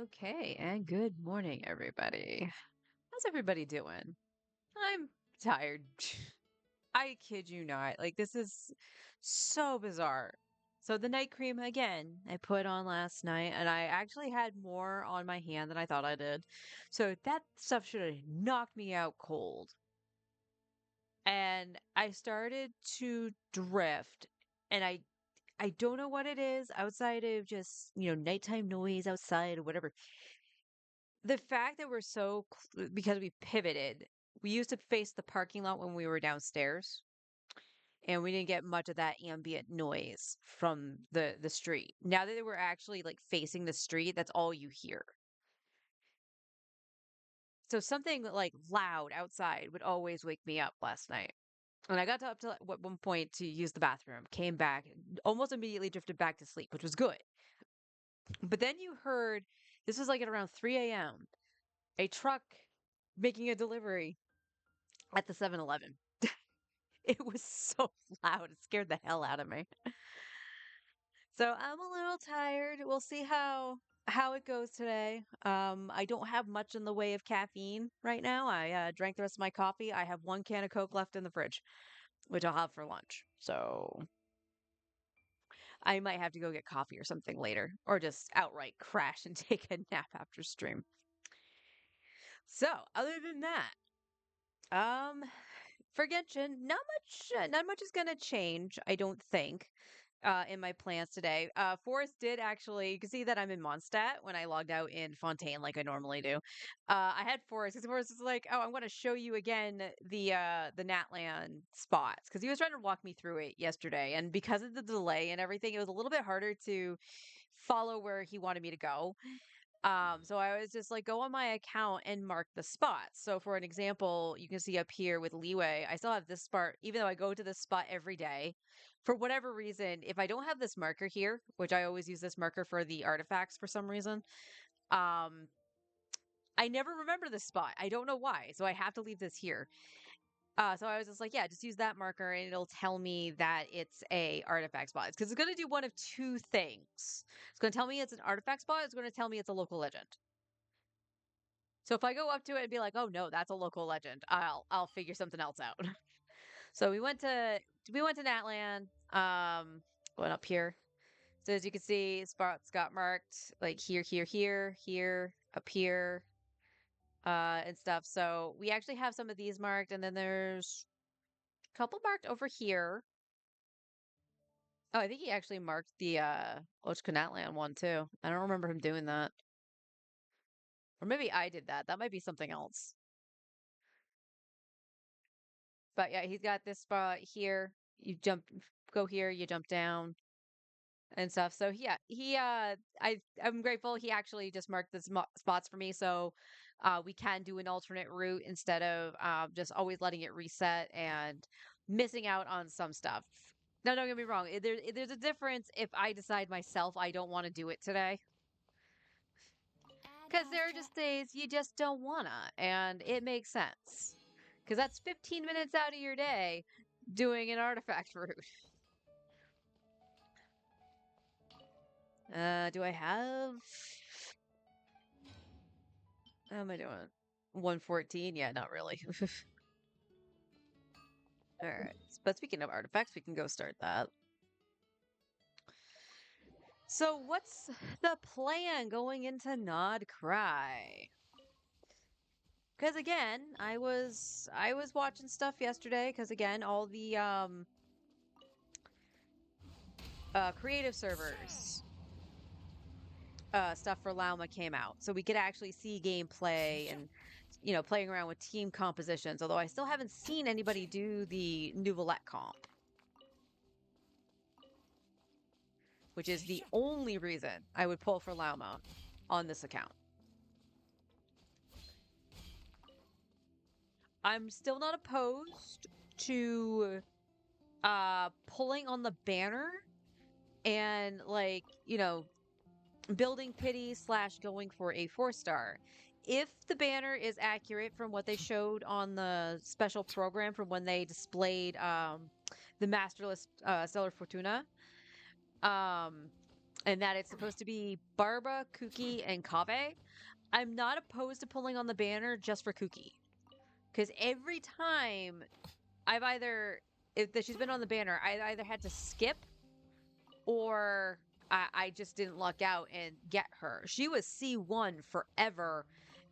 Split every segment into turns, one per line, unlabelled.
Okay, and good morning, everybody. How's everybody doing? I'm tired. I kid you not. Like, this is so bizarre. So, the night cream, again, I put on last night, and I actually had more on my hand than I thought I did. So, that stuff should have knocked me out cold. And I started to drift, and I don't know what it is outside of just, nighttime noise outside or whatever. The fact that we're because we pivoted, we used to face the parking lot when we were downstairs, and we didn't get much of that ambient noise from the street. Now that we're actually like facing the street, that's all you hear. So something like loud outside would always wake me up last night. And I got to up to at one point to use the bathroom, came back, almost immediately drifted back to sleep, which was good. But then you heard this was like at around 3 a.m. a truck making a delivery at the 7-Eleven. It was so loud. It scared the hell out of me. So I'm a little tired. We'll see how it goes today. I don't have much in the way of caffeine right now. I drank the rest of my coffee. I have one can of Coke left in the fridge, which I'll have for lunch. So I might have to go get coffee or something later, or just outright crash and take a nap after stream. So other than that, for Genshin, not much is gonna change, I don't think, in my plans today. Forrest did actually, you can see that I'm in Mondstadt when I logged out in Fontaine like I normally do. I had Forrest, because Forrest is like, oh, I'm gonna show you again the Natlan spots, because he was trying to walk me through it yesterday, and because of the delay and everything, it was a little bit harder to follow where he wanted me to go. So I was just like, go on my account and mark the spots. So for an example, you can see up here with Leeway, I still have this spot, even though I go to this spot every day. For whatever reason, if I don't have this marker here, which I always use this marker for the artifacts for some reason, um, I never remember this spot. I don't know why. So I have to leave this here. So I was just like, yeah, just use that marker and it'll tell me that it's a artifact spot. Because it's going to do one of two things. It's going to tell me it's an artifact spot. It's going to tell me it's a local legend. So if I go up to it and be like, "Oh no, that's a local legend," I'll figure something else out. So we went to Natland, going up here. So as you can see, spots got marked like here, here, here, here, up here, and stuff. So we actually have some of these marked, and then there's a couple marked over here. Oh, I think he actually marked the Ochka Natland one too. I don't remember him doing that. Or maybe I did that. That might be something else. But yeah, he's got this spot here. You go here, you jump down and stuff. So yeah, I'm grateful he actually just marked the spots for me, so we can do an alternate route instead of just always letting it reset and missing out on some stuff. Now, don't get me wrong. There's a difference if I decide myself I don't want to do it today.
Add
Because there
house
are
chat.
just days you just don't wanna, and it makes sense. Because that's 15 minutes out of your day doing an artifact route. Do I have? How am I doing? 114? Yeah, not really. All right. But speaking of artifacts, we can go start that. So, what's the plan going into Nod Cry? Because again, I was watching stuff yesterday. Because again, all the creative servers stuff for Lauma came out, so we could actually see gameplay and playing around with team compositions. Although I still haven't seen anybody do the Nouvelette comp, which is the only reason I would pull for Lauma on this account. I'm still not opposed to pulling on the banner and building pity slash going for a 4-star. If the banner is accurate from what they showed on the special program from when they displayed the Masterless Stellar Fortuna, um, and that it's supposed to be Barba, Kuki, and Kave. I'm not opposed to pulling on the banner just for Kuki. Because every time I've either, if that she's been on the banner, I either had to skip or I just didn't luck out and get her. She was C1 forever.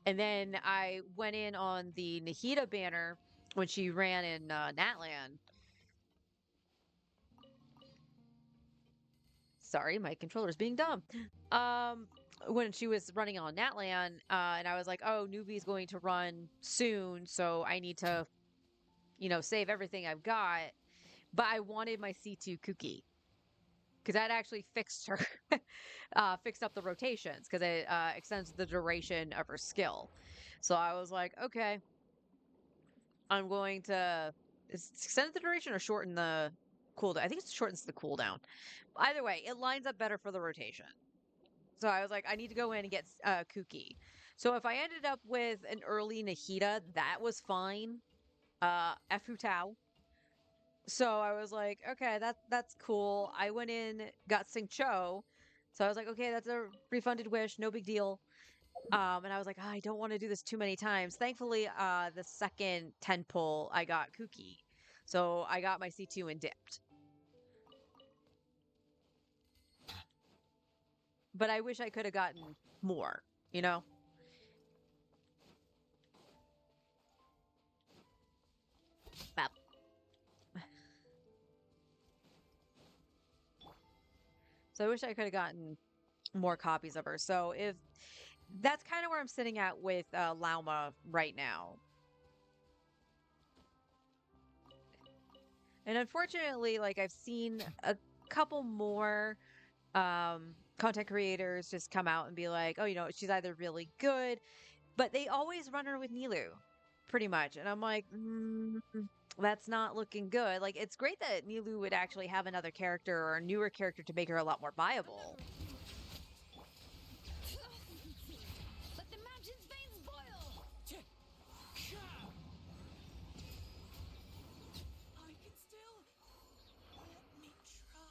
And then I went in on the Nahida banner when she ran in Natlan. Sorry, my controller's being dumb. Um, when she was running on Natlan, and I was like, oh, newbie's going to run soon, so I need to, save everything I've got. But I wanted my C2 Cookie because that actually fixed her, fixed up the rotations because it extends the duration of her skill. So I was like, okay, I'm going to extend the duration or shorten the cooldown. I think it shortens the cooldown. Either way, it lines up better for the rotation. So I was like, I need to go in and get Kuki. So if I ended up with an early Nahida, that was fine. Fu Tao. So I was like, okay, that's cool. I went in, got Sing Cho. So I was like, okay, that's a refunded wish, no big deal. And I was like, I don't want to do this too many times. Thankfully, the second 10 pull, I got Kuki. So I got my C2 and dipped. But I wish I could have gotten more, you know? Bap. So I wish I could have gotten more copies of her. So if that's kind of where I'm sitting at with Lauma right now. And unfortunately, like I've seen a couple more content creators just come out and be like, oh, she's either really good, but they always run her with Nilu, pretty much. And I'm like, that's not looking good. Like, it's great that Nilu would actually have another character or a newer character to make her a lot more viable.
Let the mountain's veins boil! I can still... Let me try.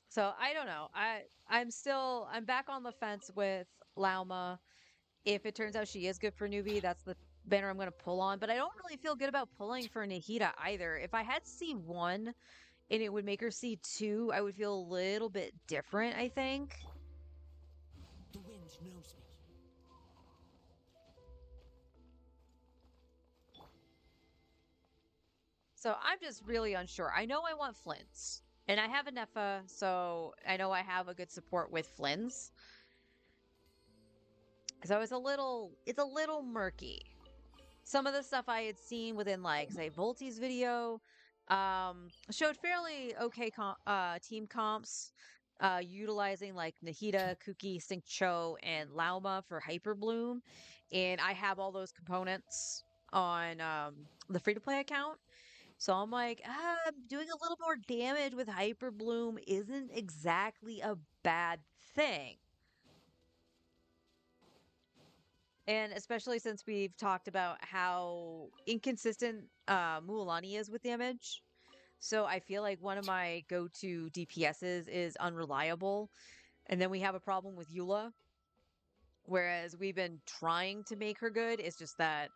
So I don't know. I'm back on the fence with Lauma. If it turns out she is good for newbie, that's the banner I'm going to pull on. But I don't really feel good about pulling for Nahida either. If I had C1 and it would make her C2, I would feel a little bit different, I think.
The wind knows me.
So I'm just really unsure. I know I want Flints. And I have a Nefa, so I know I have a good support with Flints. So it's a little murky. Some of the stuff I had seen within like say Volti's video showed fairly okay team comps utilizing like Nahida, Kuki, Sink Cho, and Lauma for Hyper Bloom. And I have all those components on the free to play account. So I'm like, doing a little more damage with Hyper Bloom isn't exactly a bad thing. And especially since we've talked about how inconsistent Mualani is with damage. So I feel like one of my go-to DPSs is unreliable. And then we have a problem with Eula. Whereas we've been trying to make her good. It's just that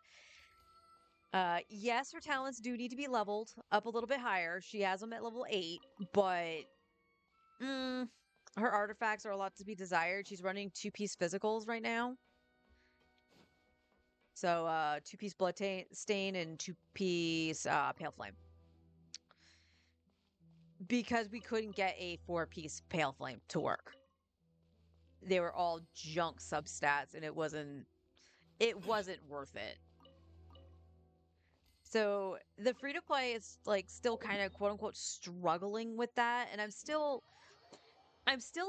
yes, her talents do need to be leveled up a little bit higher. She has them at level 8, but her artifacts are a lot to be desired. She's running 2-piece physicals right now. So 2-piece stain and 2-piece pale flame. Because we couldn't get a 4-piece pale flame to work. They were all junk substats and it wasn't worth it. So the free to play is like still kind of quote unquote struggling with that. And I'm still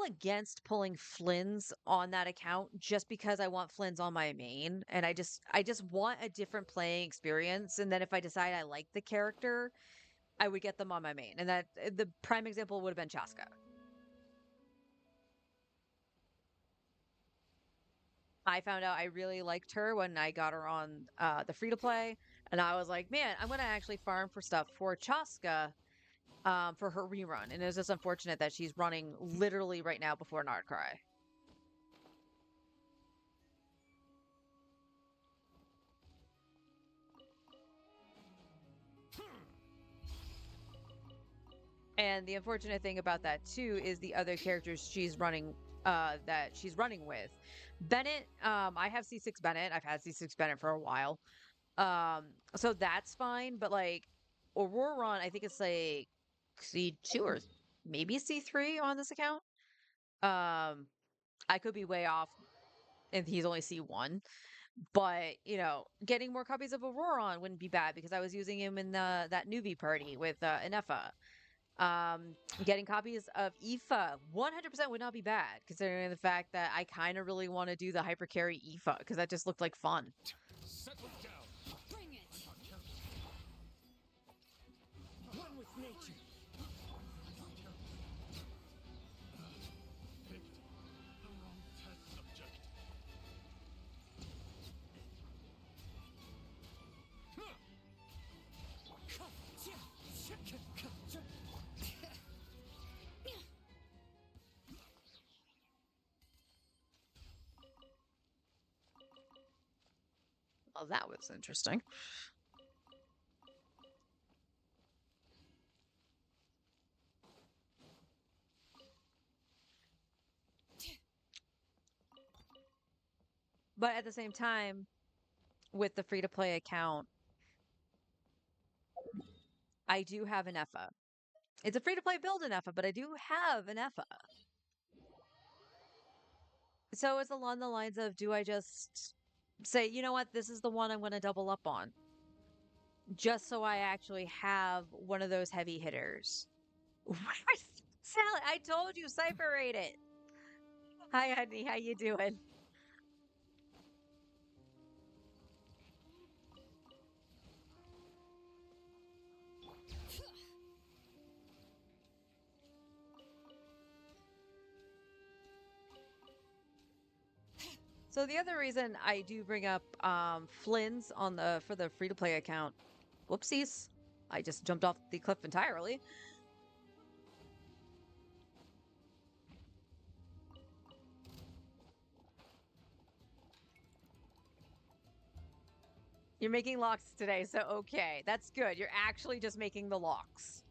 against pulling Flynn's on that account just because I want Flynn's on my main and I just want a different playing experience. And then if I decide I like the character, I would get them on my main. And that the prime example would have been Chaska. I found out I really liked her when I got her on the free to play, and I was like, man, I'm gonna actually farm for stuff for Chaska for her rerun. And it's just unfortunate that she's running literally right now before Nardcry. And the unfortunate thing about that too is the other characters she's running with. Bennett, I have C6 Bennett. I've had C6 Bennett for a while. So that's fine, but like Auroron, I think it's like C2 or maybe C3 on this account. Um, I could be way off and he's only C1. But, getting more copies of Auroron wouldn't be bad because I was using him in that newbie party with Inefa. Getting copies of Aoife 100% would not be bad, considering the fact that I kind of really want to do the hyper carry Aoife because that just looked like fun.
Settle down. Bring it. One with nature. Picked the wrong test subject.
Well, that was interesting. But at the same time, with the free to play account, I do have an EFA. It's a free to play build in EFA, but I do have an EFA. So it's along the lines of, do I just say, you know what, this is the one I'm going to double up on, just so I actually have one of those heavy hitters? Sally, I told you, Cypher ate it. Hi, honey, how you doing? So the other reason I do bring up Flynn's for the free to play account, whoopsies, I just jumped off the cliff entirely. You're making locks today, so okay, that's good. You're actually just making the locks.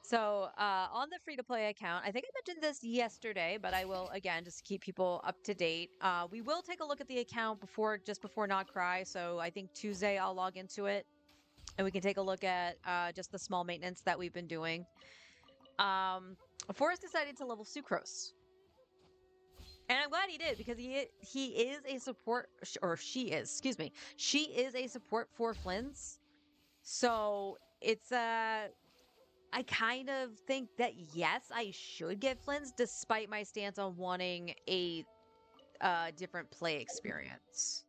So on the free to play account, I think I mentioned this yesterday, but I will again just to keep people up to date. We will take a look at the account just before Not Cry. So I think Tuesday I'll log into it and we can take a look at just the small maintenance that we've been doing. Forrest decided to level Sucrose. And I'm glad he did because he is a support, or she is, excuse me, she is a support for Flynn's. So it's I kind of think that yes, I should get Flynn's, despite my stance on wanting a different play experience.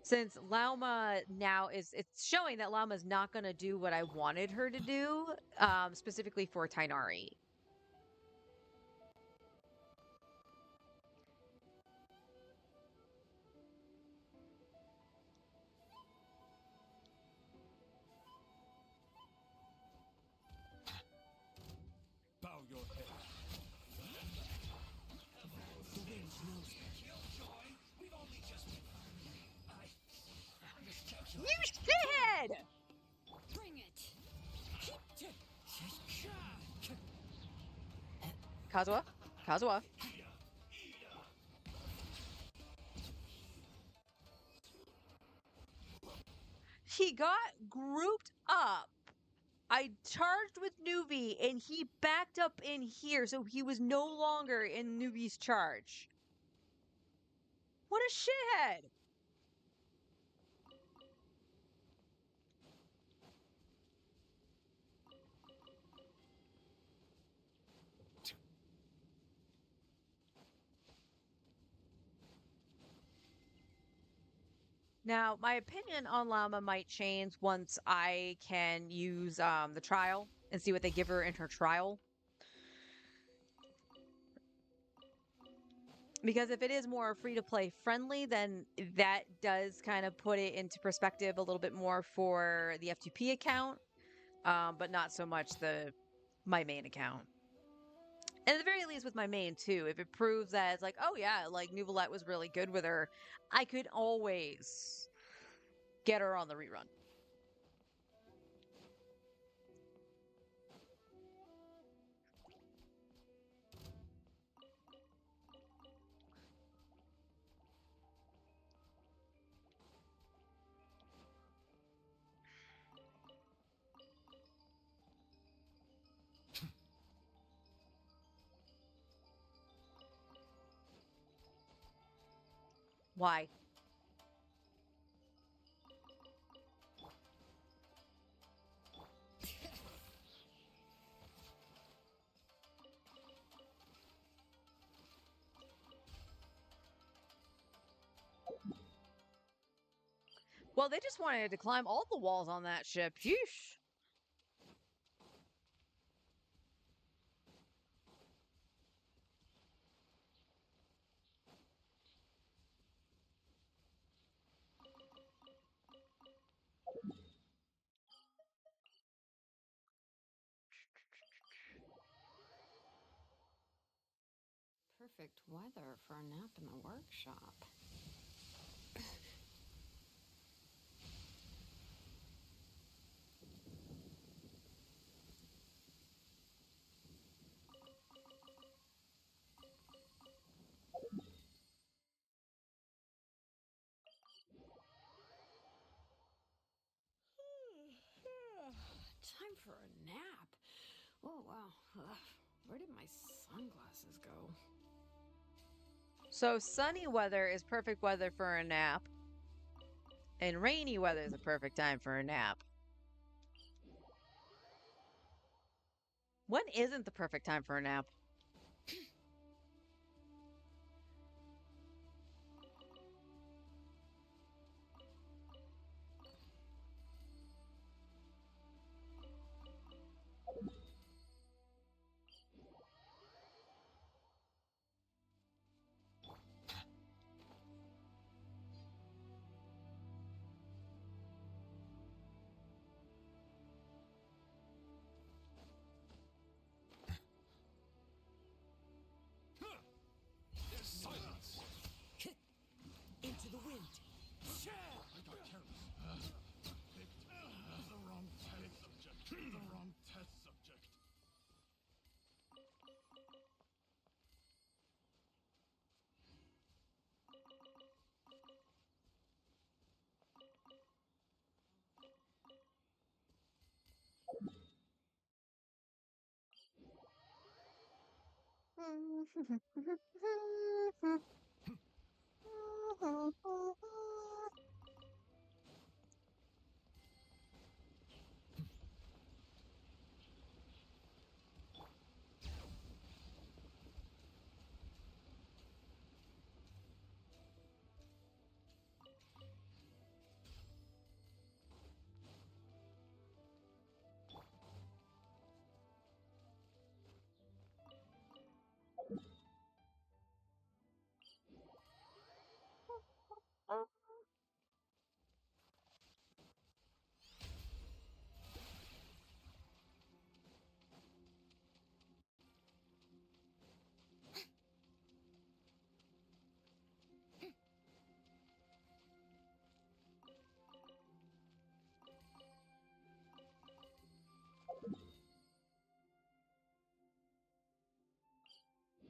Since Lauma now it's showing that Lauma's not going to do what I wanted her to do, specifically for Tainari.
Bow your head. The wind knows that. Killjoy, we've only just been.
You shithead!
Bring it.
Kazuha. He got grouped up. I charged with Nuvi and he backed up in here, so he was no longer in Nuvi's charge. What a shithead! Now, my opinion on Llama might change once I can use the trial and see what they give her in her trial. Because if it is more free to play friendly, then that does kind of put it into perspective a little bit more for the F2P account, but not so much the my main account. And at the very least with my main too, if it proves that it's like, oh yeah, like Nuvolette was really good with her, I could always get her on the rerun. Why? Well, they just wanted to climb all the walls on that ship. Yeesh.
Perfect weather for a nap in the workshop. Time for a nap. Oh, wow. Ugh. Where did my sunglasses go?
So sunny weather is perfect weather for a nap, and rainy weather is a perfect time for a nap. When isn't the perfect time for a nap?
Silence! Into the wind. I got careless. Picked the wrong test subject. The wrong test subject.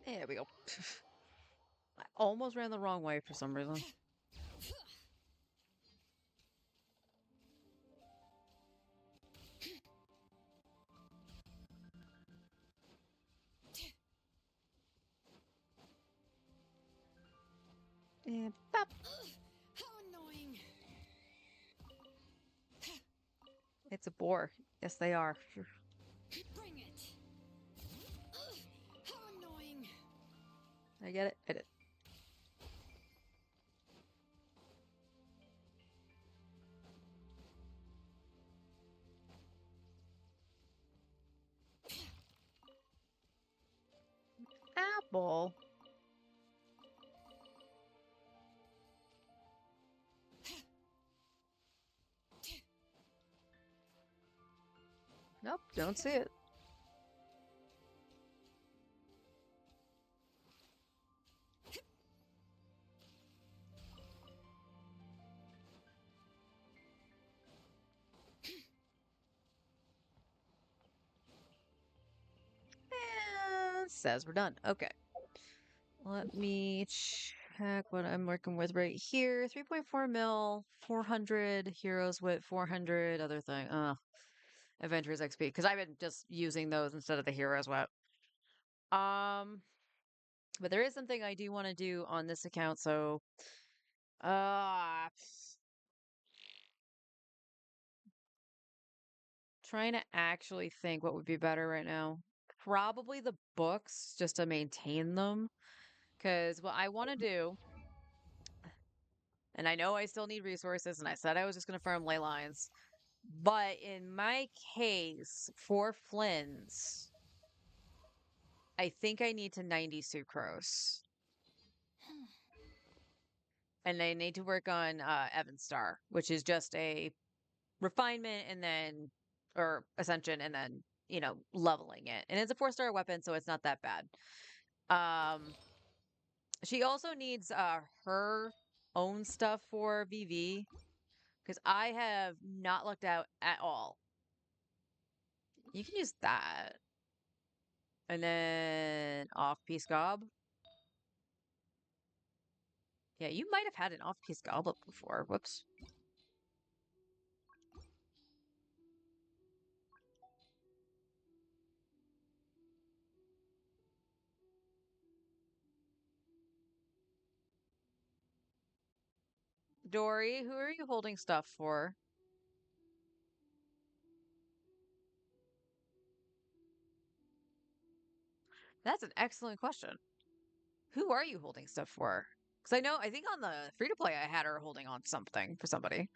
There we go. I almost ran the wrong way for some reason. And bop.
How annoying.
It's a bore. Yes, they are.
Bring it. How annoying.
I get it. I did. Bull. Nope, don't see it. And says we're done. Okay. Let me check what I'm working with right here. 3.4 mil, 400 heroes with 400 other thing. Adventures XP because I've been just using those instead of the heroes what. Um, but there is something I do want to do on this account, so uh trying to actually think what would be better right now. Probably the books just to maintain them. Because what I want to do, and I know I still need resources, and I said I was just going to farm ley lines, but in my case, for Flynn's, I think I need to 90 sucrose. And I need to work on Evan Star, which is just a refinement and then, or ascension and then, leveling it. And it's a 4-star weapon, so it's not that bad. She also needs her own stuff for VV because I have not looked out at all. You can use that. And then off-piece gob. Yeah, you might have had an off-piece goblet before. Whoops. Dory, who are you holding stuff for? That's an excellent question. Who are you holding stuff for? Because I think on the free to play, I had her holding on something for somebody.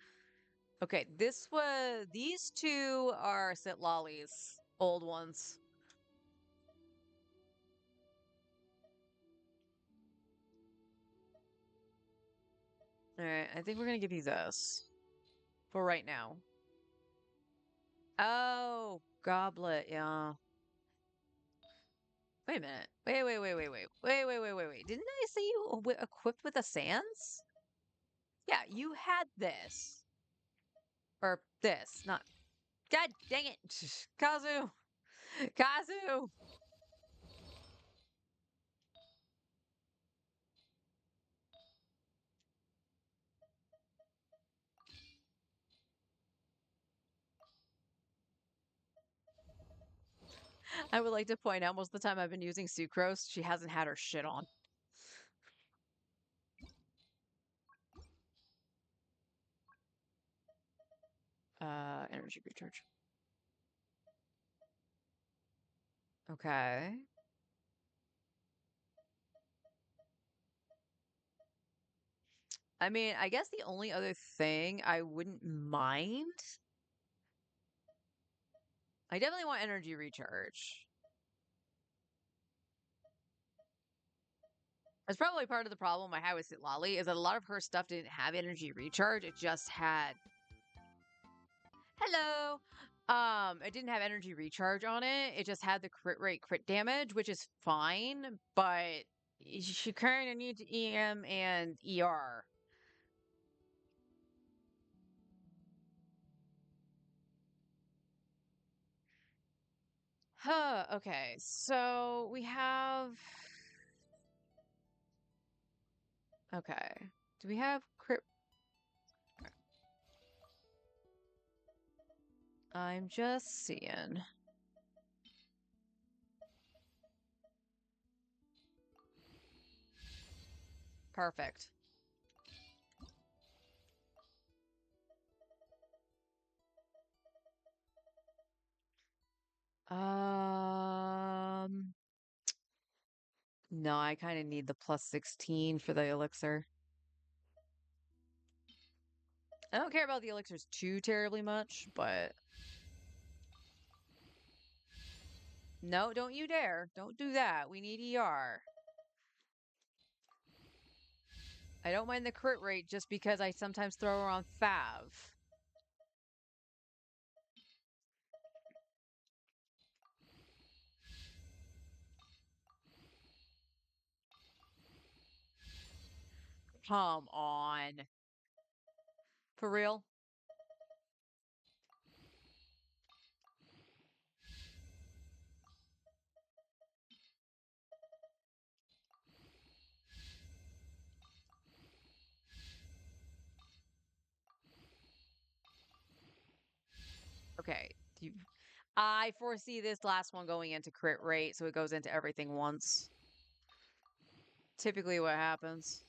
Okay, these two are Sit Lollies, old ones. All right, I think we're gonna give you this for right now. Oh, goblet, yeah. Wait a minute. Wait. Didn't I see you equipped with the sands? Yeah, you had this. Or this, not. God dang it. Kazu. Kazu. I would like to point out most of the time I've been using sucrose, she hasn't had her shit on. Energy recharge. Okay. I mean, I guess the only other thing I wouldn't mind. I definitely want energy recharge. That's probably part of the problem I had with Lolly is that a lot of her stuff didn't have energy recharge. It just had hello. It didn't have energy recharge on it. It just had the crit rate, crit damage, which is fine, but she kind of needs EM and ER. Huh, okay. So we have okay. Do we have crit I'm just seeing. Perfect. Um, no, I kind of need the plus 16 for the elixir. I don't care about the elixirs too terribly much, but no, don't you dare. Don't do that. We need ER. I don't mind the crit rate just because I sometimes throw her on Fav. Come on. For real? Okay. I foresee this last one going into crit rate, so it goes into everything once. Typically what happens.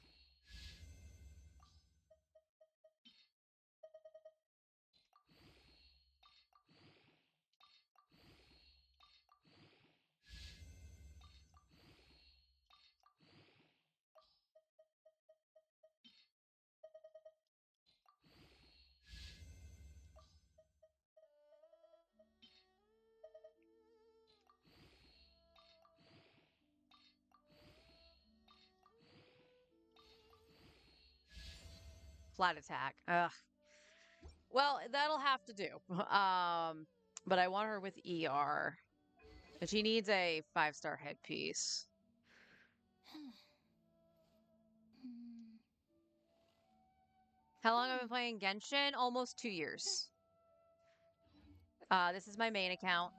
Flat attack. Ugh. Well, that'll have to do. But I want her with ER. And she needs a 5-star headpiece. How long have I been playing Genshin? Almost 2 years. This is my main account.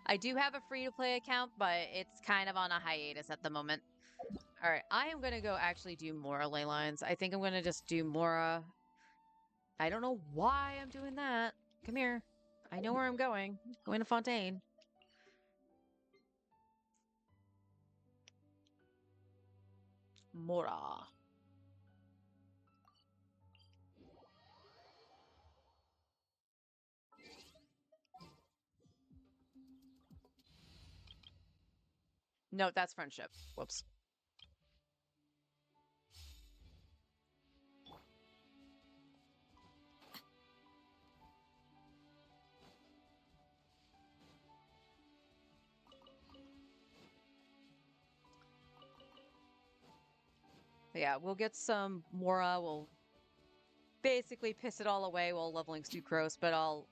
I do have a free-to-play account, but it's kind of on a hiatus at the moment. All right, I am going to go actually do Mora ley lines. I think I'm going to just do Mora. I don't know why I'm doing that. Come here. I know where I'm going. Going to Fontaine. Mora. No, that's friendship. Whoops. Yeah, we'll get some Mora. We'll basically piss it all away while leveling Sucrose, but I'll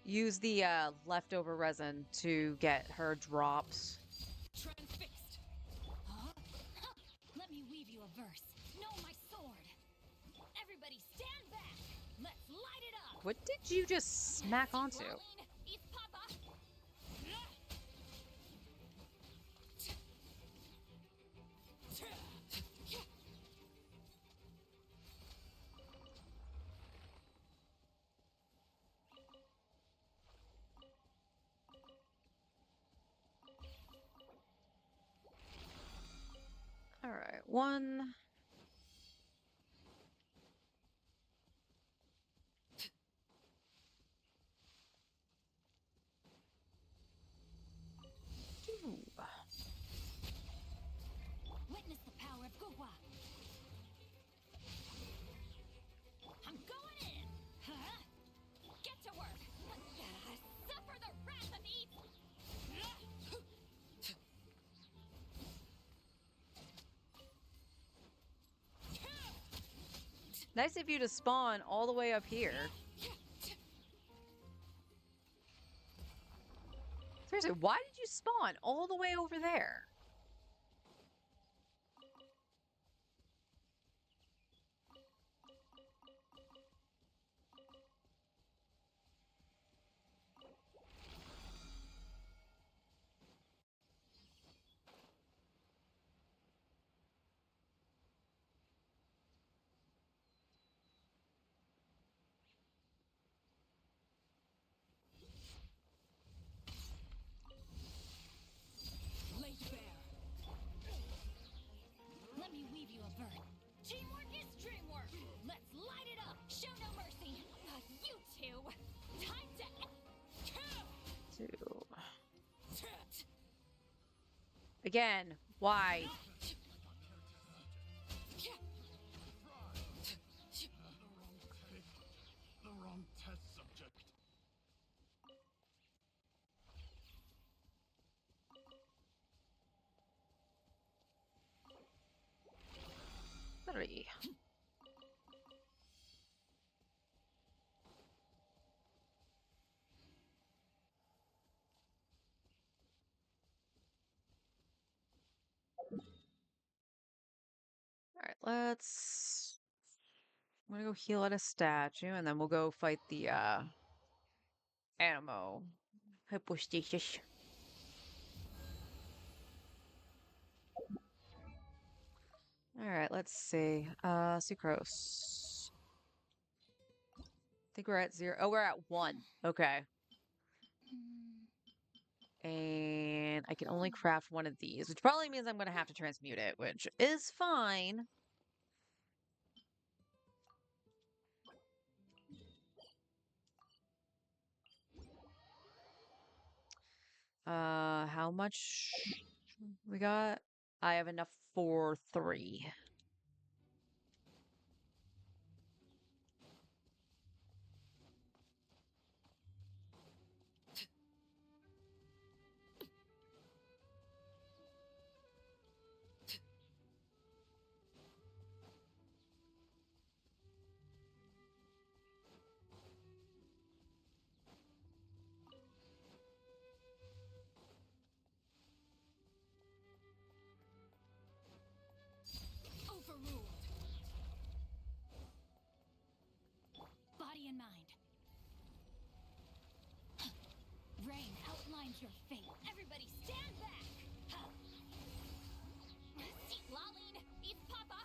use the leftover resin to get her drops.
Transfixed. Huh? Let me weave you a verse. Know my sword. Everybody stand back. Let's light it up.
What did you just smack onto?
It's Papa.
All right, 1. Two.
Witness the power of Gugwa. I'm going in. Huh? Get to work. Suffer the wrath of evil.
Nice of you to spawn all the way up here. Seriously, why did you spawn all the way over there?
Laid bare. Let me weave you a verse. Teamwork is dreamwork. Let's light it up. Show no mercy. You two. Time to.
2. Again, why?
The wrong test subject.
3. All right, I'm gonna go heal at a statue, and then we'll go fight the animal hypostasis. All right, let's see. Sucrose. I think we're at 0. Oh, we're at 1. Okay. And I can only craft one of these, which probably means I'm gonna have to transmute it, which is fine. How much we got? I have enough for 3.
Overruled. Body and mind. Rain outlines your fate. Everybody stand back! Laline, it's Papa!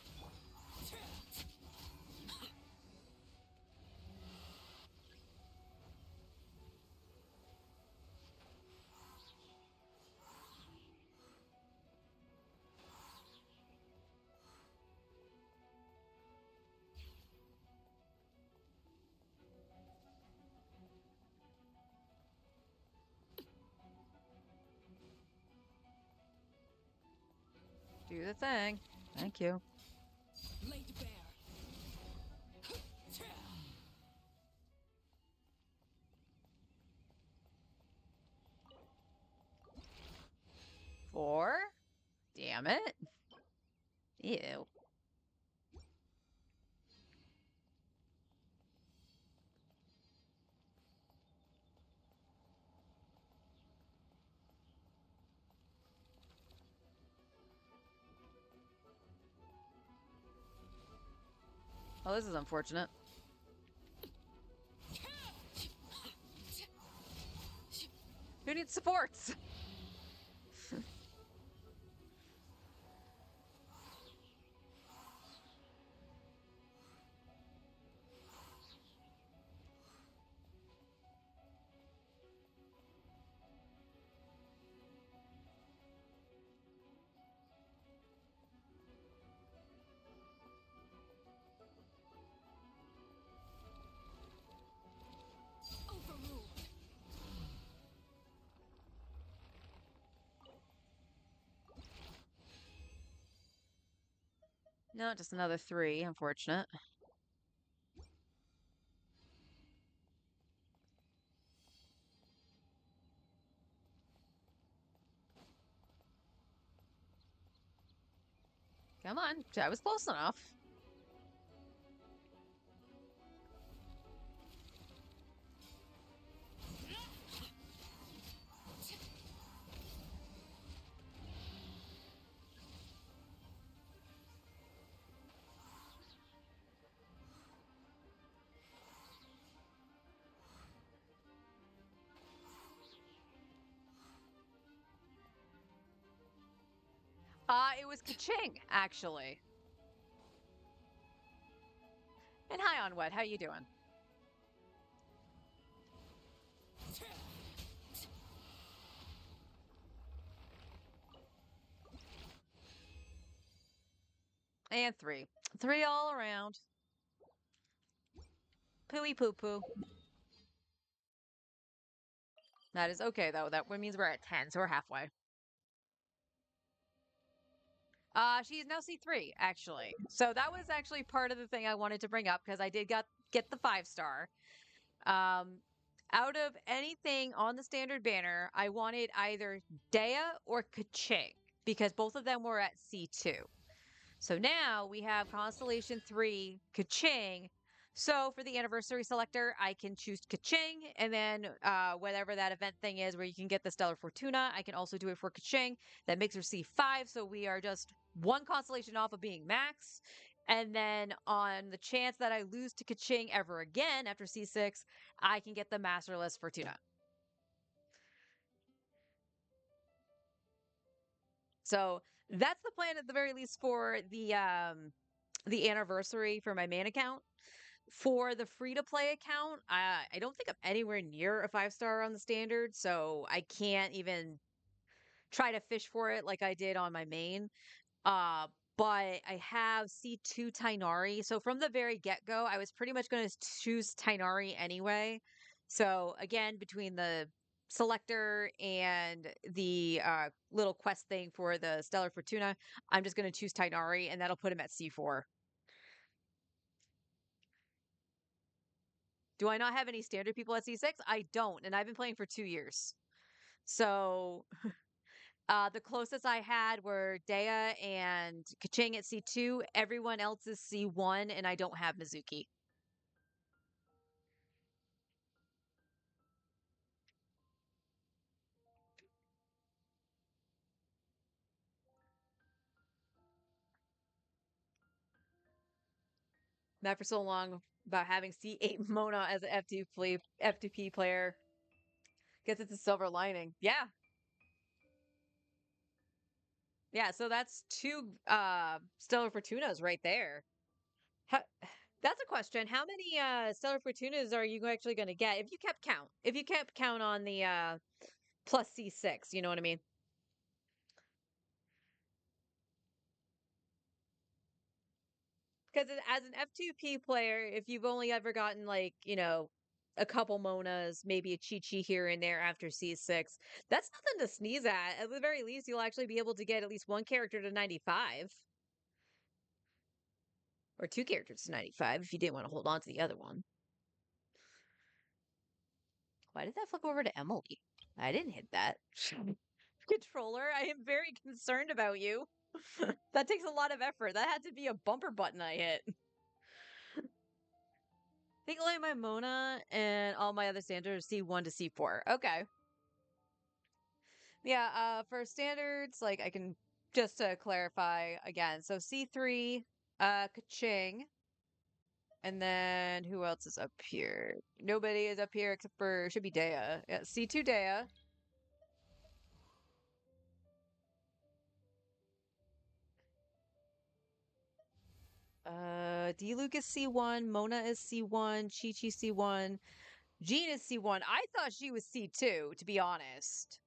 Do the thing. Thank you.
Laid bare.
4? Damn it. Ew. Oh, this is unfortunate. Who needs supports?
Overruled.
No, just another 3. Unfortunate. Come on. I was close enough. It was Kaching, actually. And hi, on what? How you doing? And 3. 3 all around. Pooey poo poo. That is okay, though. That means we're at 10, so we're halfway. She's now C3, actually. So that was actually part of the thing I wanted to bring up because I did get the 5-star. Out of anything on the standard banner, I wanted either Dea or Kaching because both of them were at C2. So now we have Constellation 3, Kaching. So for the anniversary selector, I can choose Kaching, and then whatever that event thing is where you can get the Stellar Fortuna, I can also do it for Kaching. That makes her C5, so we are just one constellation off of being max. And then on the chance that I lose to Kaching ever again after C6, I can get the Masterless Fortuna. So that's the plan at the very least for the anniversary for my main account. For the free to play account, I don't think I'm anywhere near a 5 star on the standard, so I can't even try to fish for it like I did on my main. Uh, but I have C2 Tainari. So from the very get go, I was pretty much going to choose Tainari anyway. So again, between the selector and the little quest thing for the Stellar Fortuna, I'm just going to choose Tainari, and that'll put him at C4. Do I not have any standard people at C6? I don't, and I've been playing for 2 years. So the closest I had were Dea and Kaching at C2. Everyone else is C1, and I don't have Mizuki. Not for so long about having C8 Mona as an F2P player. Guess it's a silver lining. Yeah. Yeah, so that's two Stellar Fortunas right there. How, that's a question. How many Stellar Fortunas are you actually going to get if you kept count? If you kept count on the plus C6, you know what I mean? Because as an F2P player, if you've only ever gotten like, a couple Monas, maybe a Chi Chi here and there after C6, that's nothing to sneeze at. At the very least, you'll actually be able to get at least one character to 95 or two characters to 95 if you didn't want to hold on to the other one. Why did that flip over to Emily? I didn't hit that. Controller, I am very concerned about you. That takes a lot of effort. That had to be a bumper button I hit. I think only my Mona and all my other standards C1 to C4. Okay. Yeah, for standards, like I can just to clarify again. So C3, Kaching, and then who else is up here? Nobody is up here except for should be Dea. Yeah, C2 Dea. D Luke is C1, Mona is C1, Chi Chi C1, Jean is C1. I thought she was C2, to be honest.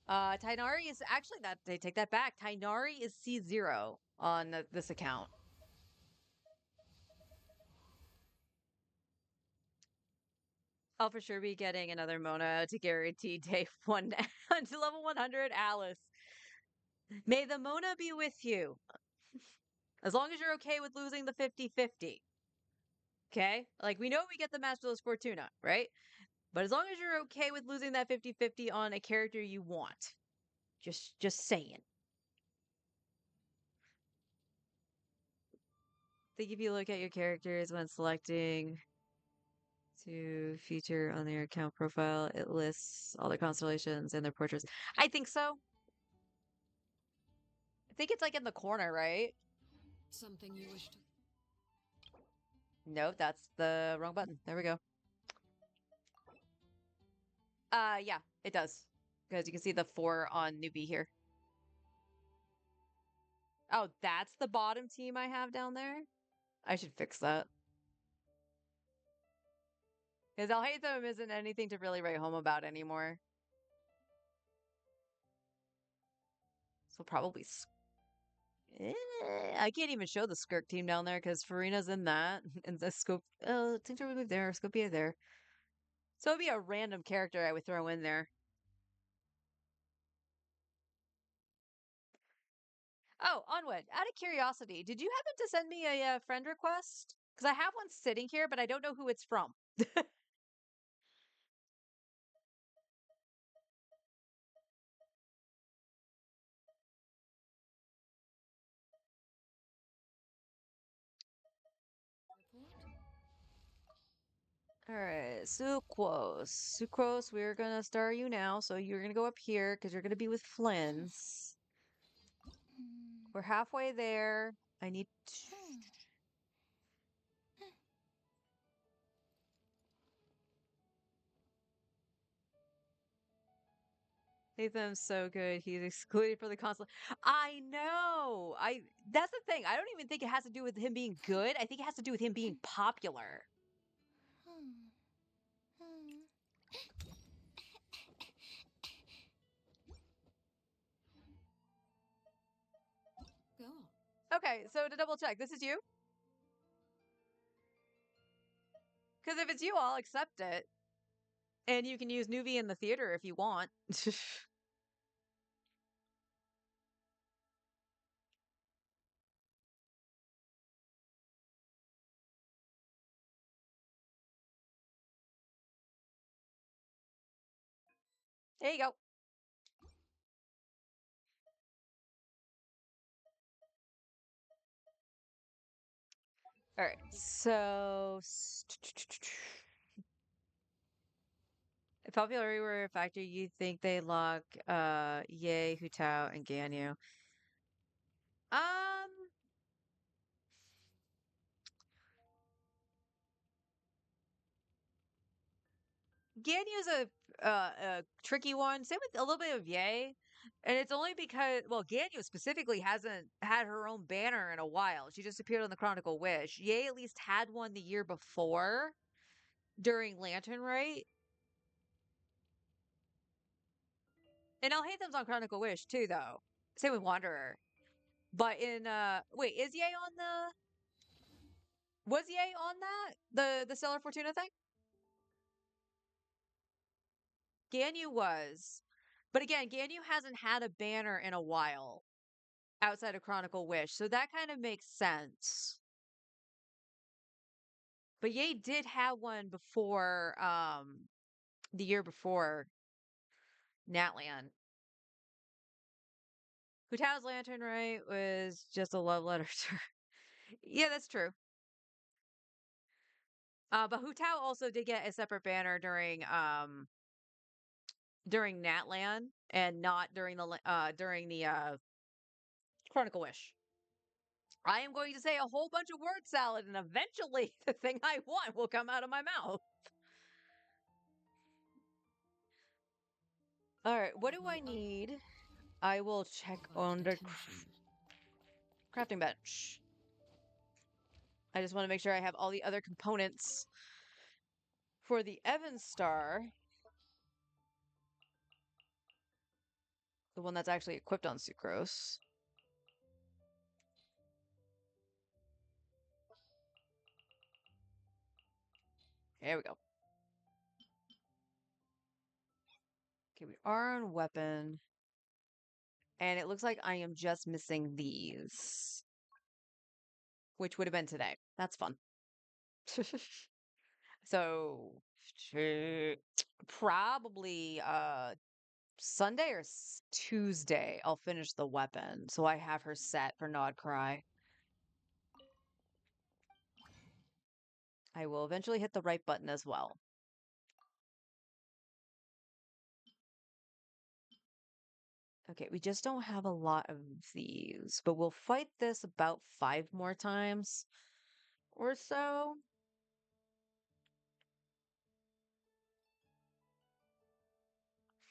Tainari is actually that they take that back. Tainari is C0 on this account. I'll for sure be getting another Mona to guarantee day one to level 100. Alice, may the Mona be with you. As long as you're okay with losing the 50-50. Okay? Like, we know we get the Masterless Fortuna, right? But as long as you're okay with losing that 50-50 on a character you want. Just saying. I think if you look at your characters when selecting to feature on their account profile, it lists all their constellations and their portraits. I think so. I think it's like in the corner, right?
Something you wish to.
Nope, that's the wrong button. There we go. Yeah, it does. Because you can see the 4 on newbie here. Oh, that's the bottom team I have down there? I should fix that. Because Alhaitham isn't anything to really write home about anymore. So probably I can't even show the Skirk team down there because Farina's in that. And the Scope. Oh, Tincture would move there. Scopia there. So it'd be a random character I would throw in there. Oh, Onward, out of curiosity, did you happen to send me a friend request? Because I have one sitting here, but I don't know who it's from. All right, Sucrose. Sucrose, we're gonna star you now, so you're gonna go up here because you're gonna be with Flynn's. We're halfway there. I need Nathan's so good. He's excluded for the console. I know. That's the thing. I don't even think it has to do with him being good. I think it has to do with him being popular.
Go.
Okay, so to double check, this is you? Because if it's you, I'll accept it. And you can use Nuvi in the theater if you want. There you go. All right. So if popularity were a factor, you think they lock Ye, Hutao, and Ganyu. Um Ganyu's a tricky one. Same with a little bit of Ye. And it's only because, well, Ganyu specifically hasn't had her own banner in a while. She just appeared on the Chronicle Wish. Ye at least had one the year before during Lantern Rite. And I'll hate them on Chronicle Wish too, though. Same with Wanderer. But in wait, is Ye on the was Ye on that? The Stellar Fortuna thing? Ganyu was. But again, Ganyu hasn't had a banner in a while outside of Chronicle Wish. So that kind of makes sense. But Ye did have one before the year before Natlan. Hutao's Lantern, right, was just a love letter to her. Yeah, that's true. But Hutao also did get a separate banner during Natlan and not during the Chronicle Wish. I am going to say a whole bunch of word salad, and eventually the thing I want will come out of my mouth. All right, what do I need? I will check on the crafting bench. I just want to make sure I have all the other components for the Evans Star, the one that's actually equipped on Sucrose. There we go. Okay, we are on weapon. And it looks like I am just missing these, which would have been today. That's fun. So probably Sunday or Tuesday I'll finish the weapon. So I have her set for Nod Cry. I will eventually hit the right button as well. Okay, we just don't have a lot of these, but we'll fight this about 5 more times or so.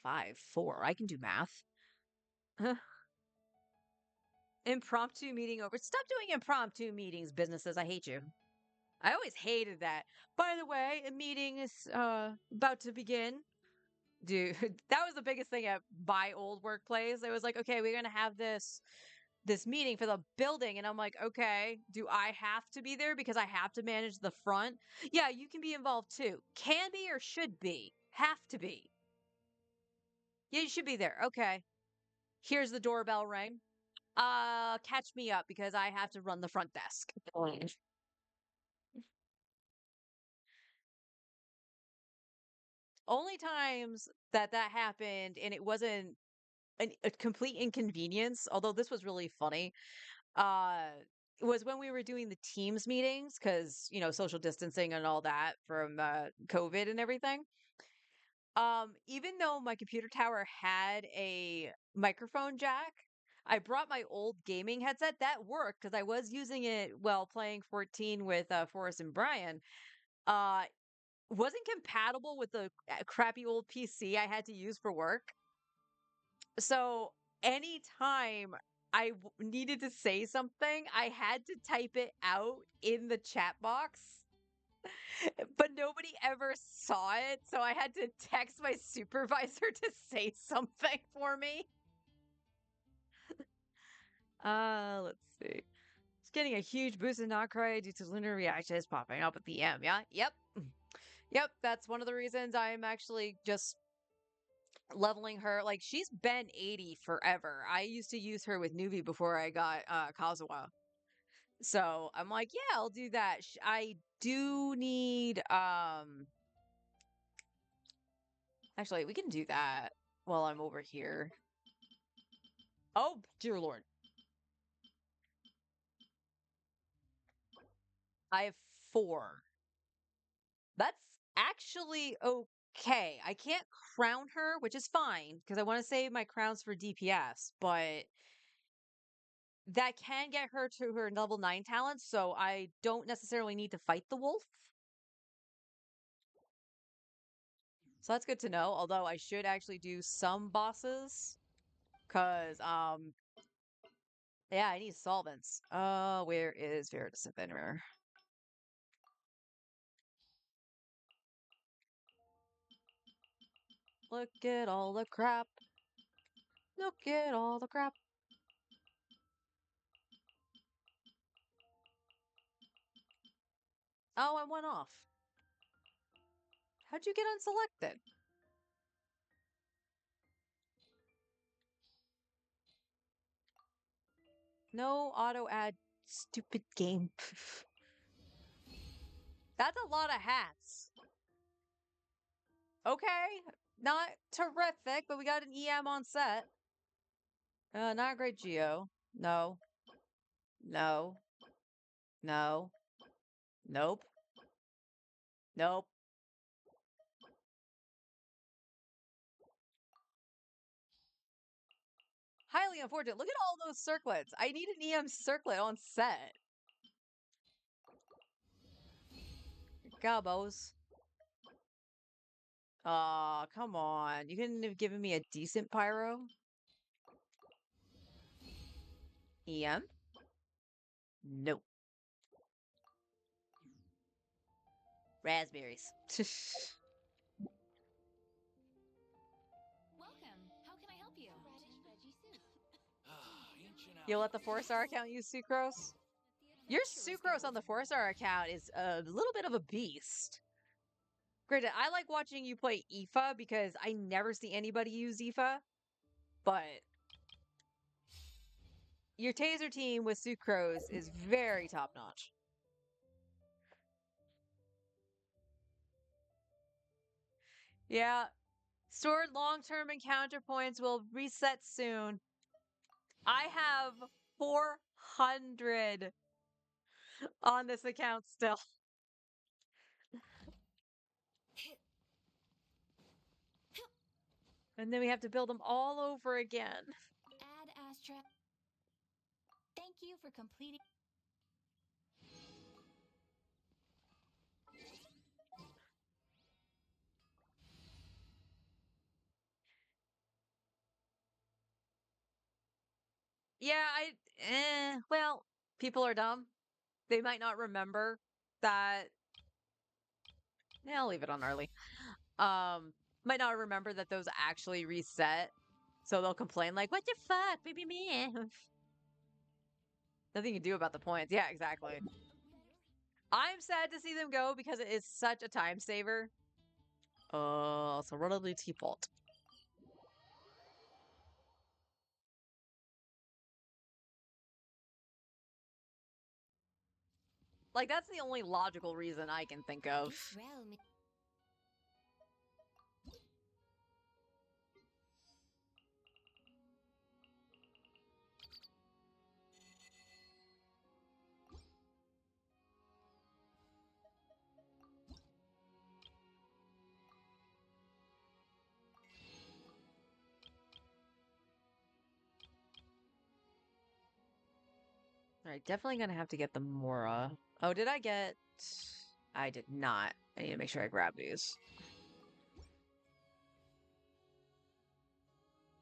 5, 4. I can do math. Impromptu meeting over. Stop doing impromptu meetings, businesses. I hate you. I always hated that. By the way, a meeting is about to begin. Dude, that was the biggest thing at my old workplace. It was like, okay, we're gonna have this meeting for the building, and I'm like, okay, do I have to be there because I have to manage the front? Yeah, you can be involved too. Can be or should be. Have to be. Yeah, you should be there. Okay. Here's the doorbell ring. Catch me up because I have to run the front desk. Only times that happened and it wasn't a complete inconvenience, although this was really funny. Uh was when we were doing the Teams meetings because, social distancing and all that from COVID and everything. Even though my computer tower had a microphone jack, I brought my old gaming headset that worked because I was using it while playing 14 with Forrest and Brian. Uh, wasn't compatible with the crappy old PC I had to use for work. So anytime needed to say something, I had to type it out in the chat box, but nobody ever saw it. So I had to text my supervisor to say something for me. Let's see. It's getting a huge boost in Nocry due to lunar reactions popping up at the M. Yeah, yep. Yep, that's one of the reasons I'm actually just leveling her. Like, she's been 80 forever. I used to use her with Nuvi before I got Kazuha. So I'm like, yeah, I'll do that. I do need actually we can do that while I'm over here. Oh, dear Lord. I have 4. That's actually okay. I can't crown her, which is fine because I want to save my crowns for DPS, but that can get her to her level 9 talents, so I don't necessarily need to fight the wolf. So that's good to know, although I should actually do some bosses. Cause yeah, I need solvents. Where is Veritas Inventor? Look at all the crap. Look at all the crap. Oh, I went off. How'd you get unselected? No auto add, stupid game. That's a lot of hats. Okay, not terrific, but we got an EM on set. Not a great Geo. No. No. No. Nope. Nope. Highly unfortunate. Look at all those circlets. I need an EM circlet on set. Gobos. Aw, come on. You couldn't have given me a decent pyro? EM? Nope. Raspberries.
Welcome. How can I help you?
Radish veggie soup.
Ancient
You'll let the
alchemy.
4-star account use sucrose? Your sucrose on the 4-star account is a little bit of a beast. Granted, I like watching you play Aoife because I never see anybody use Aoife, but your taser team with sucrose is very top notch. Yeah, stored long-term encounter points will reset soon. I have 400 on this account still. And then we have to build them all over again.
Add Astra. Thank you for completing.
Yeah, well, people are dumb. They might not remember that. Yeah, I'll leave it on early. Might not remember that those actually reset. So they'll complain like, what the fuck? Baby me. Nothing you can do about the points. Yeah, exactly. I'm sad to see them go because it is such a time saver. So relatively teapot. Like, that's the only logical reason I can think of.
This realm.
All right, definitely gonna have to get the Mora. Oh, did I get? I did not. I need to make sure I grab these.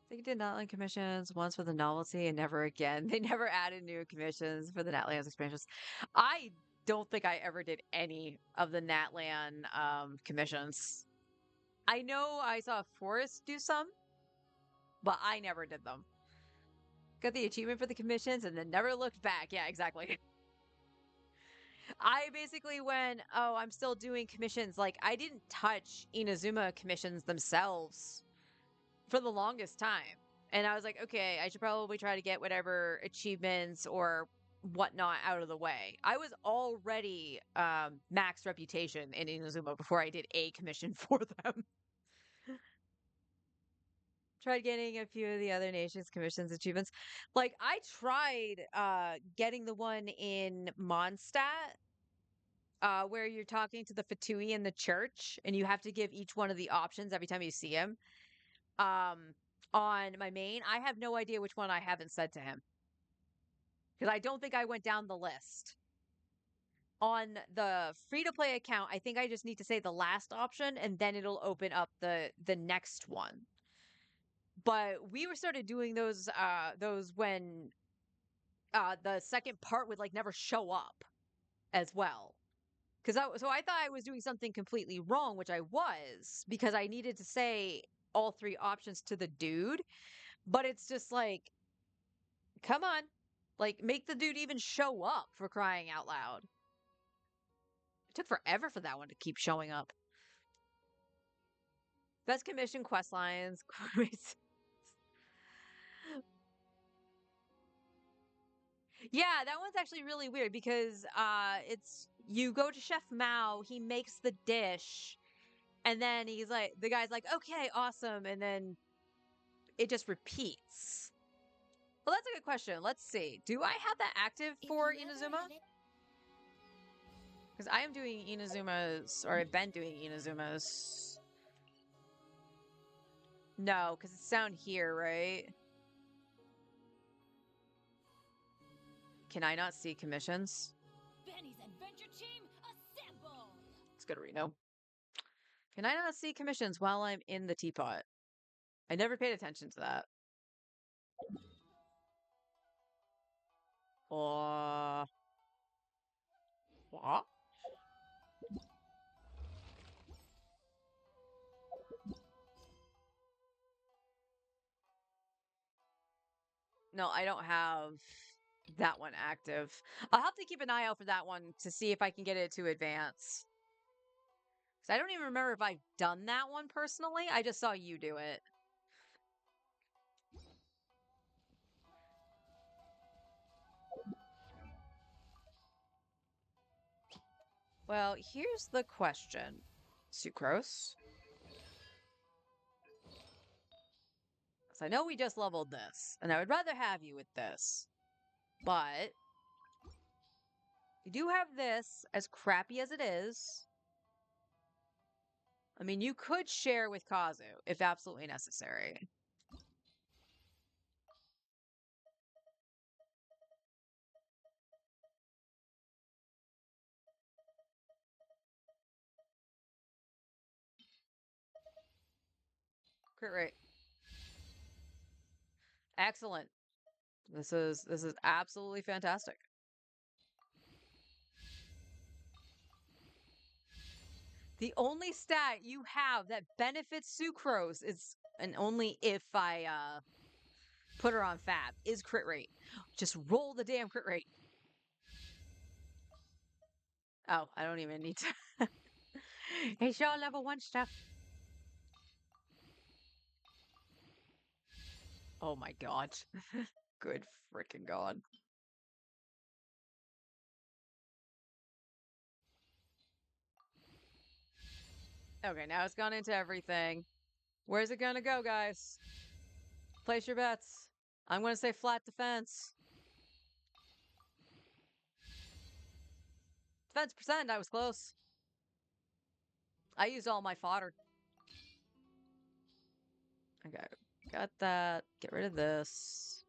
They did not like commissions once for the novelty and never again. They never added new commissions for the Natlands expansions. I don't think I ever did any of the Natlan commissions. I know I saw Forrest do some, but I never did them. Got the achievement for the commissions and then never looked back. Yeah, exactly. I basically went, oh, I'm still doing commissions. Like, I didn't touch Inazuma commissions themselves for the longest time. And I was like, okay, I should probably try to get whatever achievements or whatnot out of the way. I was already max reputation in Inazuma before I did a commission for them. Tried getting a few of the other nations' commissions achievements. Like, I tried getting the one in Mondstadt where you're talking to the Fatui in the church and you have to give each one of the options every time you see him. On my main, I have no idea which one I haven't said to him because I don't think I went down the list. On the free to play account, I think I just need to say the last option and then it'll open up the next one. But we were started doing those when the second part would like never show up as well. So I thought I was doing something completely wrong, which I was, because I needed to say all three options to the dude. But it's just like, come on, like make the dude even show up for crying out loud. It took forever for that one to keep showing up. Best commission quest lines. Yeah, that one's actually really weird because it's you go to Chef Mao, he makes the dish, and then he's like the guy's like, "Okay, awesome." And then it just repeats. Well, that's a good question. Let's see. Do I have that active
If
for
you ever
Inazuma?
have it.
Because I am doing Inazuma's, or I've been doing Inazuma's. No, because it's down here, right? Can I not see commissions?
Benny's adventure team, assemble!
It's good to Reno. Can I not see commissions while I'm in the teapot? I never paid attention to that. What? No, I don't have that one active. I'll have to keep an eye out for that one to see if I can get it to advance. Because I don't even remember if I've done that one personally. I just saw you do it. Well, here's the question, Sucrose. So I know we just leveled this, and I would rather have you with this. But you do have this, as crappy as it is. I mean, you could share with Kazu if absolutely necessary. Crit rate. Excellent. This is absolutely fantastic. The only stat you have that benefits Sucrose is, and only if I put her on Fab, is crit rate. Just roll the damn crit rate. Oh, I don't even need to. Hey, show level 1 stuff. Oh my god. Good freaking god. Okay, now it's gone into everything. Where's it gonna go, guys? Place your bets. I'm gonna say flat defense. Defense percent, I was close. I used all my fodder. Okay, got that. Get rid of this.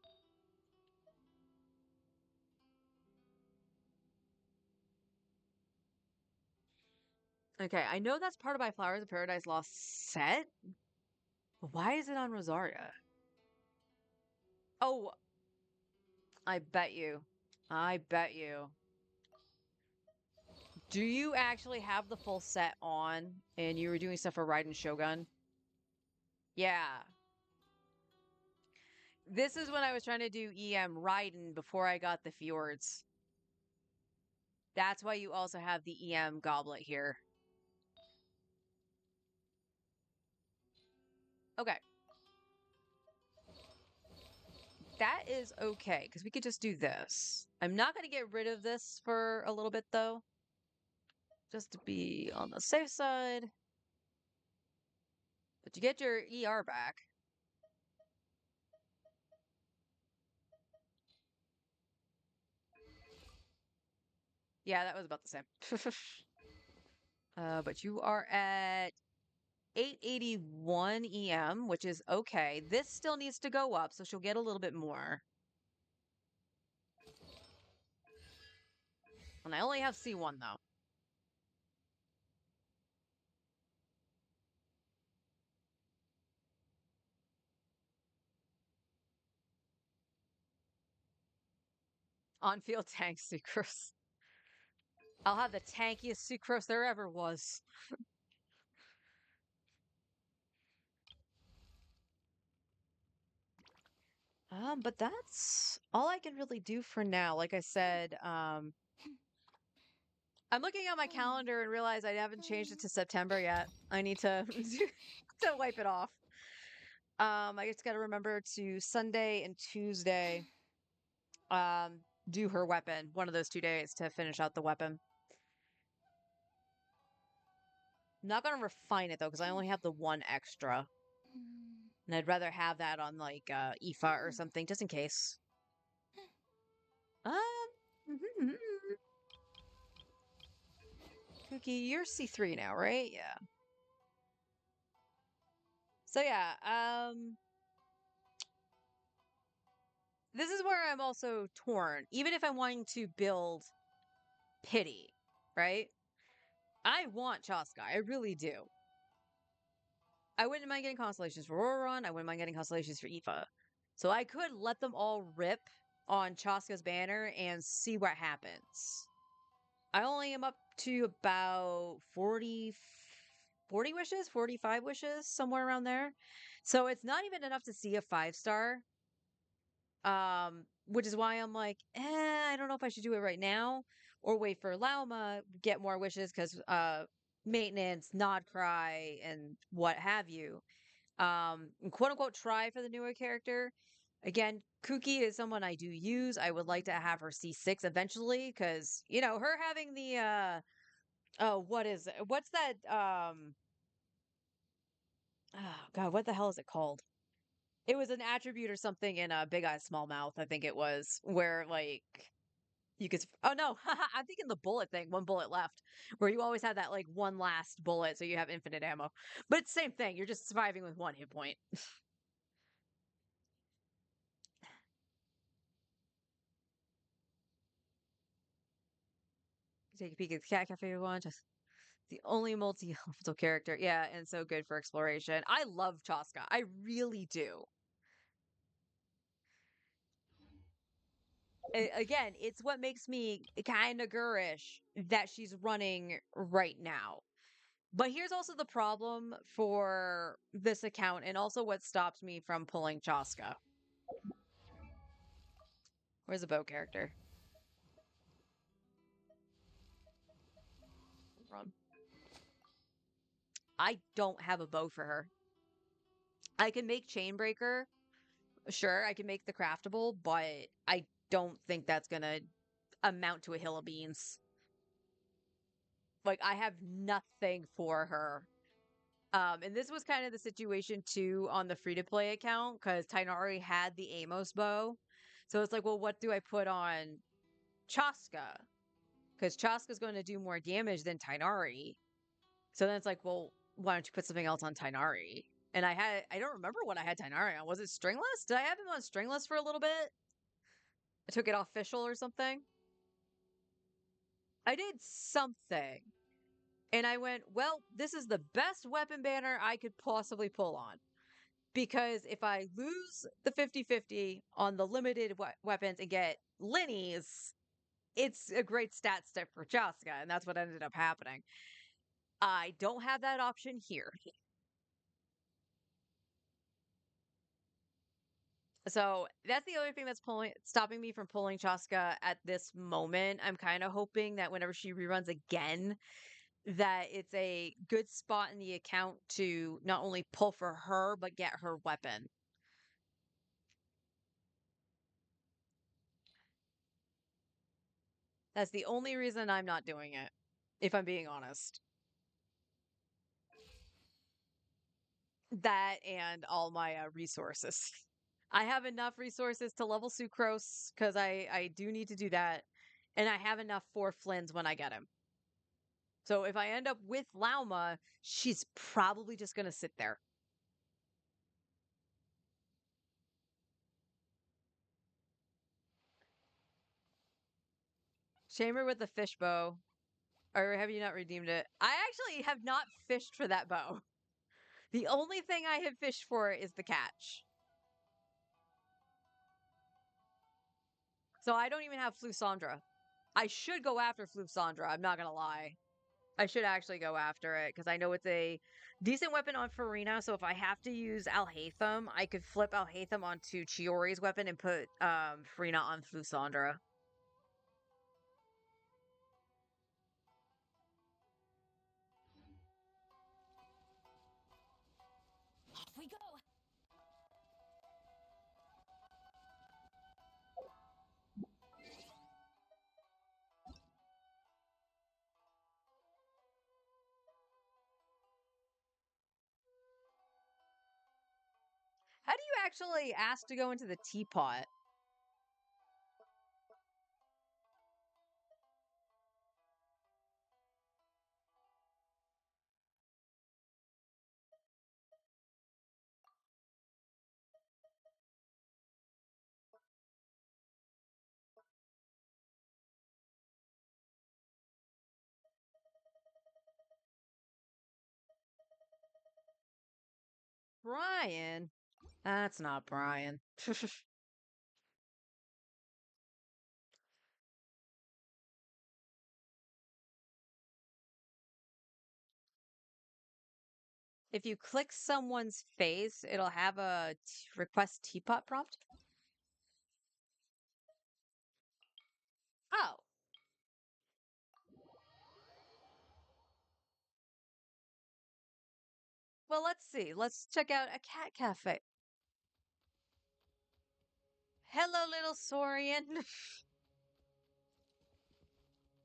Okay, I know that's part of my Flowers of Paradise Lost set. But why is it on Rosaria? Oh, I bet you. I bet you. Do you actually have the full set on and you were doing stuff for Raiden Shogun? Yeah. This is when I was trying to do EM Raiden before I got the Fjords. That's why you also have the EM Goblet here. Okay. That is okay, because we could just do this. I'm not going to get rid of this for a little bit, though. Just to be on the safe side. But you get your ER back. Yeah, that was about the same. But you are at 881 EM, which is okay. This still needs to go up, so she'll get a little bit more. And I only have C1, though. On-field tank sucrose. I'll have the tankiest sucrose there ever was. But that's all I can really do for now. Like I said, I'm looking at my calendar and realize I haven't changed it to September yet. I need to to wipe it off. I just got to remember to Sunday and Tuesday, um, do her weapon. One of those 2 days to finish out the weapon. I'm not gonna refine it though, because I only have the one extra, and I'd rather have that on like IFA or something, just in case. Um, Cookie, you're C3 now, right? Yeah. So yeah, this is where I'm also torn. Even if I'm wanting to build Pity, right? I want Chaska, I really do. I wouldn't mind getting constellations for Roron. I wouldn't mind getting constellations for Aoife. So I could let them all rip on Chaska's banner and see what happens. I only am up to about 40 wishes, 45 wishes, somewhere around there. So it's not even enough to see a 5-star. Which is why I'm like, I don't know if I should do it right now or wait for Lauma, get more wishes because maintenance, nod cry, and what have you. Quote unquote try for the newer character. Again, Kuki is someone I do use. I would like to have her C6 eventually because, her having the oh, what is it? What's that oh god, what the hell is it called? It was an attribute or something in Big Eye Small Mouth, I think it was, where like you could oh no, I'm thinking the bullet thing, one bullet left, where you always have that like one last bullet so you have infinite ammo. But it's the same thing, you're just surviving with one hit point. Take a peek at the cat cafe you want. Just the only multi-elemental character. Yeah, and so good for exploration. I love Chaska. I really do. Again, it's what makes me kind of gurish that she's running right now. But here's also the problem for this account and also what stops me from pulling Chaska. Where's the bow character? Run. I don't have a bow for her. I can make Chainbreaker. Sure, I can make the craftable, but I don't think that's gonna amount to a hill of beans. Like, I have nothing for her. And this was kind of the situation too on the free to play account because Tainari had the Amos bow. So it's like, well, what do I put on Chaska? Because Chaska's going to do more damage than Tainari. So then it's like, well, why don't you put something else on Tainari? And I don't remember what I had Tainari on. Was it stringless? Did I have him on stringless for a little bit? I took it official or something. I did something. And I went, well, this is the best weapon banner I could possibly pull on. Because if I lose the 50-50 on the limited weapons and get Linnies, it's a great stat step for Chaska, and that's what ended up happening. I don't have that option here. So that's the only thing that's stopping me from pulling Chaska at this moment. I'm kind of hoping that whenever she reruns again, that it's a good spot in the account to not only pull for her, but get her weapon. That's the only reason I'm not doing it, if I'm being honest. That and all my resources. I have enough resources to level Sucrose because I do need to do that. And I have enough for Flynn's when I get him. So if I end up with Lauma, she's probably just going to sit there. Chamber with the fish bow. Or have you not redeemed it? I actually have not fished for that bow. The only thing I have fished for is the catch. So I don't even have Flusandra. I should go after Flusandra, I'm not going to lie. I should actually go after it because I know it's a decent weapon on Farina. So if I have to use Alhaitham, I could flip Alhaitham onto Chiori's weapon and put Farina on Flusandra.
Off we go.
How do you actually ask to go into the teapot? Brian? That's not Brian. If you click someone's face, it'll have a request teapot prompt. Oh. Well, let's see. Let's check out a cat cafe. Hello, little Saurian.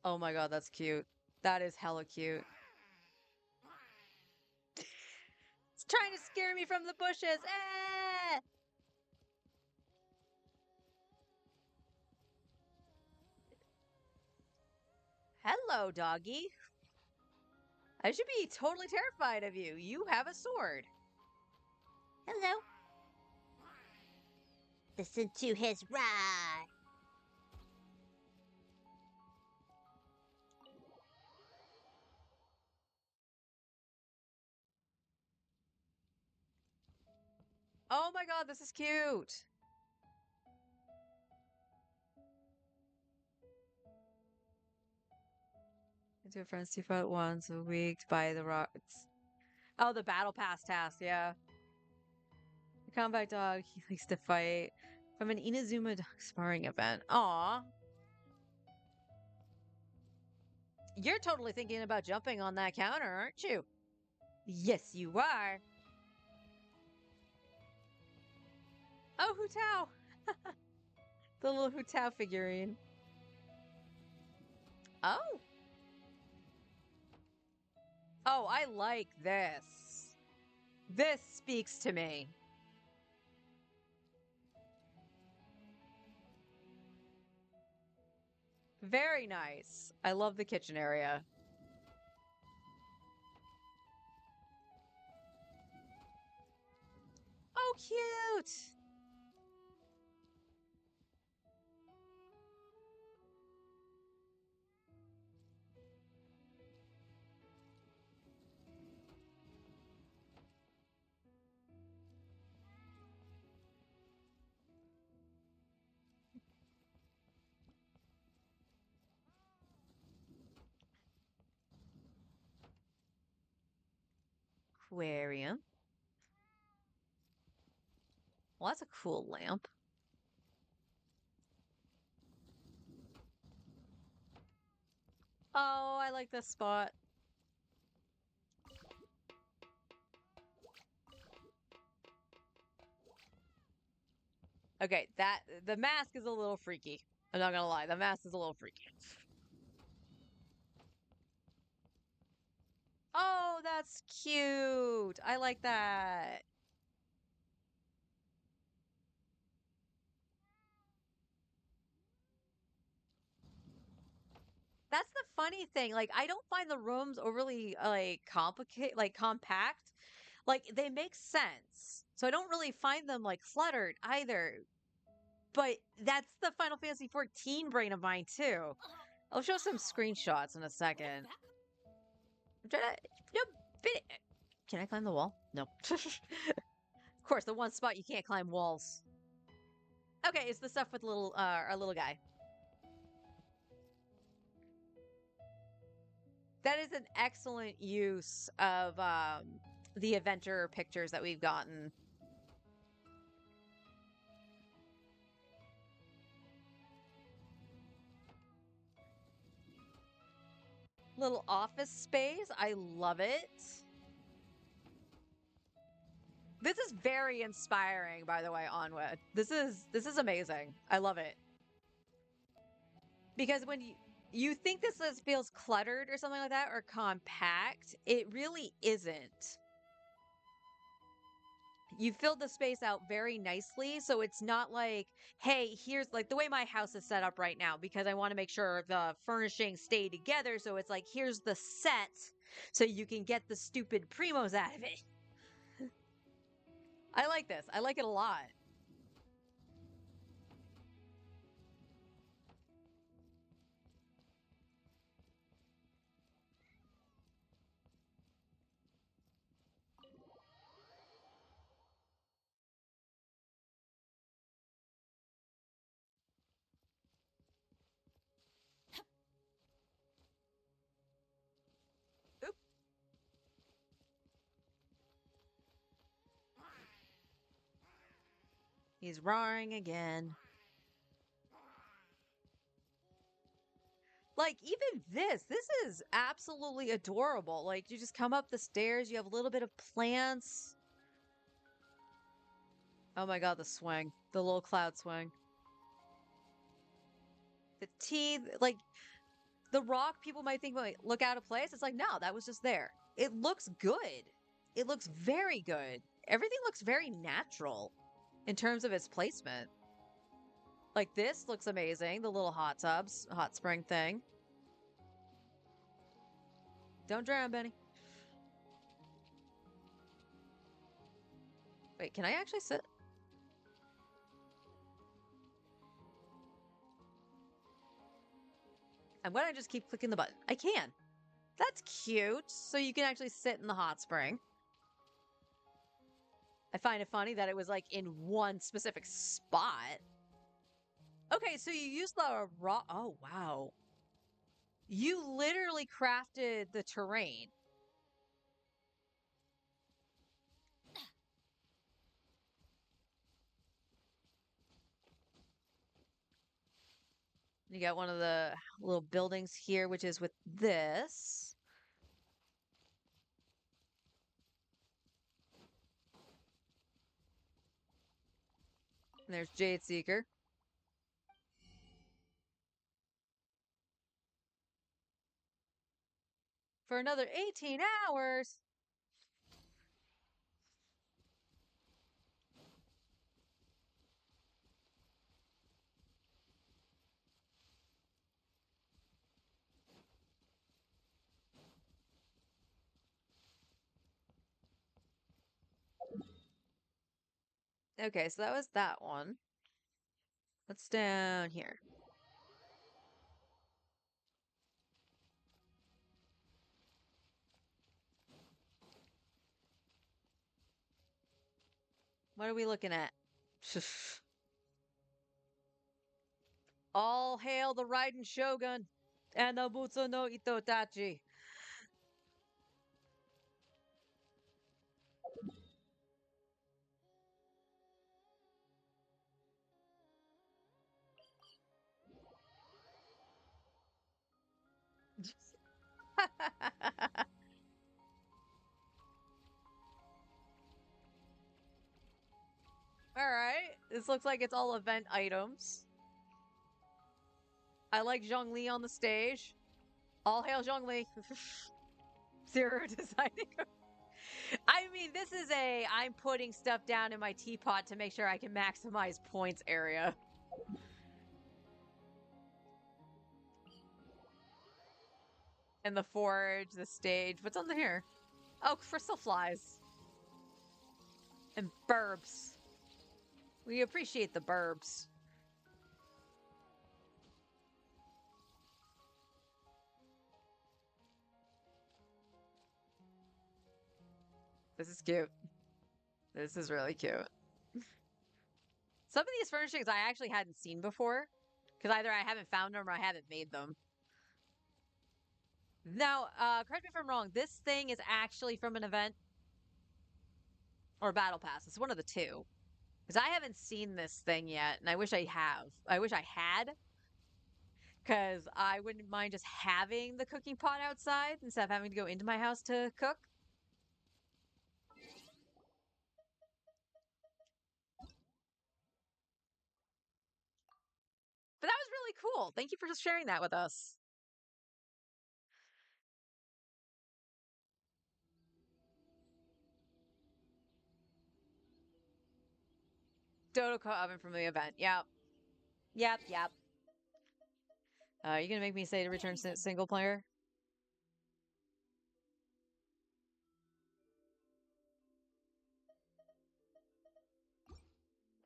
Oh my god, that's cute. That is hella cute. It's trying to scare me from the bushes. Eh! Hello, doggy. I should be totally terrified of you. You have a sword.
Hello. Listen to his roar.
Oh my god, this is cute. Into a friend's teapot once a week to buy the rocks. Oh, the battle pass task, yeah. The combat dog, he likes to fight. From an Inazuma dog sparring event. Aw. You're totally thinking about jumping on that counter, aren't you? Yes, you are. Oh, Hu Tao. The little Hu Tao figurine. Oh. Oh, I like this. This speaks to me. Very nice. I love the kitchen area. Oh, cute. aquarium. Well, that's a cool lamp. Oh, I like this spot. Okay, the mask is a little freaky. I'm not gonna lie, the mask is a little freaky. Oh, that's cute. I like that. That's the funny thing. Like, I don't find the rooms overly like complicated, like compact. Like, they make sense. So I don't really find them like cluttered either. But that's the Final Fantasy 14 brain of mine too. I'll show some screenshots in a second. I'm trying to, no, can I climb the wall? No. Of course, the one spot you can't climb walls. Okay, it's the stuff with little our little guy. That is an excellent use of the adventure pictures that we've gotten. Little office space. I love it. This is very inspiring, by the way, Onward. This is amazing. I love it. Because when you think feels cluttered or something like that or compact, it really isn't. You filled the space out very nicely, so it's not like, hey, here's like the way my house is set up right now, because I want to make sure the furnishings stay together, so it's like, here's the set so you can get the stupid primos out of it. I like this. I like it a lot. Oop. He's roaring again. Like, even this is absolutely adorable. Like, you just come up the stairs, you have a little bit of plants. Oh my god, the swing. The little cloud swing. The teeth, like, the rock, people might think, like, look out of place. It's like, no, that was just there. It looks good. It looks very good. Everything looks very natural in terms of its placement. Like, this looks amazing. The little hot tubs, hot spring thing. Don't drown, Benny. Wait, can I actually sit? And when I just keep clicking the button, I can. That's cute. So you can actually sit in the hot spring. I find it funny that it was like in one specific spot. Okay, so you use the raw. Oh, wow. You literally crafted the terrain. You got one of the little buildings here, which is with this. And there's Jade Seeker. For another 18 hours. Okay, so that was that one. What's down here? What are we looking at? All hail the Raiden Shogun and the Butsu no Itotachi. All right. This looks like it's all event items. I like Zhongli on the stage. All hail Zhongli. Zero deciding. I mean, this is a I'm putting stuff down in my teapot to make sure I can maximize points area. And the forge, the stage. What's on here? Oh, crystal flies. And burbs. We appreciate the burbs. This is cute. This is really cute. Some of these furnishings I actually hadn't seen before. Because either I haven't found them or I haven't made them. Now, correct me if I'm wrong. This thing is actually from an event or battle pass. It's one of the two. Because I haven't seen this thing yet, and I wish I have. I wish I had. Because I wouldn't mind just having the cooking pot outside instead of having to go into my house to cook. But that was really cool. Thank you for just sharing that with us. Dodo oven from the event. Yep. Yep, yep. You gonna make me say to return single player?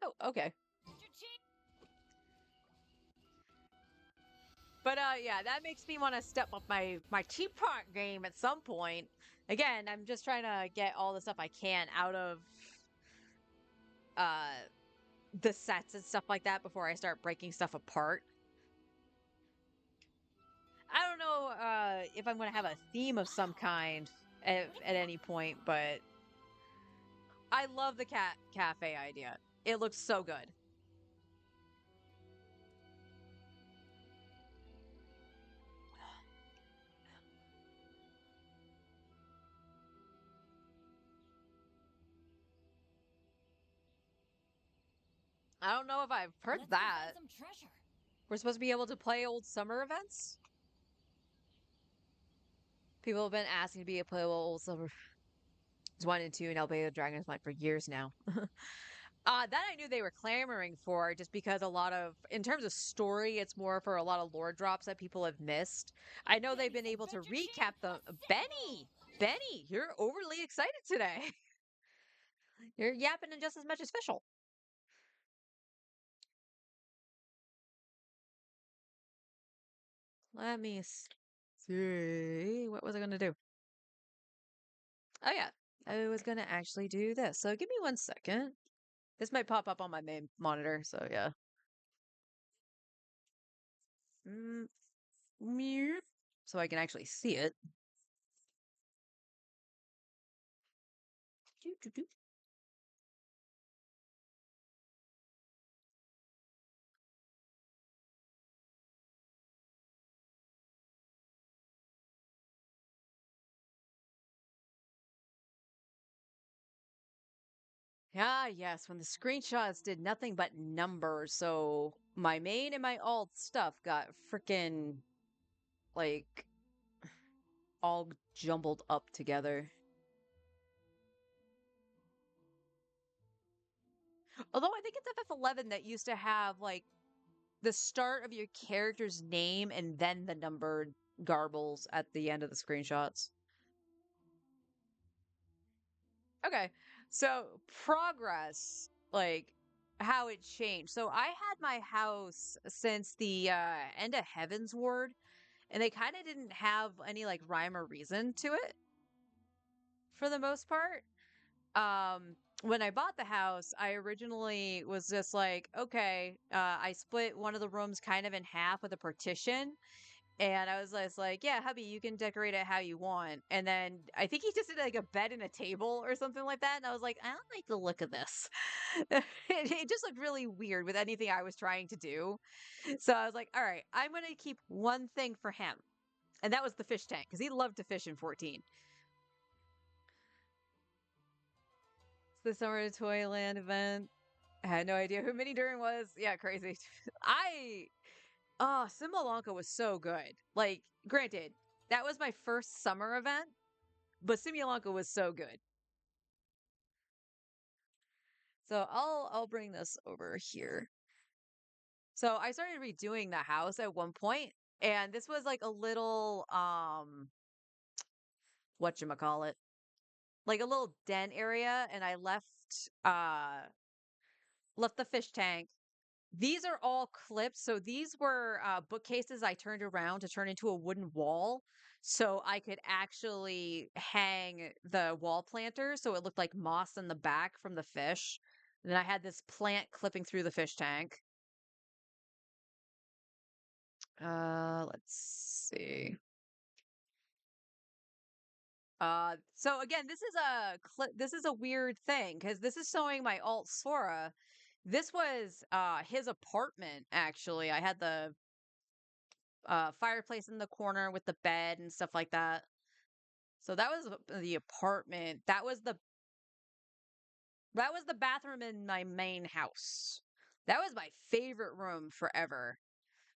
Oh, okay. But yeah, that makes me want to step up my teapot game at some point. Again, I'm just trying to get all the stuff I can out of uh the sets and stuff like that before I start breaking stuff apart. I don't know if I'm going to have a theme of some kind at any point, but I love the cafe idea. It looks so good. I don't know if I've heard
Let's go
that.
find some treasure.
We're supposed to be able to play old summer events? People have been asking to be a playable old summer. It's 1 and 2 and Albedo Dragon's Might for years now. That I knew they were clamoring for just because a lot of, in terms of story, it's more for a lot of lore drops that people have missed. I know they've been able to recap them. Benny, you're overly excited today. You're yapping just as much as Fischl. Let me see. What was I going to do? Oh, yeah. I was going to actually do this. So give me 1 second. This might pop up on my main monitor. So, yeah. So I can actually see it. Ah, yes, when the screenshots did nothing but numbers, so my main and my alt stuff got freaking, like, all jumbled up together. Although I think it's FF11 that used to have, like, the start of your character's name and then the numbered garbles at the end of the screenshots. Okay, so progress, like how it changed. So I had my house since the end of Heaven's Ward, and they kind of didn't have any like rhyme or reason to it for the most part. When I bought the house, I originally was just like, okay, I split one of the rooms kind of in half with a partition. And I was just like, yeah, hubby, you can decorate it how you want. And then I think he just did like a bed and a table or something like that. And I was like, I don't like the look of this. It just looked really weird with anything I was trying to do. So I was like, all right, I'm going to keep one thing for him. And that was the fish tank, because he loved to fish in 14. It's the Summer Toyland event. I had no idea who Mini Durin was. Yeah, crazy. Simulonka was so good. Like, granted, that was my first summer event, but Simulonka was so good. So I'll bring this over here. So I started redoing the house at one point, and this was like a little whatchamacallit, like a little den area, and I left the fish tank. These are all clips. So these were bookcases I turned around to turn into a wooden wall so I could actually hang the wall planters so it looked like moss in the back from the fish. And then I had this plant clipping through the fish tank. Let's see. So again, this is a weird thing because this is showing my alt Sora. This was his apartment actually. I had the fireplace in the corner with the bed and stuff like that. So that was the apartment. That was the bathroom in my main house. That was my favorite room forever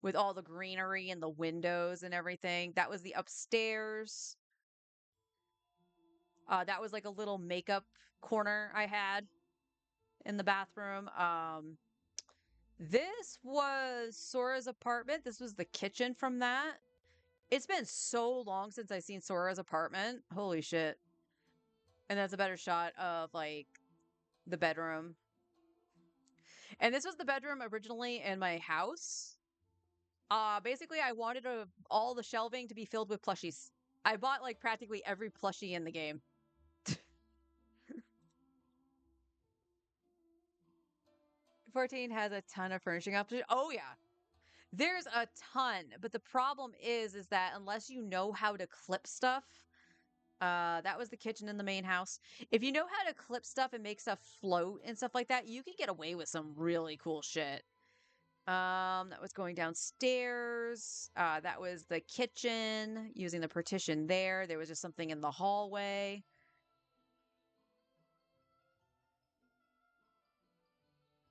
with all the greenery and the windows and everything. That was the upstairs. That was like a little makeup corner I had in the bathroom. This was Sora's apartment. This was the kitchen from that. It's been so long since I've seen Sora's apartment. Holy shit. And that's a better shot of like the bedroom. And this was the bedroom originally in my house. Basically I wanted all the shelving to be filled with plushies. I bought like practically every plushie in the game. 14 has a ton of furnishing options. Oh yeah. There's a ton, but the problem is that unless you know how to clip stuff, that was the kitchen in the main house. If you know how to clip stuff and make stuff float and stuff like that, you can get away with some really cool shit. That was going downstairs. That was the kitchen, using the partition there. There was just something in the hallway.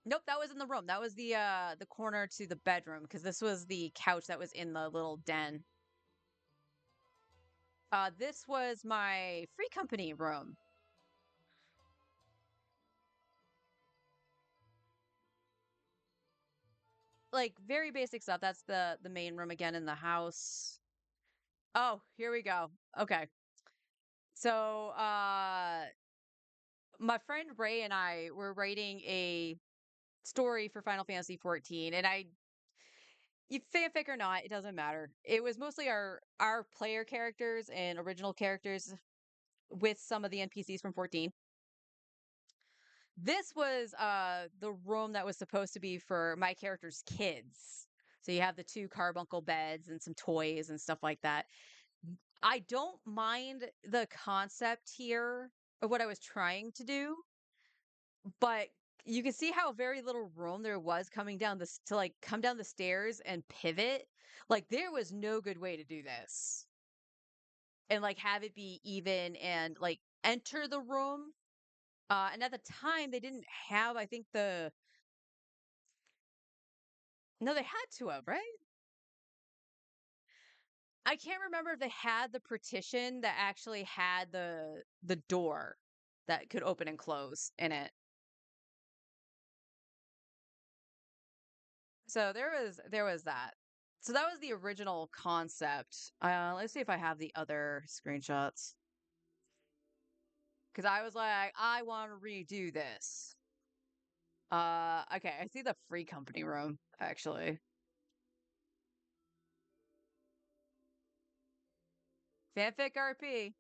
Nope, that was in the room. That was the corner to the bedroom because this was the couch that was in the little den. This was my free company room. Like very basic stuff. That's the main room again in the house. Oh, here we go. Okay. So, my friend Ray and I were writing a story for Final Fantasy 14, and you fanfic or not, it doesn't matter. It was mostly our player characters and original characters with some of the NPCs from 14. This was the room that was supposed to be for my character's kids. So you have the two carbuncle beds and some toys and stuff like that. I don't mind the concept here of what I was trying to do, but you can see how very little room there was coming down this to like come down the stairs and pivot. Like there was no good way to do this. And like have it be even and like enter the room. And at the time they didn't have, I think no, they had to have, right? I can't remember if they had the partition that actually had the door that could open and close in it. So there was that. So that was the original concept. Let's see if I have the other screenshots. Cuz I was like, I want to redo this. Okay, I see the free company room actually. Fanfic RP.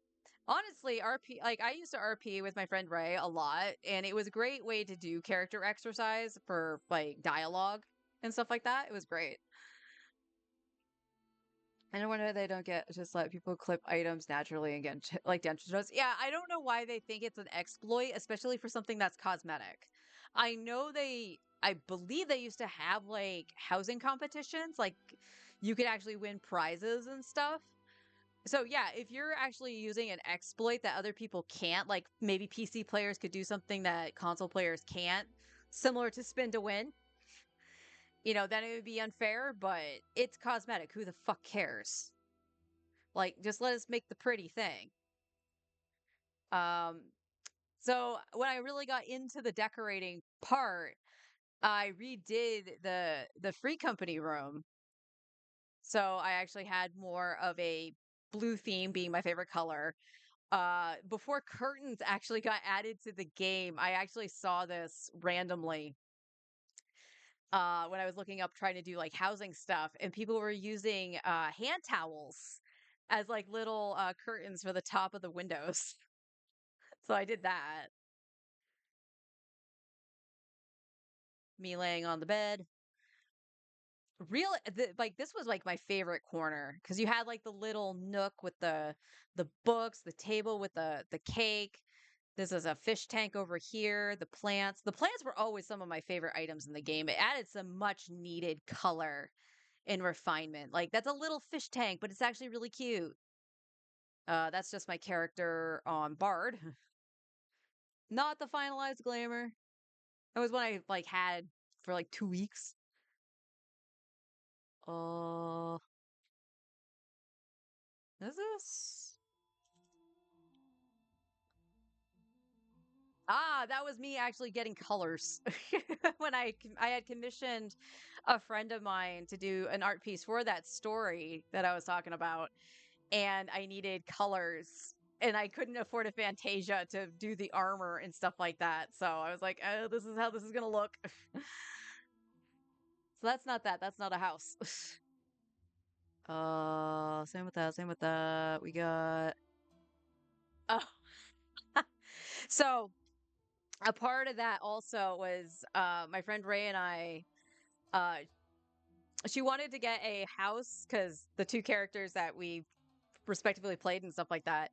Honestly, RP, like I used to RP with my friend Ray a lot, and it was a great way to do character exercise for like dialogue and stuff like that. It was great. I don't wonder they don't get just let people clip items naturally and get like dentures notes. Yeah, I don't know why they think it's an exploit, especially for something that's cosmetic. I believe they used to have like housing competitions, like you could actually win prizes and stuff. So yeah, if you're actually using an exploit that other people can't, like maybe PC players could do something that console players can't, similar to spin to win, then it would be unfair, but it's cosmetic. Who the fuck cares? Like, just let us make the pretty thing. Um, so when I really got into the decorating part, I redid the free company room. So I actually had more of a blue theme being my favorite color. Before curtains actually got added to the game, I actually saw this randomly when I was looking up trying to do like housing stuff, and people were using hand towels as like little curtains for the top of the windows. So I did that. Me laying on the bed. Like this was like my favorite corner because you had like the little nook with the books, the table with the cake. This is a fish tank over here. The plants. The plants were always some of my favorite items in the game. It added some much needed color and refinement. Like that's a little fish tank, but it's actually really cute. That's just my character on Bard. Not the finalized glamour. That was one I like had for like 2 weeks. Uh, is this? Ah, that was me actually getting colors when I had commissioned a friend of mine to do an art piece for that story that I was talking about, and I needed colors, and I couldn't afford a Fantasia to do the armor and stuff like that. So I was like, "Oh, this is how this is gonna look." So that's not that. That's not a house. Same with that. Same with that. We got. Oh, so a part of that also was my friend Ray and I. Uh, she wanted to get a house because the two characters that we respectively played and stuff like that,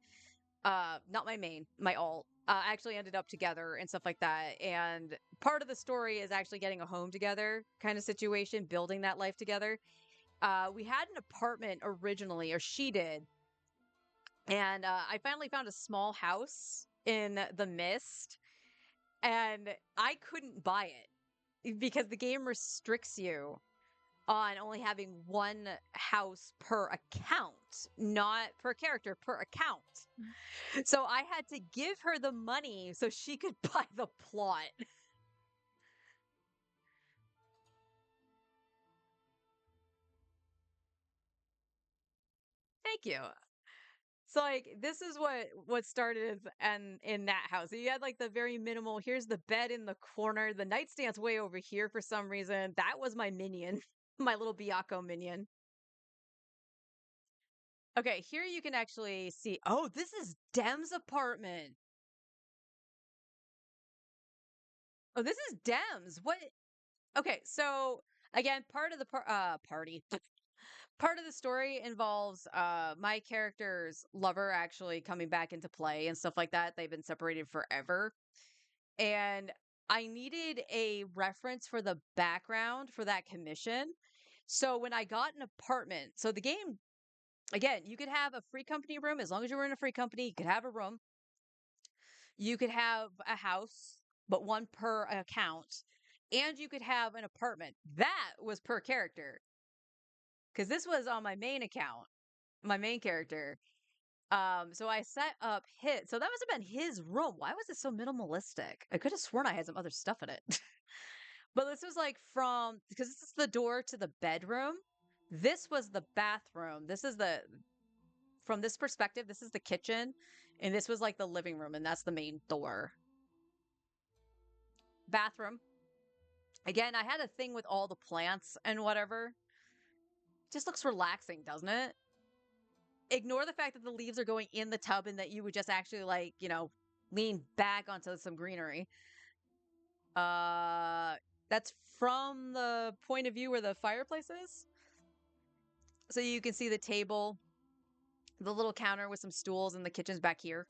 not my main, my alt, actually ended up together and stuff like that. And part of the story is actually getting a home together kind of situation, building that life together. We had an apartment originally, or she did, and I finally found a small house in the mist, and I couldn't buy it because the game restricts you on only having one house per account, not per character, per account. So I had to give her the money so she could buy the plot. Thank you. So like this is what started and in that house. You had like the very minimal, here's the bed in the corner, the nightstand's way over here for some reason. That was my minion, my little Byaku minion. Okay, here you can actually see. Oh, this is Dem's apartment. Oh, this is Dem's. What? Okay, so again, part of the party, part of the story involves my character's lover actually coming back into play and stuff like that. They've been separated forever, and I needed a reference for the background for that commission. So when I got an apartment, so the game again, you could have a free company room as long as you were in a free company. You could have a room. You could have a house, but one per account, and you could have an apartment. That was per character because this was on my main account, my main character. So I set up his. So that must have been his room. Why was it so minimalistic? I could have sworn I had some other stuff in it. But this was like from because this is the door to the bedroom. This was the bathroom. This is the from this perspective. This is the kitchen, and this was like the living room, and that's the main door. Bathroom. Again, I had a thing with all the plants and whatever. Just looks relaxing, doesn't it? Ignore the fact that the leaves are going in the tub and that you would just actually like, lean back onto some greenery. Uh that's from the point of view where the fireplace is. So you can see the table, the little counter with some stools, and the kitchen's back here.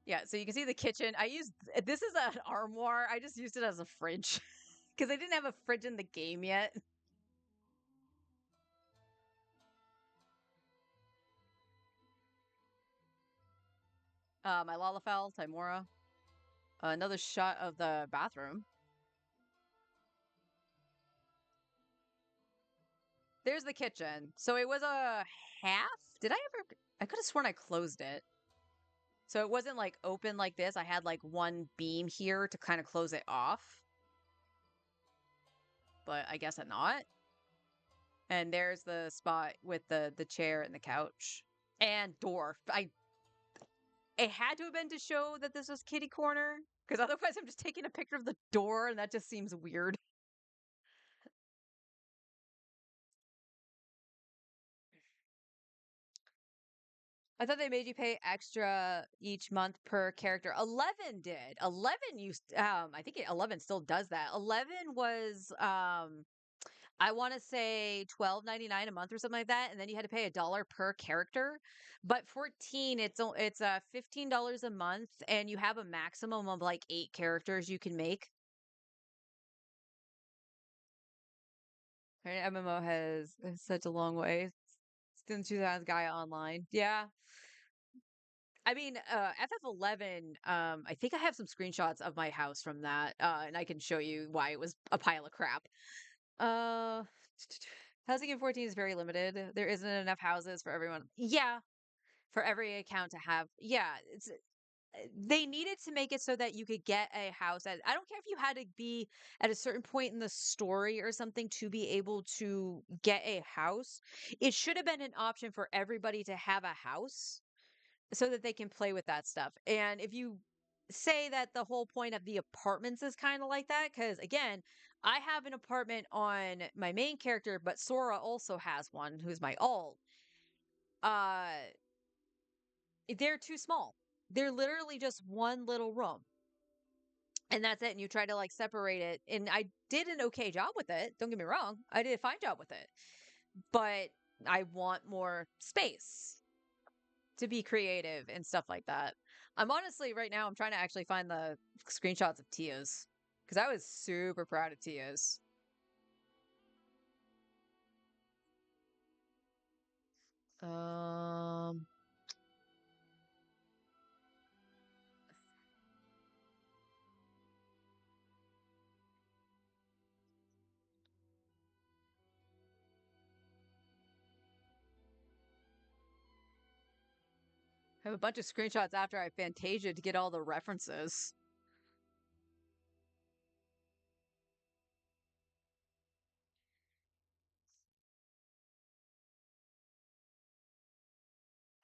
Yeah, so you can see the kitchen. This is an armoire. I just used it as a fridge because I didn't have a fridge in the game yet. My Lalafell, Timora. Another shot of the bathroom. There's the kitchen. So it was a half? Did I ever? I could have sworn I closed it. So it wasn't like open like this. I had like one beam here to kind of close it off. But I guess I'm not. And there's the spot with the chair and the couch. And door. It had to have been to show that this was kitty corner. Because otherwise I'm just taking a picture of the door and that just seems weird. I thought they made you pay extra each month per character. 11 did. 11 used I think 11 still does that. 11 was I want to say 12.99 a month or something like that, and then you had to pay $1 per character. But 14 it's $15 a month and you have a maximum of like 8 characters you can make. Right? MMO has such a long way since 2000 Gaia Online. Yeah. I mean, FF11, I think I have some screenshots of my house from that, and I can show you why it was a pile of crap. Uh, housing in 14 is very limited. There isn't enough houses for everyone. Yeah, for every account to have. Yeah, they needed to make it so that you could get a house at, I don't care if you had to be at a certain point in the story or something to be able to get a house. It should have been an option for everybody to have a house so that they can play with that stuff. And if you say that the whole point of the apartments is kind of like that, because again, I have an apartment on my main character, but Sora also has one, who's my alt. Uh, they're too small. They're literally just one little room. And that's it. And you try to like separate it. And I did an okay job with it. Don't get me wrong. I did a fine job with it. But I want more space to be creative and stuff like that. I'm honestly right now I'm trying to actually find the screenshots of Tia's because I was super proud of Tia's. Um, I have a bunch of screenshots after I Fantasia to get all the references.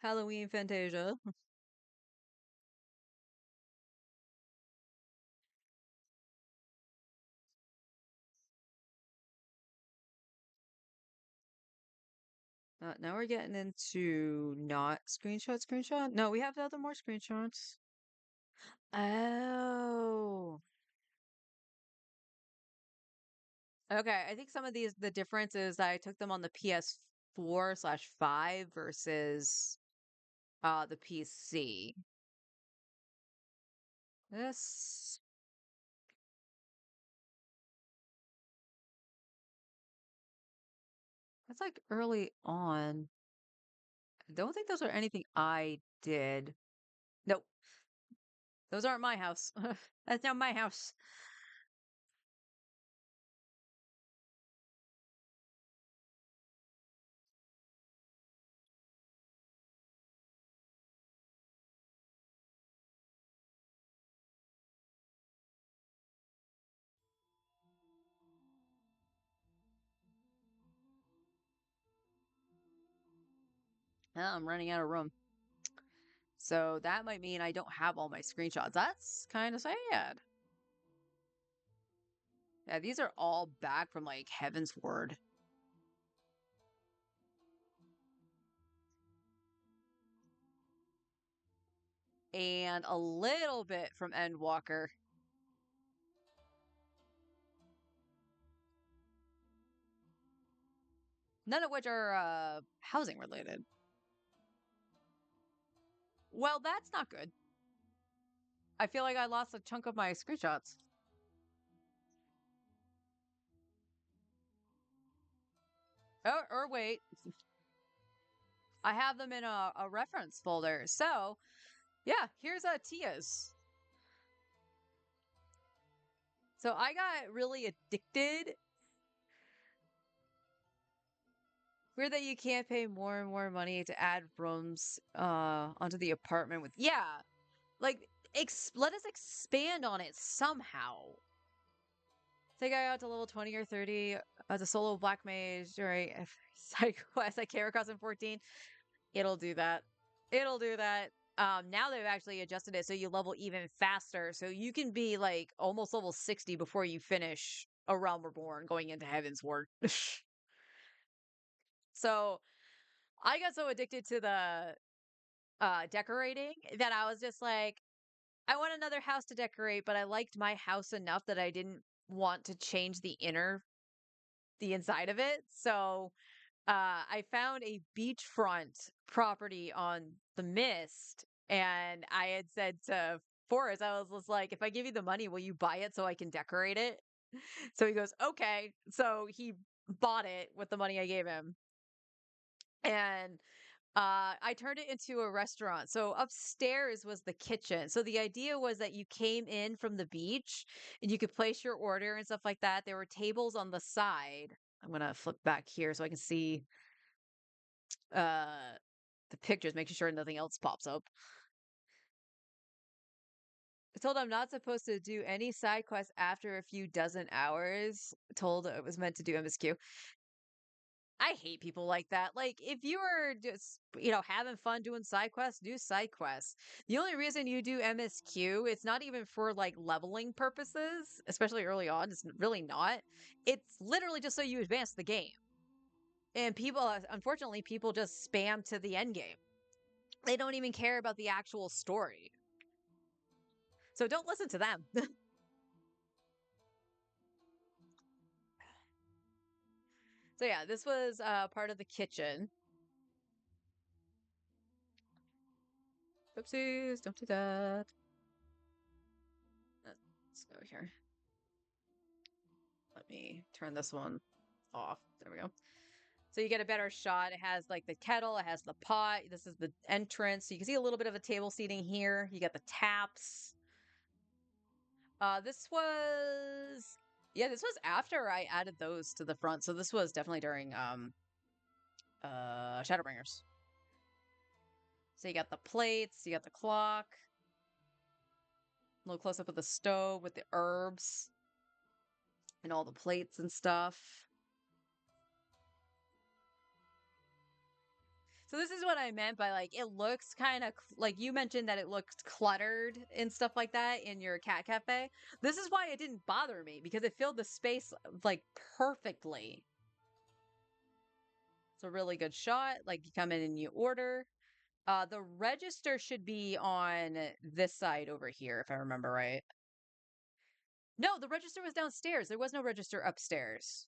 Halloween Fantasia. Now we're getting into not screenshot. No, we have other more screenshots. Oh. Okay, I think some of these the difference is that I took them on the PS4/5 versus the PC. This that's like early on. I don't think those are anything I did. Nope, those aren't my house. That's not my house. I'm running out of room. So that might mean I don't have all my screenshots. That's kind of sad. Yeah, these are all back from like Heaven's Word. And a little bit from Endwalker. None of which are housing related. Well, that's not good. I feel like I lost a chunk of my screenshots. Or wait, I have them in a reference folder. So, Yeah, here's Tia's. So I got really addicted. Weird that you can't pay more and more money to add rooms onto the apartment with like let us expand on it somehow. Take I out to level 20 or 30 as a solo black mage during side quest. I came across in 14. It'll do that. It'll do that. Now they've actually adjusted it so you level even faster. So you can be like almost level 60 before you finish A Realm Reborn going into Heaven's Ward. So I got so addicted to the decorating that I was just like, I want another house to decorate, but I liked my house enough that I didn't want to change the inside of it. So I found a beachfront property on the Mist, and I had said to Forrest, I was just like, if I give you the money, will you buy it so I can decorate it? So he goes, okay. So he bought it with the money I gave him. And I turned it into a restaurant. So upstairs was the kitchen. So the idea was that you came in from the beach and you could place your order and stuff like that. There were tables on the side. I'm gonna flip back here so I can see uh the pictures, making sure nothing else pops up. I told I'm not supposed to do any side quests after a few dozen hours. Told it was meant to do MSQ. I hate people like that. Like, if you are just, having fun doing side quests, do side quests. The only reason you do MSQ, it's not even for like leveling purposes, especially early on. It's really not. It's literally just so you advance the game. And people, unfortunately, people just spam to the end game. They don't even care about the actual story. So don't listen to them. So yeah, this was part of the kitchen. Oopsies, don't do that. Let's go here. Let me turn this one off. There we go. So you get a better shot. It has like the kettle, it has the pot. This is the entrance. So you can see a little bit of a table seating here. You got the taps. This was this was after I added those to the front. So this was definitely during Shadowbringers. So you got the plates, you got the clock. A little close up of the stove with the herbs and all the plates and stuff. So this is what I meant by like it looks kind of like you mentioned that it looked cluttered and stuff like that in your cat cafe. This is why it didn't bother me because it filled the space like perfectly. It's a really good shot. Like you come in and you order. The register should be on this side over here if I remember right. No, the register was downstairs. There was no register upstairs.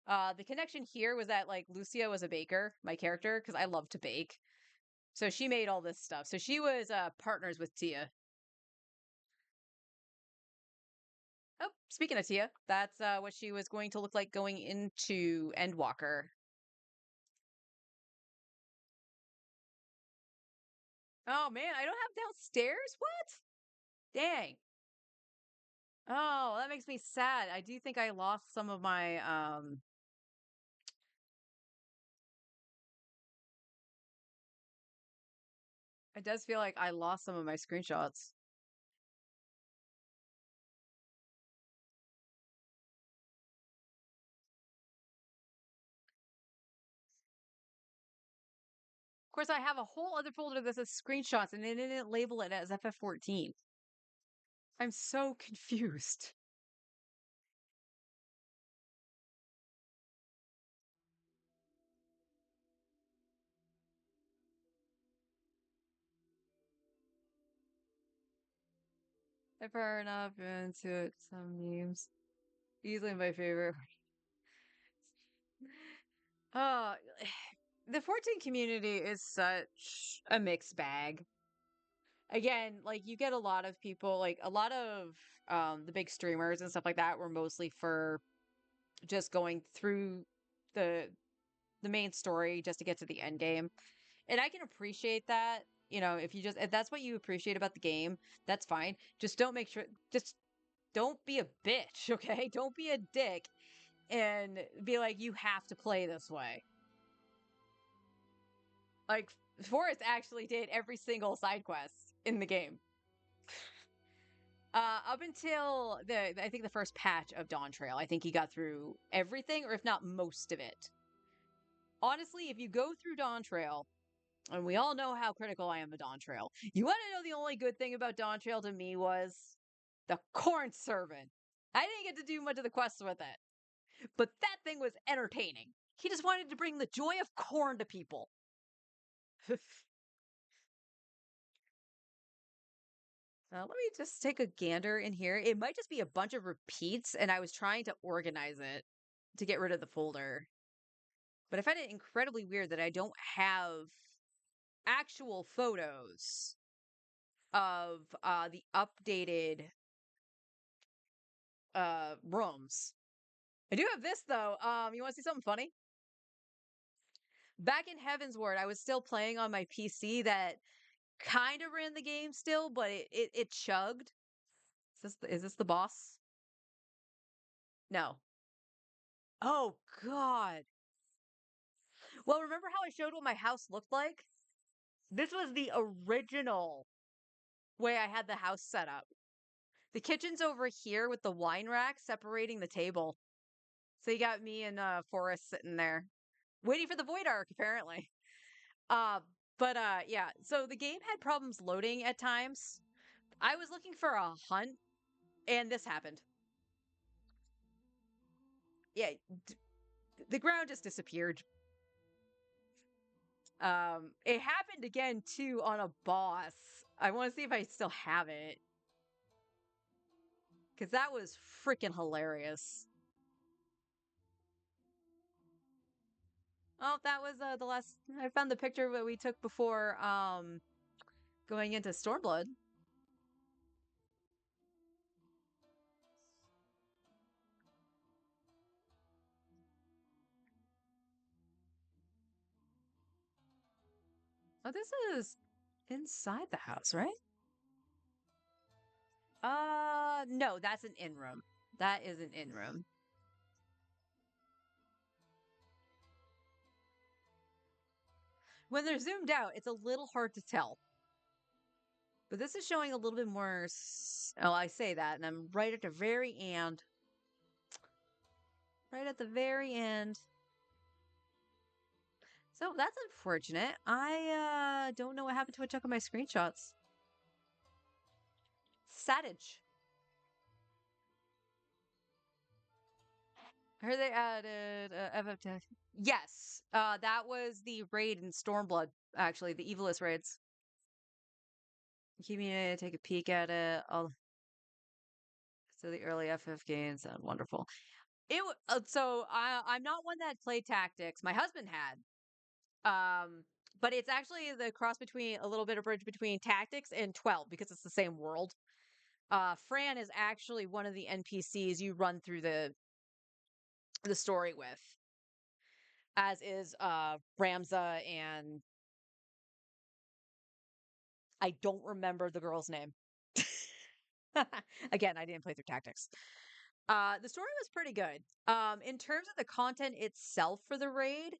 The connection here was that like Lucia was a baker, my character, because I love to bake. So she made all this stuff. So she was partners with Tia. Oh, speaking of Tia, that's what she was going to look like going into Endwalker. Oh man, I don't have downstairs? What? Dang. Oh, that makes me sad. I do think I lost some of my it does feel like I lost some of my screenshots. Of course, I have a whole other folder that says screenshots and they didn't label it as FF14. I'm so confused. I've far enough into it, some memes. Easily my favorite. Oh, the 14 community is such a mixed bag. Again, like you get a lot of people, like a lot of the big streamers and stuff like that were mostly for just going through the the main story just to get to the end game. And I can appreciate that. if that's what you appreciate about the game, that's fine. Just don't be a bitch, okay? Don't be a dick and be like, you have to play this way. Like, Forrest actually did every single side quest in the game. Up until I think the first patch of Dawn Trail, I think he got through everything, or if not most of it. Honestly, if you go through Dawn Trail, and we all know how critical I am of Dawn Trail, you want to know the only good thing about Dawn Trail to me was the corn servant. I didn't get to do much of the quests with it, but that thing was entertaining. He just wanted to bring the joy of corn to people. Let me just take a gander in here. It might just be a bunch of repeats, and I was trying to organize it to get rid of the folder. But I find it incredibly weird that I don't have actual photos of the updated rooms. I do have this though. You want to see something funny? Back in Heaven's Ward, I was still playing on my PC that kind of ran the game still, but it chugged. Is this the boss? No. Oh God. Well, remember how I showed what my house looked like? This was the original way I had the house set up. The kitchen's over here with the wine rack separating the table. So you got me and Forrest sitting there, waiting for the Void Arc, apparently. Uh, but yeah, so the game had problems loading at times. I was looking for a hunt, and this happened. Yeah, the ground just disappeared. It happened again too on a boss. I want to see if I still have it, because that was freaking hilarious. Oh, that was the last. I found the picture that we took before going into Stormblood. Oh, this is inside the house, right? No, that's an in room. That is an in room. When they're zoomed out, it's a little hard to tell. But this is showing a little bit more. Oh, I say that, and I'm right at the very end. Right at the very end. So that's unfortunate. I don't know what happened to a chunk of my screenshots. Savage. I heard they added FF10. Yes, that was the raid in Stormblood. Actually, the Evilist raids. Keep me take a peek at it. So the early FF games sound wonderful. I'm not one that played tactics. My husband had. But it's actually the cross between a little bit of bridge between tactics and 12 because it's the same world. Fran is actually one of the NPCs you run through the story with, as is Ramza, and I don't remember the girl's name. Again, I didn't play through tactics. The story was pretty good. In terms of the content itself for the raid,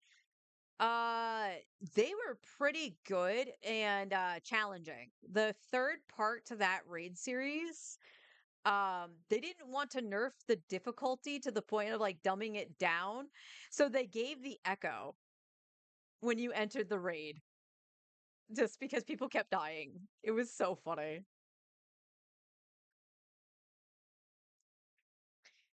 uh, they were pretty good and challenging. The third part to that raid series, they didn't want to nerf the difficulty to the point of like dumbing it down, so they gave the echo when you entered the raid, just because people kept dying. It was so funny.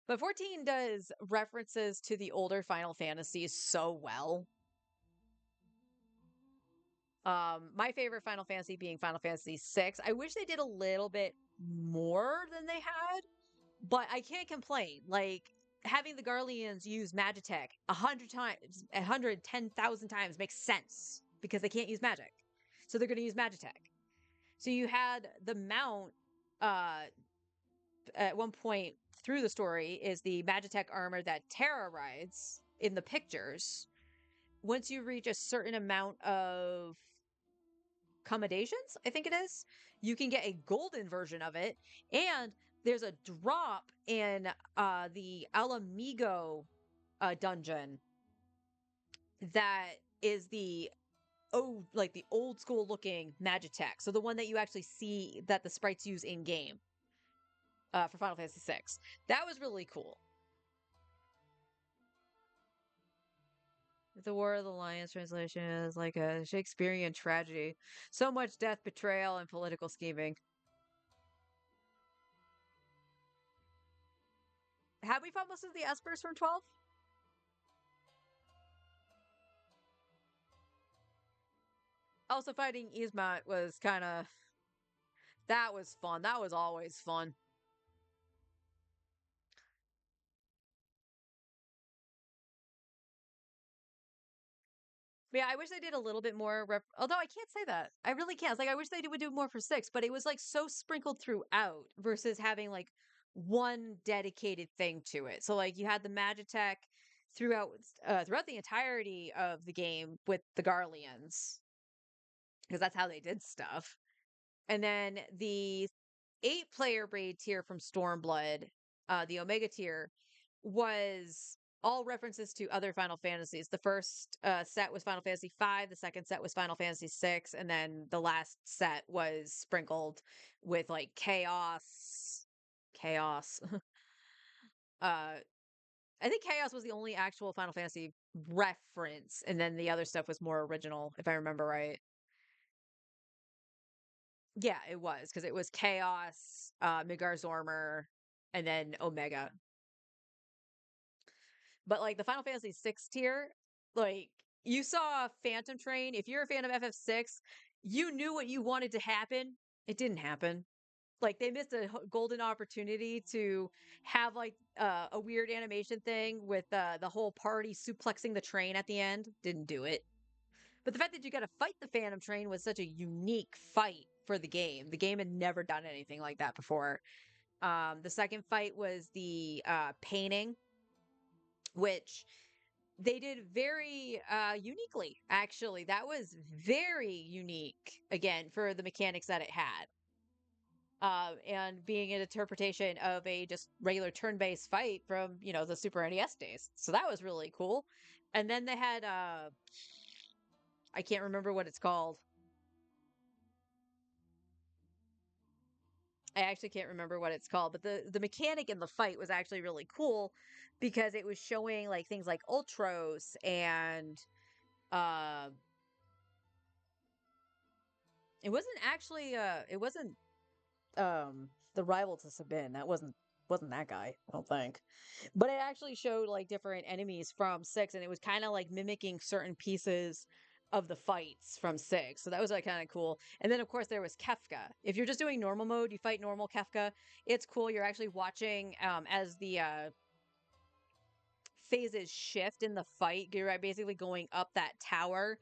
But 14 does references to the older Final Fantasies so well. My favorite Final Fantasy being Final Fantasy VI. I wish they did a little bit more than they had, but I can't complain. Like, having the Garleans use Magitech 100 times, 110,000 times makes sense because they can't use magic. So they're going to use Magitech. So you had the mount uh, at one point through the story is the Magitech armor that Terra rides in the pictures. Once you reach a certain amount of accommodations, I think it is. You can get a golden version of it, and there's a drop in the Alamigo dungeon that is the like the old school looking Magitech. So the one that you actually see that the sprites use in game for Final Fantasy VI. That was really cool. The War of the Lions translation is like a Shakespearean tragedy. So much death, betrayal, and political scheming. Have we fought most of the Espers from 12? Also, fighting Ismat was kind of. That was fun. That was always fun. Yeah, I wish they did a little bit more. Although I can't say that. I really can't. It's like I wish they would do more for 6, but it was like so sprinkled throughout versus having like one dedicated thing to it. So like you had the Magitech throughout the entirety of the game with the Garleans because that's how they did stuff. And then the 8-player raid tier from Stormblood, the Omega tier, was all references to other Final Fantasies. The first set was Final Fantasy V, the second set was Final Fantasy VI, and then the last set was sprinkled with like chaos. I think chaos was the only actual Final Fantasy reference, and then the other stuff was more original, if I remember right. Yeah, it was because it was Chaos, Midgar Zormer, and then Omega. But like the Final Fantasy 6 tier, like you saw Phantom Train. If you're a fan of FF6, you knew what you wanted to happen. It didn't happen. Like they missed a golden opportunity to have like a weird animation thing with the whole party suplexing the train at the end. Didn't do it. But the fact that you got to fight the Phantom Train was such a unique fight for the game. The game had never done anything like that before. The second fight was the painting, which they did very uniquely. Actually, that was very unique again for the mechanics that it had. And being an interpretation of a just regular turn-based fight from the Super NES days, so that was really cool. And then they had I can't remember what it's called. I actually can't remember what it's called, but the mechanic in the fight was actually really cool because it was showing like things like Ultros and uh it wasn't the rival to Sabin. That wasn't that guy, I don't think. But it actually showed like different enemies from 6, and it was kind of like mimicking certain pieces of the fights from 6. So that was like kind of cool. And then of course there was Kefka. If you're just doing normal mode, you fight normal Kefka. It's cool. You're actually watching as the phases shift in the fight. You're basically going up that tower,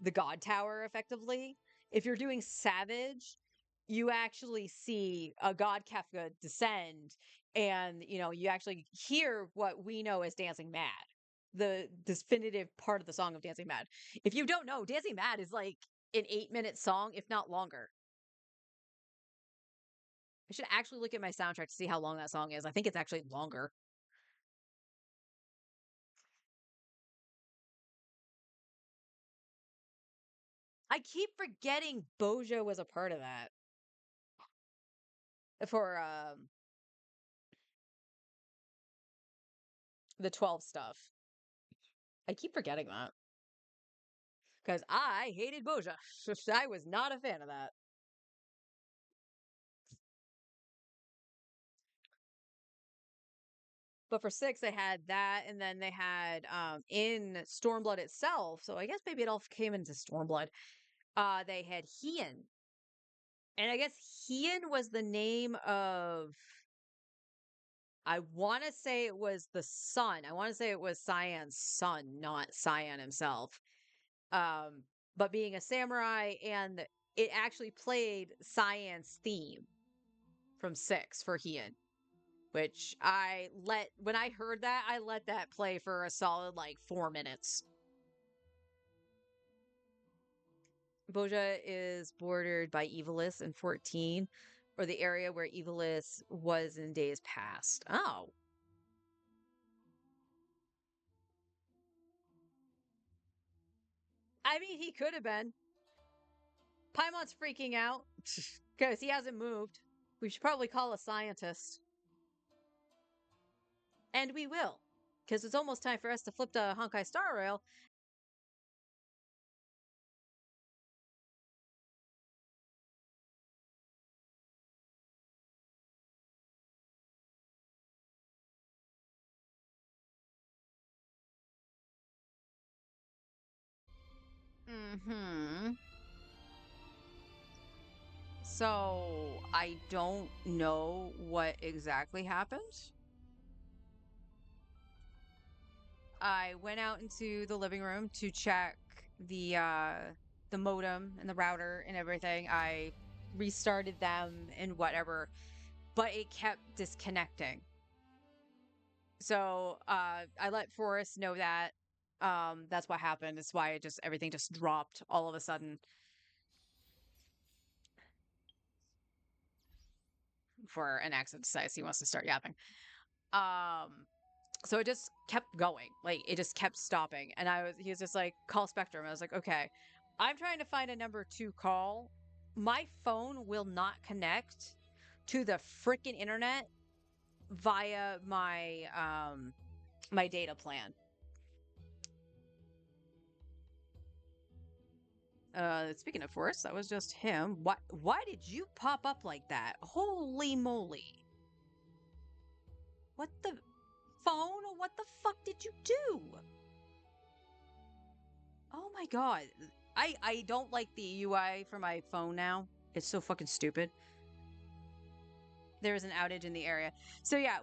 the God Tower, effectively. If you're doing Savage, you actually see a God Kefka descend, and you actually hear what we know as Dancing Mad, the definitive part of the song of Dancing Mad. If you don't know, Dancing Mad is like an 8-minute song, if not longer. I should actually look at my soundtrack to see how long that song is. I think it's actually longer. I keep forgetting Boja was a part of that for the 12 stuff. I keep forgetting that because I hated Boja. I was not a fan of that. But for 6, they had that, and then they had in Stormblood itself. So I guess maybe it all came into Stormblood. They had Hien, and I guess Hien was the name of. I want to say it was the son. I want to say it was Cyan's son, not Cyan himself. But being a samurai, and it actually played Cyan's theme from 6 for Hien, which when I heard that, I let that play for a solid like 4 minutes. Boja is bordered by Evilis in 14, or the area where Evilis was in days past. Oh. I mean, he could have been. Paimon's freaking out because he hasn't moved. We should probably call a scientist. And we will, because it's almost time for us to flip to Honkai Star Rail. Hmm. So I don't know what exactly happened. I went out into the living room to check the modem and the router and everything. I restarted them and whatever, but it kept disconnecting. So I let Forrest know that that's what happened. It's why everything just dropped all of a sudden for an accident decides he wants to start yapping. Um so it just kept going. Like it just kept stopping. And he was just like, call Spectrum. I was like, okay. I'm trying to find a number to call. My phone will not connect to the freaking internet via my data plan. Speaking of Forrest, that was just him. Why did you pop up like that? Holy moly. What the phone? What the fuck did you do? Oh my god. I don't like the UI for my phone now. It's so fucking stupid. There was an outage in the area. So yeah,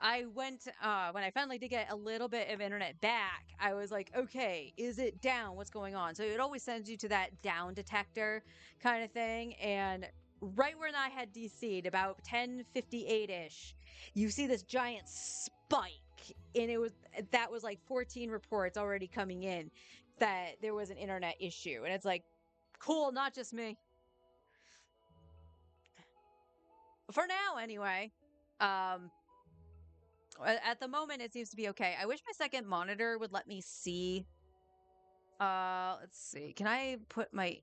I went when I finally did get a little bit of internet back, I was like, okay, is it down? What's going on? So it always sends you to that down detector kind of thing. And right when I had DC'd, about 10:58-ish, you see this giant spike. And that was like 14 reports already coming in that there was an internet issue. And it's like, cool, not just me. For now, anyway. Um, at the moment, it seems to be okay. I wish my second monitor would let me see. Let's see. Can I put my...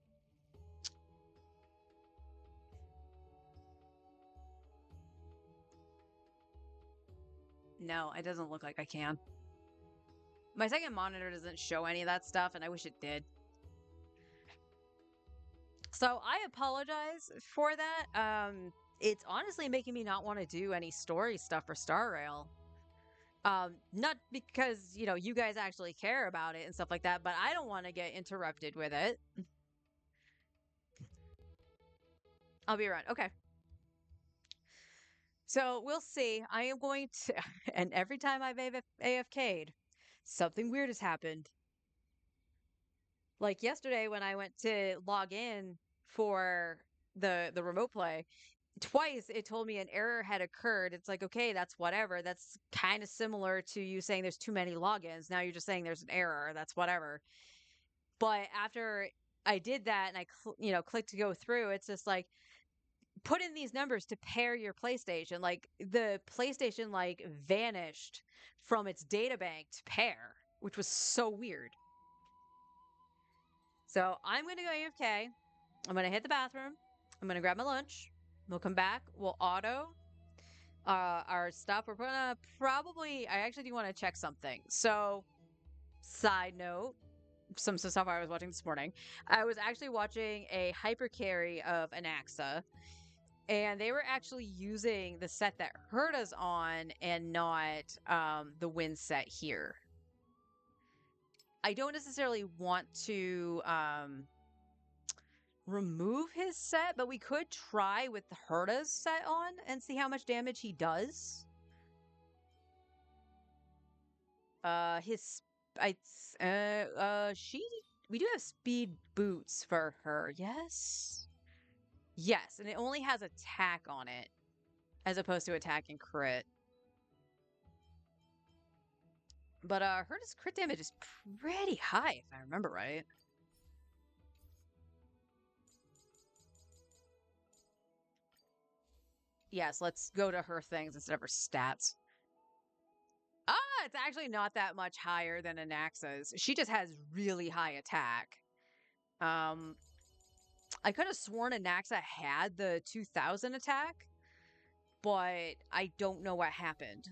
No, it doesn't look like I can. My second monitor doesn't show any of that stuff, and I wish it did. So I apologize for that. It's honestly making me not want to do any story stuff for Star Rail. Not because, you guys actually care about it and stuff like that, but I don't want to get interrupted with it. I'll be around. Okay. So we'll see. I am going to, and every time I've AFK'd, something weird has happened. Like yesterday when I went to log in for the remote play, twice it told me an error had occurred. It's like, okay, that's whatever. That's kind of similar to you saying there's too many logins. Now you're just saying there's an error. That's whatever. But after I did that and I clicked to go through, it's just like, put in these numbers to pair your PlayStation. Like the PlayStation like vanished from its data bank to pair, which was so weird. So I'm gonna go AFK. I'm gonna hit the bathroom. I'm gonna grab my lunch. We'll come back. We'll auto our stuff. We're gonna probably. I actually do want to check something. So, side note, some stuff I was watching this morning. I was actually watching a hyper carry of Anaxa, and they were actually using the set that hurt us on and not the wind set here. I don't necessarily want to remove his set, but we could try with Herta's set on and see how much damage he does. His I she we do have speed boots for her. Yes. Yes, and it only has attack on it as opposed to attack and crit. But Herta's crit damage is pretty high if I remember right. Yes, let's go to her things instead of her stats. It's actually not that much higher than Anaxa's. She just has really high attack. Um, I could have sworn Anaxa had the 2000 attack, but I don't know what happened.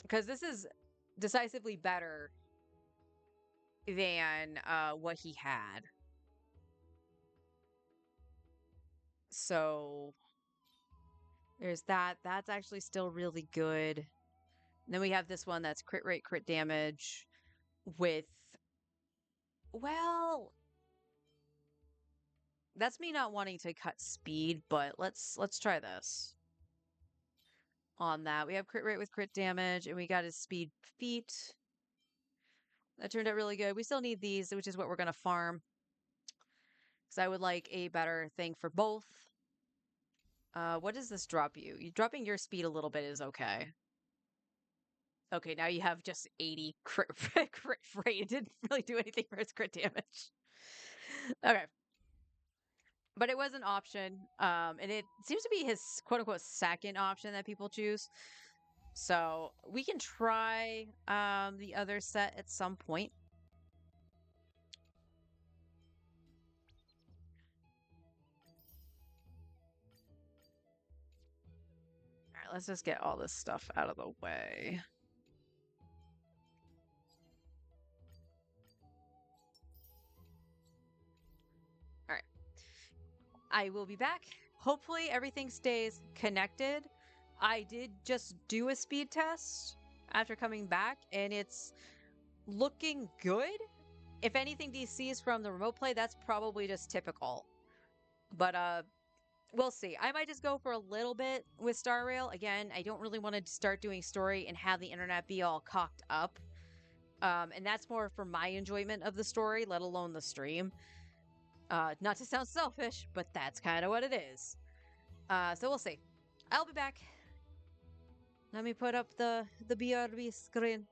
Because this is decisively better than what he had. So there's that. That's actually still really good. And then we have this one that's crit rate, crit damage with, well, that's me not wanting to cut speed, but let's try this. On that, we have crit rate with crit damage, and we got his speed feat. That turned out really good. We still need these, which is what we're gonna farm. Because I would like a better thing for both. What does this drop you? Dropping your speed a little bit is okay. Okay, now you have just 80 crit, crit rate. It didn't really do anything for his crit damage. Okay. But it was an option. And it seems to be his quote unquote second option that people choose. So we can try the other set at some point. All right, let's just get all this stuff out of the way. All right. I will be back. Hopefully everything stays connected. I did just do a speed test after coming back, and it's looking good. If anything DCs from the remote play, that's probably just typical. But we'll see. I might just go for a little bit with Star Rail. Again, I don't really want to start doing story and have the internet be all cocked up. And that's more for my enjoyment of the story, let alone the stream. Not to sound selfish, but that's kind of what it is. So we'll see. I'll be back. Let me put up the BRB screen.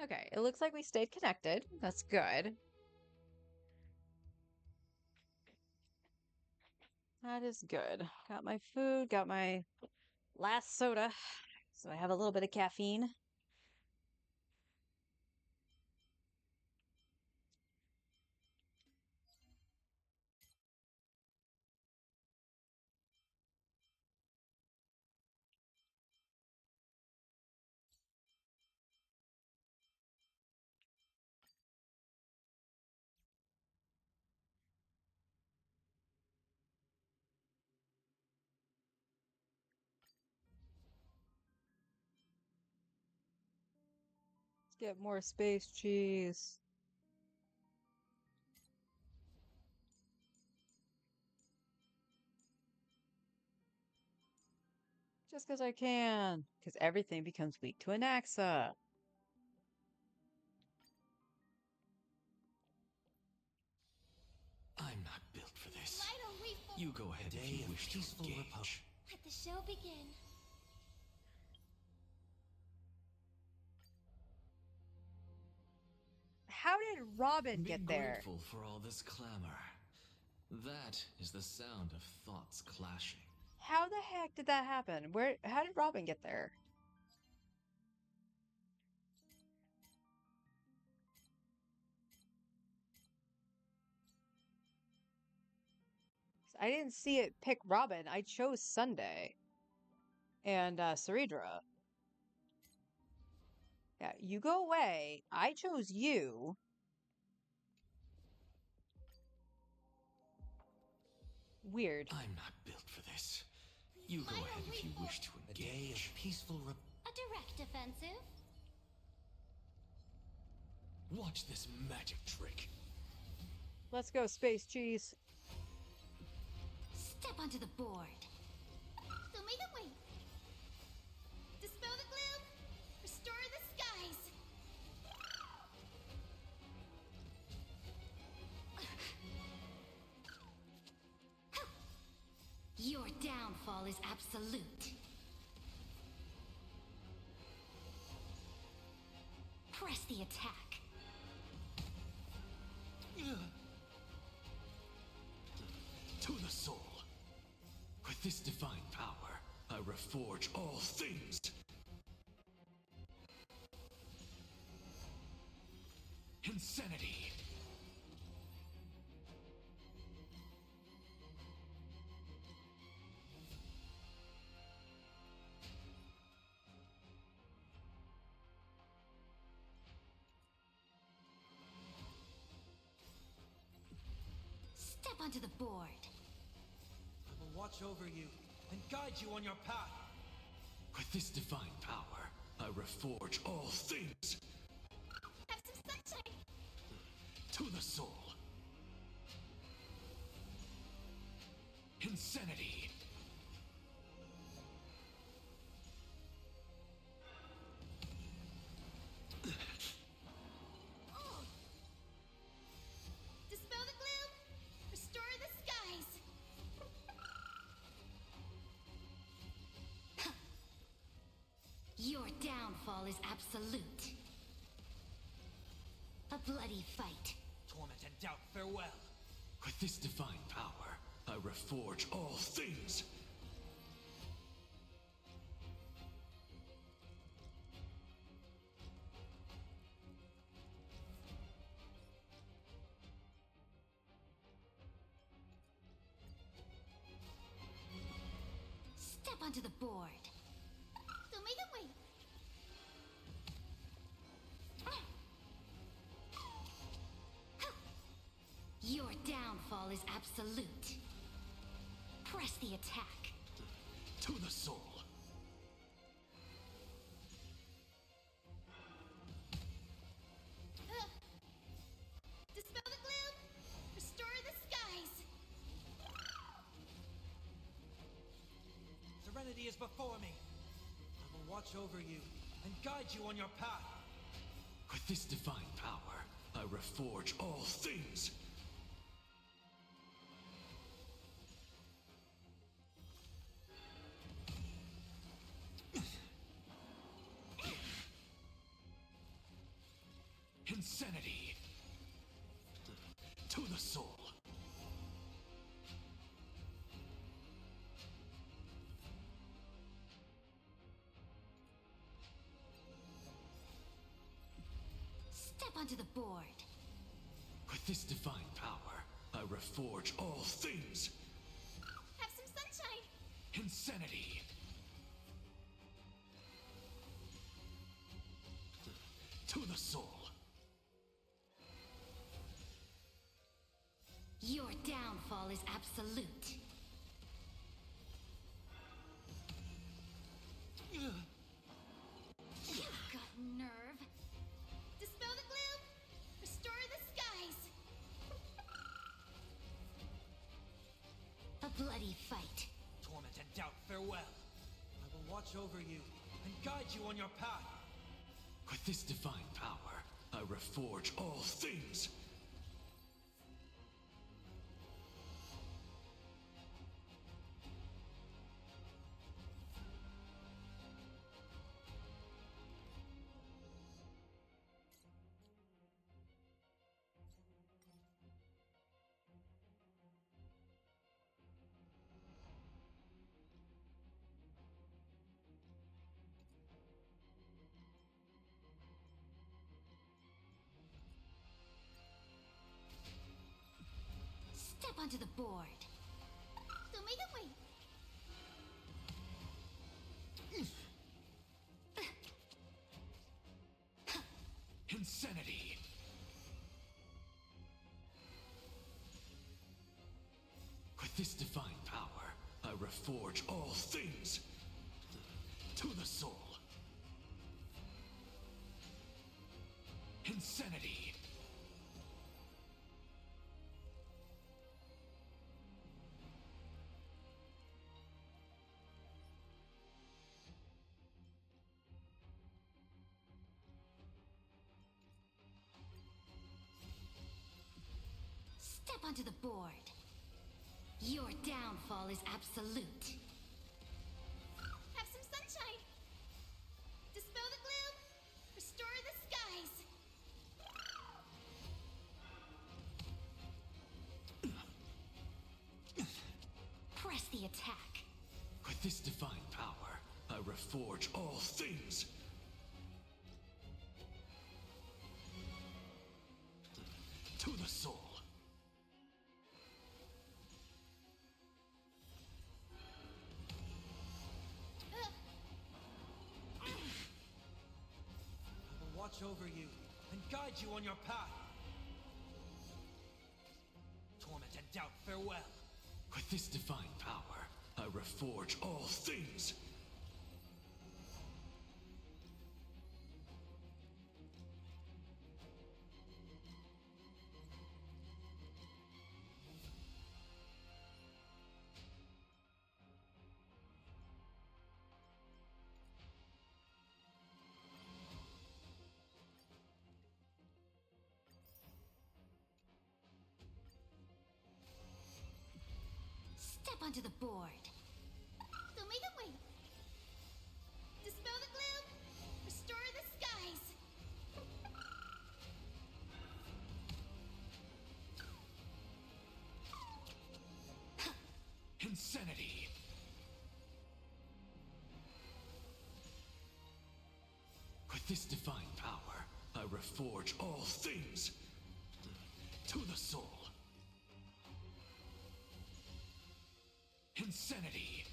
Okay, it looks like we stayed connected. That's good. That is good. Got my food, got my last soda, so I have a little bit of caffeine. Let's get more space cheese. Just because I can. Because everything becomes weak to Anaxa.
I'm not built for this.
Why don't we
You go ahead if you wish to engage.
let the show begin?
How did Robin
Be
get there?
grateful for all this clamor. That is the sound of thoughts clashing.
How the heck did that happen? How did Robin get there? I didn't see it pick Robin. I chose Sunday. And Ceredra. Yeah, you go away. I chose you. Weird.
I'm not built for this. You go ahead if you wish to engage.
A direct offensive?
Watch this magic trick.
Let's go, space cheese.
Step onto the board. Don't make them wait. Dispel the gloom. Restore the skies. Your downfall is absolute. Press the attack.
To the soul. With this divine power, I reforge all things. Insanity.
Step onto the board.
I will watch over you and guide you on your path.
With this divine power, I reforge all things.
Have some sunshine.
To the soul. Insanity.
Dispel the gloom. Restore the skies. Your downfall is absolute. A bloody fight.
Torment and doubt, farewell.
With this divine power, I reforge all things.
Step onto the board. Don't make them wait. Your downfall is absolute. Press the attack.
To the soul.
Dispel the gloom. Restore the skies.
Serenity is before me. I will watch over you and guide you on your path.
With this divine power, I reforge all things. Insanity. To the soul.
Step onto the board.
With this divine power, I reforge all things.
Have some sunshine.
Insanity. To the soul.
Your downfall is absolute. You've got nerve. Dispel the gloom. Restore the skies. A bloody fight.
Torment and doubt, farewell. I will watch over you and guide you on your path.
With this divine power, I reforge all things.
Step onto the board. Don't make it wait.
Insanity. With this divine power, I reforge all things. To the soul. Insanity.
Step onto the board. Your downfall is absolute. Have some sunshine. Dispel the gloom. Restore the skies. Press the attack.
With this divine power, I reforge all things. To the soul.
I will watch over you and guide you on your path. Torment and doubt, farewell.
With this divine power, I reforge all things.
Step onto the board. Don't make it wait. Dispel the gloom. Restore the skies.
Insanity. With this divine power, I reforge all things. To the soul. Insanity.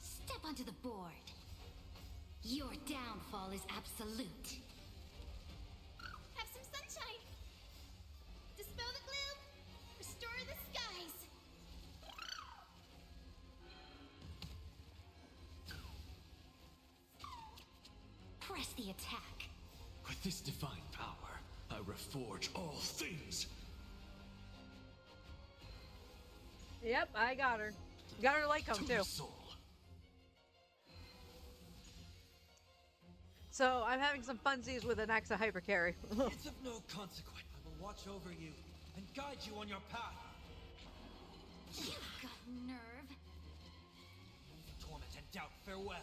Step onto the board. Your downfall is absolute. Have some sunshine. Dispel the gloom. Restore the skies. Press the attack.
With this divine power, I reforge all things.
Yep, I got her. Got her light cone
To
too.
the soul.
So I'm having some funsies with an Axa hypercarry.
It's of no consequence. I will watch over you and guide you on your path.
You've got nerve.
Torment and doubt, farewell.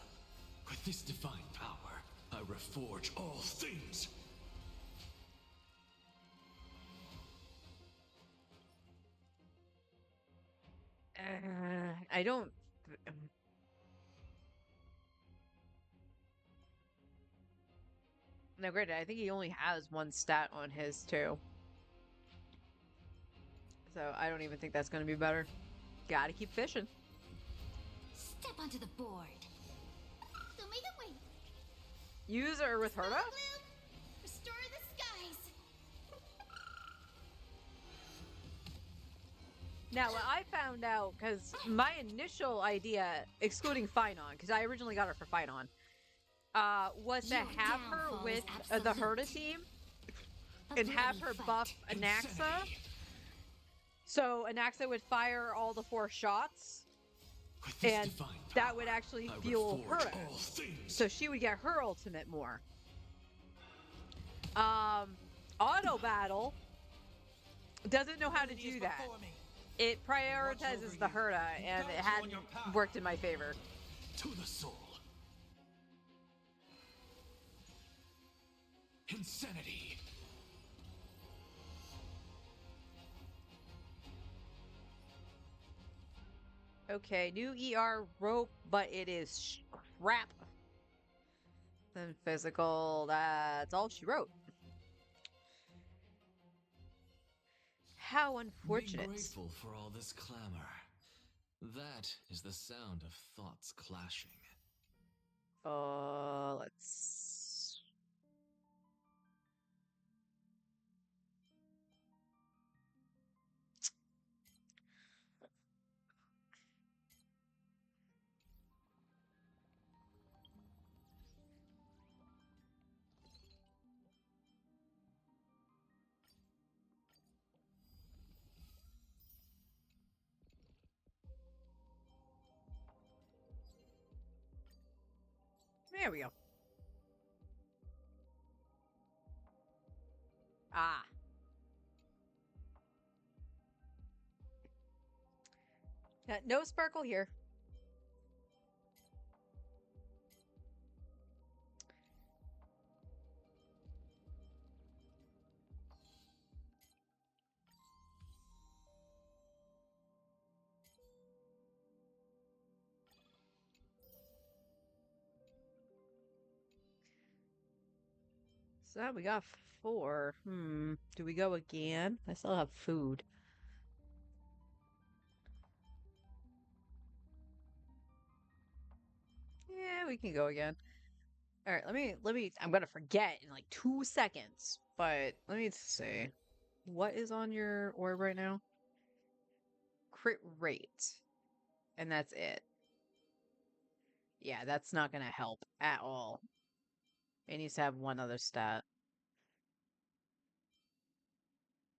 With this divine power, I reforge all things.
I don't. No, granted, I think he only has one stat on his too. So I don't even think that's going to be better. Gotta keep fishing.
Step onto the board. Show me the way.
Use her with Herta?
Restore the skies.
Now, what I found out, because my initial idea, excluding Finon, because I originally got her for Finon, was to
Your
have her
downfall
with
is
the
absolute.
Herta team
A
and have
bloody
her
fight.
buff Anaxa.
Insanity.
So Anaxa would fire all the 4 shots,
With this
and
divine
that would
power,
actually
I
fuel
reforge
Herta.
all things.
So she would get her ultimate more. Auto battle doesn't know how to
Ability is
do that.
before me.
It
Watch over
prioritizes the
you
Herta, and
and
it
guide you on
hadn't
your path.
worked in my favor.
To the soul. Insanity.
Okay, new ER rope, but it is crap. Then physical, that's all she wrote. How
Be
unfortunate.
grateful for all this clamor. That is the sound of thoughts clashing.
Let's... There we go. Ah. No sparkle here. So we got 4. Do we go again? I still have food. Yeah, we can go again. All right, I'm gonna forget in like 2 seconds, but let me see. What is on your orb right now? Crit rate. And that's it. Yeah, that's not gonna help at all. It needs to have one other stat.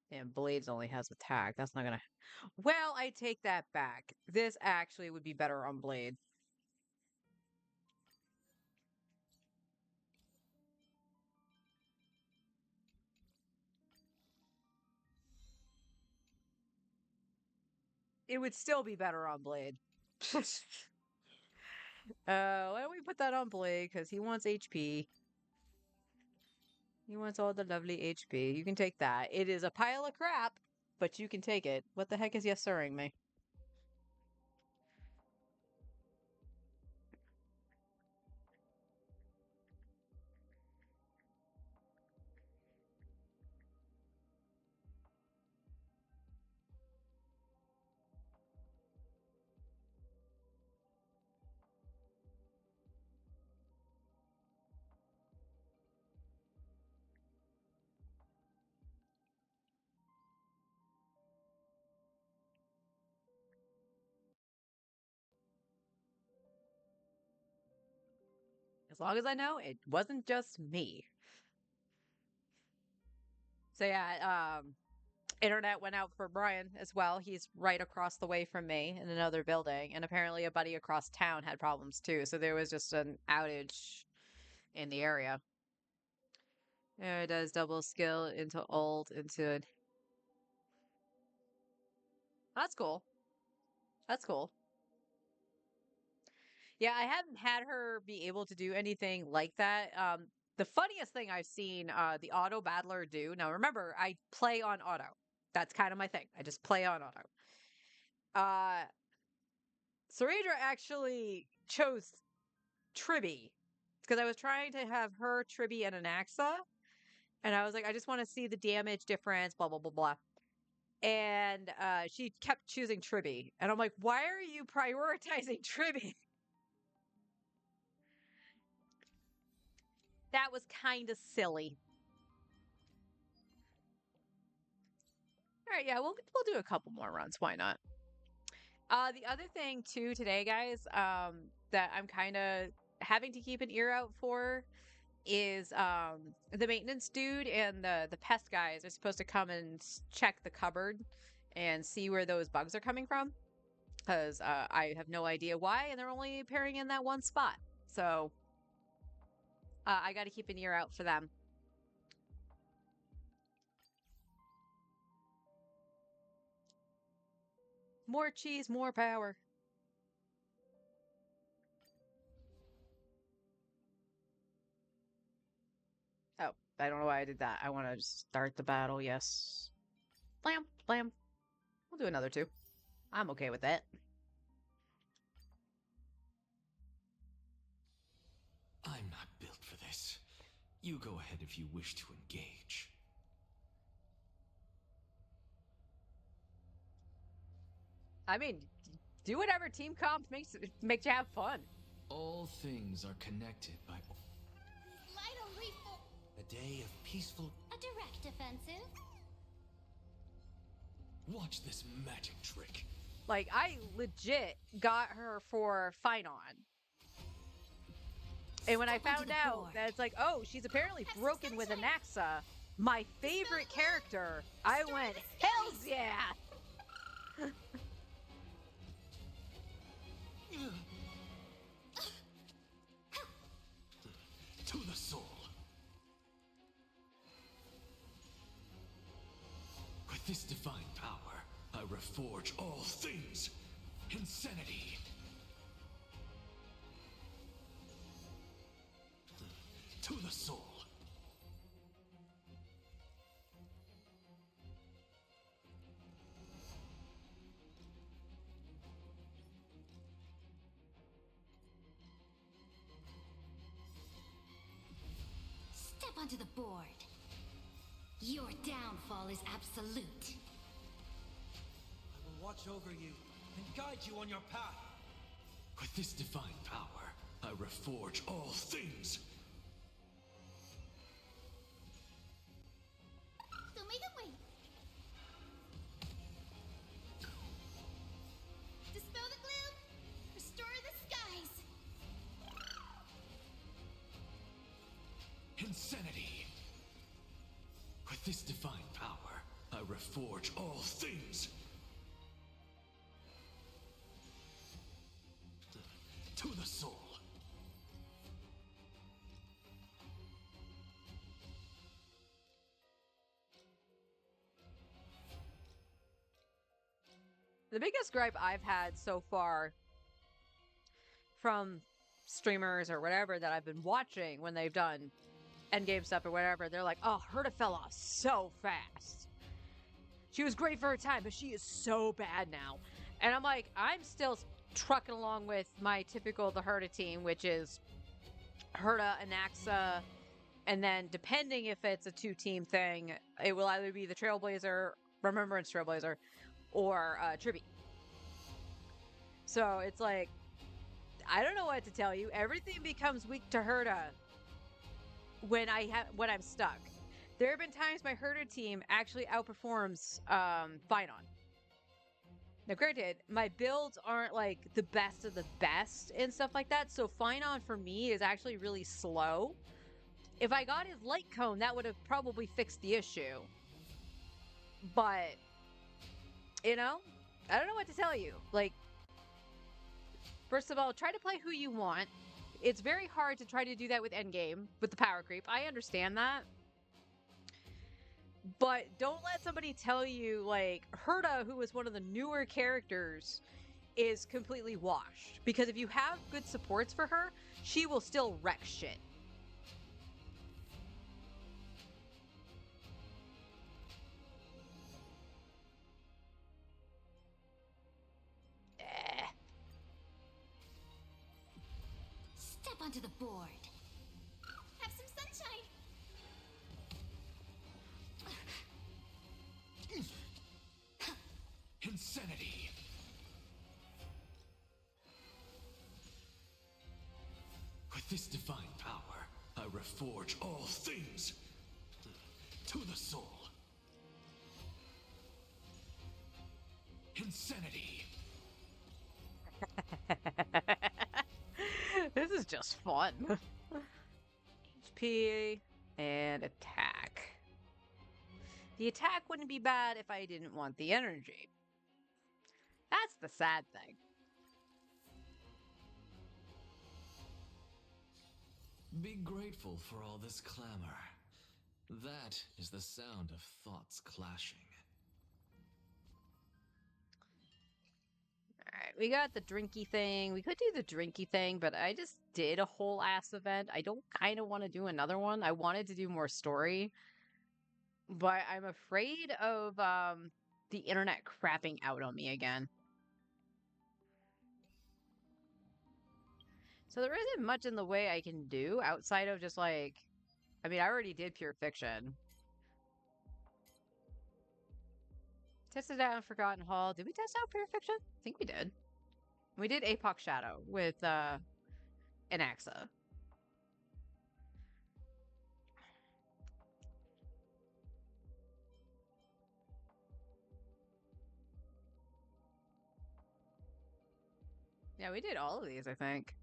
And Blades only has attack. That's not gonna... Well, I take that back. This actually would be better on Blade. It would still be better on Blade. Why don't we put that on Blade? Because he wants HP. He wants all the lovely HP. You can take that. It is a pile of crap, but you can take it. What the heck is yes sirring me? As long as I know, it wasn't just me. So yeah, internet went out for Brian as well. He's right across the way from me in another building, and apparently a buddy across town had problems too. So there was just an outage in the area. It does double skill into ult into. That's cool. That's cool. Yeah, I haven't had her be able to do anything like that. The funniest thing I've seen the auto battler do. Now remember, I play on auto. That's kind of my thing. I just play on auto. Uh Saridra actually chose Tribby because I was trying to have her, Tribby, and Anaxa, and I was like, I just want to see the damage difference, blah blah blah blah. And she kept choosing Tribby, and I'm like, why are you prioritizing Tribby? That was kind of silly. All right, yeah, we'll do a couple more runs. Why not? The other thing too today, guys, that I'm kind of having to keep an ear out for is the maintenance dude and the pest guys are supposed to come and check the cupboard and see where those bugs are coming from because I have no idea why, and they're only appearing in that one spot. So I got to keep an ear out for them. More cheese, more power. Oh, I don't know why I did that. I want to start the battle. Yes. Blam, blam. We'll do another two. I'm okay with that.
I'm not built for this. You go ahead if you wish to engage.
I mean, do whatever team comp makes you have fun.
All things are connected by
Light a lethal.
a day of peaceful.
A direct offensive.
Watch this magic trick.
Like, I legit got her for Finon. And when I
Step onto
found
the
out
board.
that it's like, oh, she's apparently broken with Anaxa, my favorite character, I went, hells yeah!
To the soul. With this divine power, I reforge all things. Insanity. To the soul.
Step onto the board. Your downfall is absolute.
I will watch over you and guide you on your path.
With this divine power, I reforge all things.
Wait. Dispel the gloom. Restore the skies.
Insanity. With this divine power, I reforge all things. To the soul.
The biggest gripe I've had so far from streamers or whatever that I've been watching when they've done endgame stuff or whatever, they're like, oh, Herta fell off so fast. She was great for her time, but she is so bad now. And I'm like, I'm still trucking along with my typical the Herta team, which is Herta, Anaxa, and then depending if it's a two-team thing, it will either be the Trailblazer, Remembrance Trailblazer, or Tribby. So it's like, I don't know what to tell you. Everything becomes weak to Herta when I'm stuck. There have been times my Herta team actually outperforms Finon. Now, granted, my builds aren't like the best of the best and stuff like that, so Finon for me is actually really slow. If I got his light cone, that would have probably fixed the issue. But, you know, I don't know what to tell you. Like, first of all, try to play who you want. It's very hard to try to do that with endgame with the power creep. I understand that. But don't let somebody tell you, like, Herta, who is one of the newer characters, is completely washed. Because if you have good supports for her, she will still wreck shit.
Step onto the board. Have some sunshine.
Insanity! With this divine power, I reforge all things to the soul. Insanity!
This is just fun. HP and attack. The attack wouldn't be bad if I didn't want the energy. That's the sad thing.
Be grateful for all this clamor. That is the sound of thoughts clashing.
Alright, we got the drinky thing. We could do the drinky thing, but I just did a whole ass event. I don't kind of want to do another one. I wanted to do more story, but I'm afraid of the internet crapping out on me again. So there isn't much in the way I can do outside of just like, I mean, I already did Pure Fiction. Tested out Forgotten Hall. Did we test out Pure Fiction? I think we did. We did Apoc Shadow with Anaxa. Yeah, we did all of these, I think.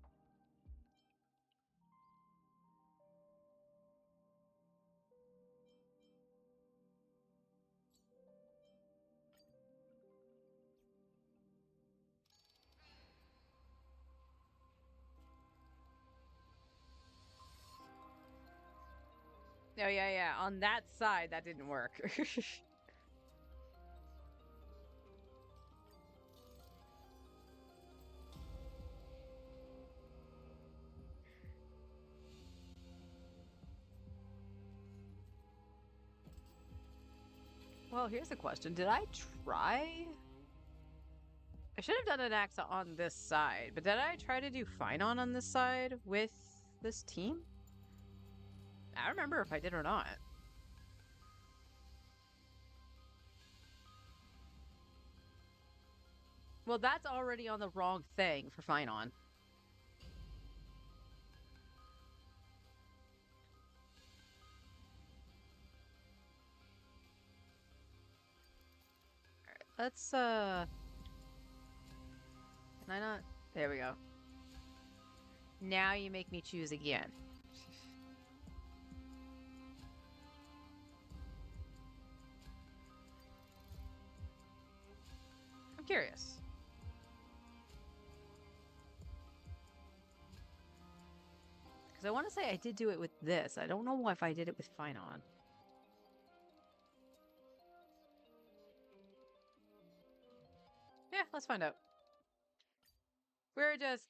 Oh, yeah, yeah. On that side, that didn't work. Well, here's a question. Did I try? I should have done an axe on this side, but did I try to do Finon on this side with this team? I don't remember if I did or not. Well, that's already on the wrong thing for Finon. Let's, can I not? There we go. Now you make me choose again. I'm curious. Because I want to say I did do it with this. I don't know if I did it with Finon. Yeah, let's find out. We're just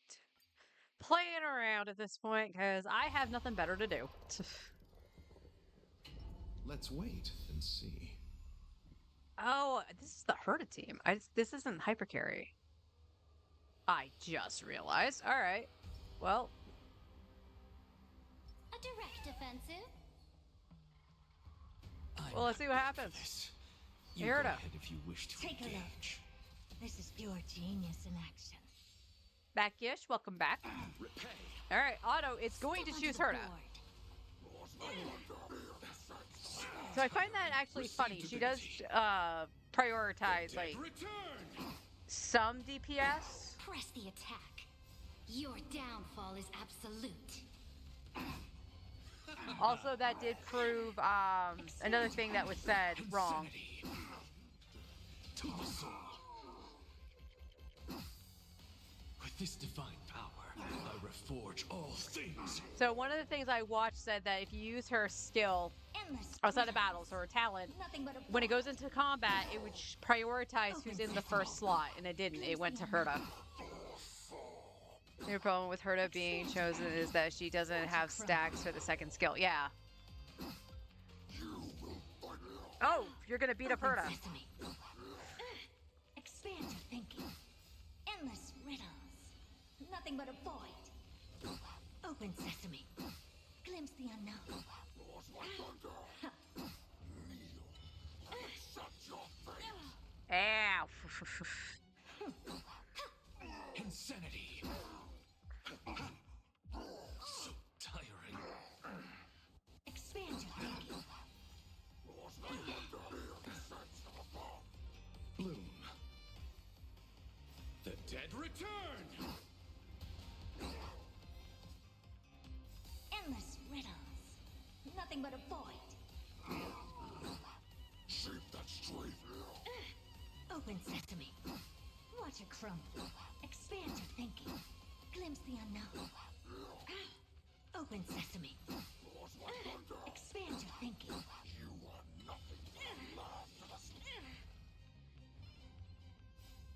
playing around at this point because I have nothing better to do.
Let's wait and see.
Oh, this is the Herta team. This isn't Hypercarry. I just realized. All right. Well,
A direct offensive.
well, let's see what happens.
This.
You
You
heard
go
it.
ahead if you wish to
Take a look.
engage.
This is pure genius in action.
Back-ish, welcome back.
Repay.
All right, Otto, it's going to
Step onto
choose
the
Herta.
board.
So I find that actually funny. She does prioritize like some DPS.
Press the attack. Your downfall is absolute.
Also, that did prove another thing that was said wrong.
Insanity. To the soul. With this divine power, I reforge all
So one of the things I watched said that if you use her skill
Endless
outside of
riddles.
battles or her talent,
Nothing but a
when it
bore.
goes into combat, it would prioritize
Open
who's in the
sesame.
first slot, and it didn't. It went to
Glimpse the
Herta. The problem with Herta being chosen is that she doesn't have stacks for the second skill. Yeah. Oh, you're gonna beat up
Open
Herta.
sesame. Expand your thinking. Endless riddles. Nothing but a void. Open sesame. Glimpse the unknown.
Ow.
Insanity. So tiring.
Expand your thinking.
Bloom. The dead return.
Endless riddles. Nothing but a void.
Shape that straight.
Open sesame. Watch it crumble. Expand your thinking. Glimpse the unknown. Open sesame. Expand your thinking.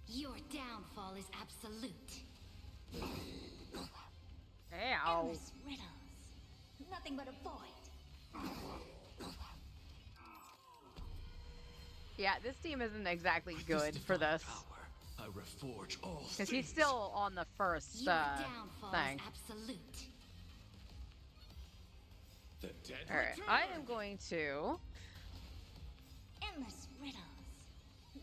Your downfall is absolute.
Ow.
Endless riddles. Nothing but a void.
Yeah, this team isn't exactly
With
good for
divine
this.
Power, I reforge all
Because he's
things.
still on the first
Your downfall
thing.
is absolute.
The dead
Alright,
return.
I am going to...
Endless riddles.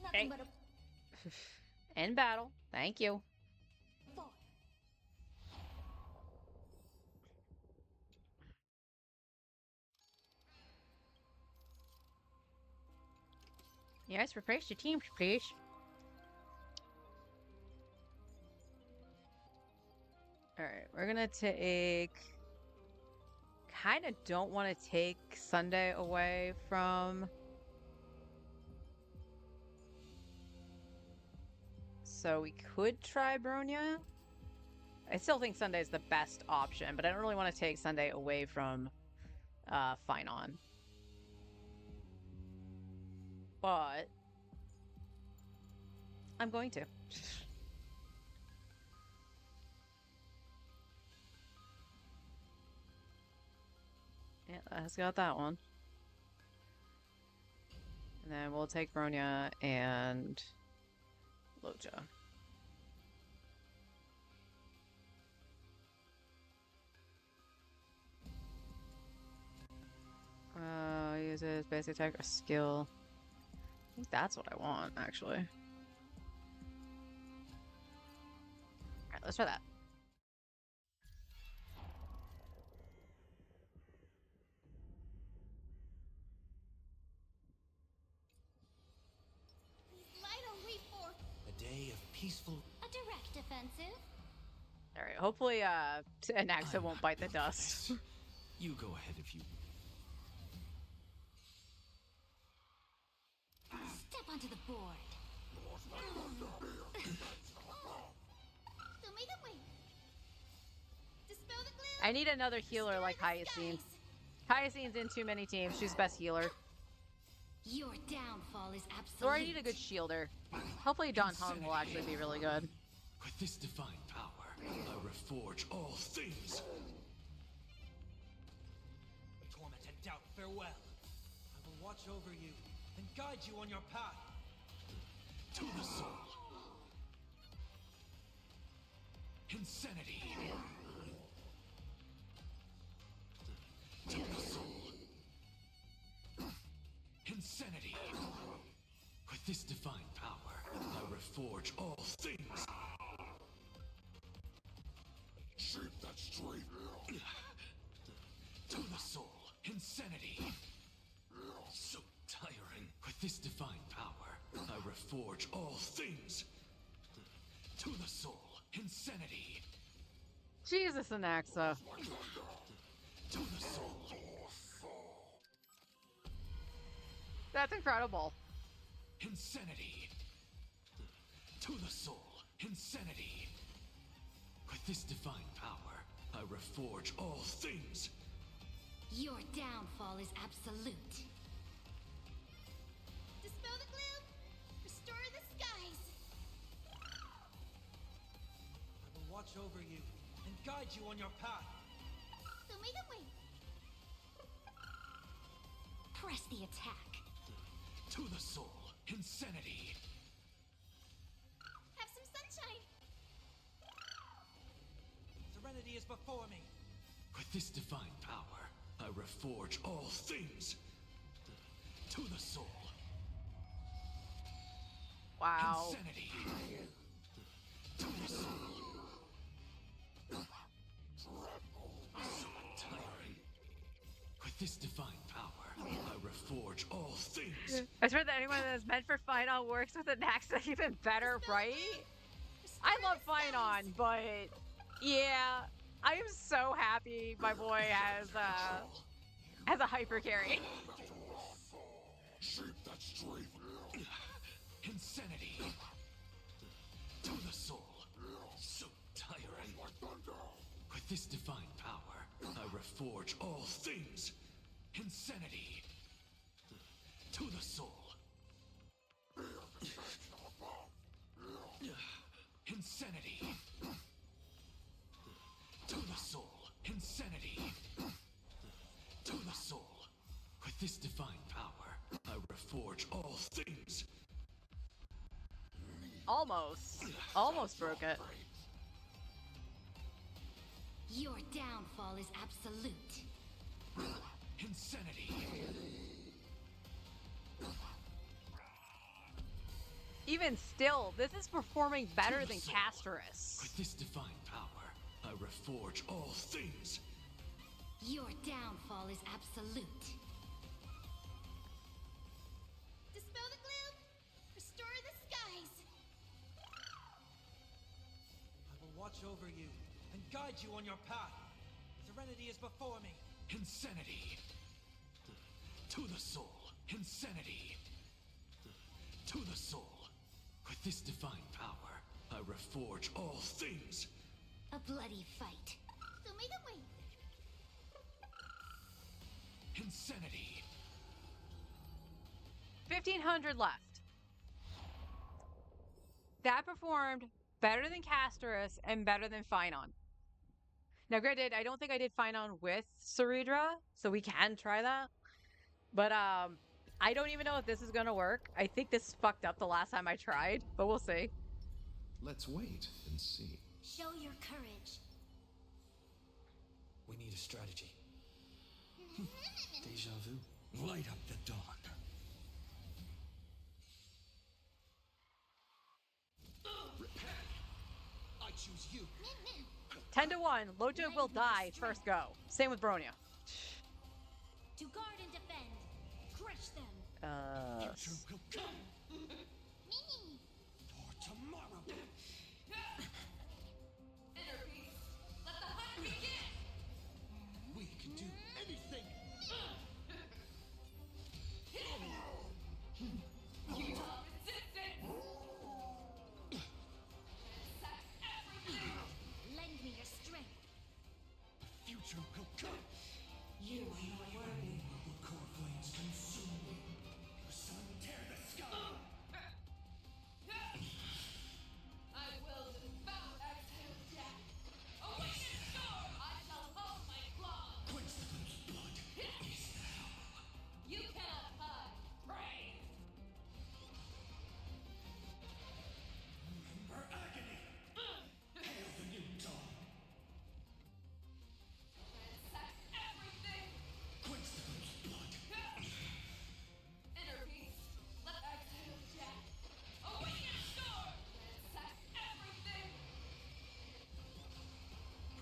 Nothing
Hey.
but a
end battle. Thank you.
void.
Yes, replace your team, please. Alright, we're gonna take... Kind of don't want to take Sunday away from... So we could try Bronya. I still think Sunday's the best option, but I don't really want to take Sunday away from Finon. But I'm going to. Yeah, that's got that one. And then we'll take Bronya and Loja. Uses basic attack or skill. I think that's what I want, actually. Alright, let's try that.
Light a reform.
A day of peaceful.
A direct offensive.
Alright, hopefully Anaxa
I'm
won't bite the
not built for
dust.
this. You go ahead if you.
Step onto the board. Show me the way. Dispel the gloom.
I need another healer like Hyacinth. Hyacinth's in too many teams. She's best healer.
Your downfall is absolute.
Or I need a good shielder. Hopefully Don Hung will actually be really good.
With this divine power, I reforge all things.
Torment and doubt, farewell. I will watch over you and guide you on your path.
To the soul. Insanity. To the soul. Insanity. With this divine power, I reforge all things. Shape that straight. To the soul. Insanity. So tiring. With this divine power, I reforge all things. To the soul. Insanity.
Jesus, Anaxa.
To the soul.
That's incredible.
Insanity. To the soul. Insanity. With this divine power, I I reforge all things.
Your downfall is absolute.
Dispel the gloom. Restore the skies.
I will watch over you and guide you on your path.
So make them wait.
Press the attack.
To the soul, insanity.
Have some sunshine.
Serenity is before me.
With this divine power, I reforge all things. To the soul,
Wow.
insanity. To the soul. So tiring. With this divine power, I reforge all things.
I swear that anyone that is meant for Finon works with an accent even better, right? I love Finon, but yeah, I am so happy my boy has a hyper carry.
Shape that strength. Insanity. To the soul. So tiring. With this divine power, I reforge all things. Insanity. To the soul. Insanity. To the soul. Insanity. To the soul. With this divine power, I reforge all things.
Almost broke it.
Your downfall is absolute.
Insanity.
Even still, this is performing better than Casterus.
With this divine power, I reforge all things.
Your downfall is absolute.
Dispel the gloom. Restore the skies.
I will watch over you and guide you on your path. Serenity is before me.
Insanity. To the soul. Insanity. To the soul. With this divine power, I reforge all things.
A bloody fight.
So make them wait.
Insanity.
1,500 left. That performed better than Casterus and better than Finon. Now, granted, I don't think I did Finon with Ceridra, so we can try that. But I don't even know if this is gonna work. I think this fucked up the last time I tried, but we'll see.
Let's wait and see.
Show your courage.
We need a strategy. Deja vu. Light up the dawn.
I choose you.
10-1. Lojo will die first go. Same with Bronya.
To guard and defend. Crush them.
Future will come
Me.
for tomorrow.
Inner peace. Let the hunt begin.
We can do anything.
You talk resistance. Sack everything. Lend me your strength.
Future will come.
You are not worthy.
The core flames consume me. The sun tear the sky.
I will devour exhale death. Awaken storm! I shall hold my claws.
Quincy's blood is now.
You cannot hide. Brave.
Remember agony. Hail the new dawn.
Sack everything.
Quincy's blood.
Inner peace. Let exhale death. Awaken storm! Sack everything.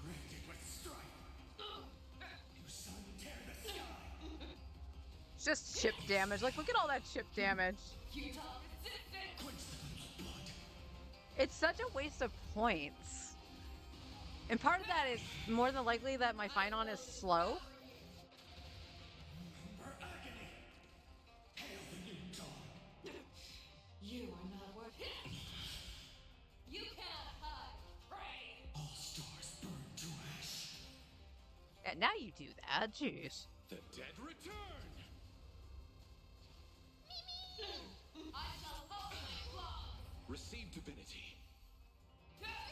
Branded with strife. You sun tear the sky.
It's just chip damage. Like, look at all that chip damage.
You talk resistance.
Quincy's blood.
It's such a waste of points. And part of that is more than likely that my Finon is slow.
Remember agony. Hail the new dawn.
You are not worth it. You cannot hide. Brave.
All stars burn to ash.
Yeah, now you do that. Jeez.
The dead return! Receive divinity.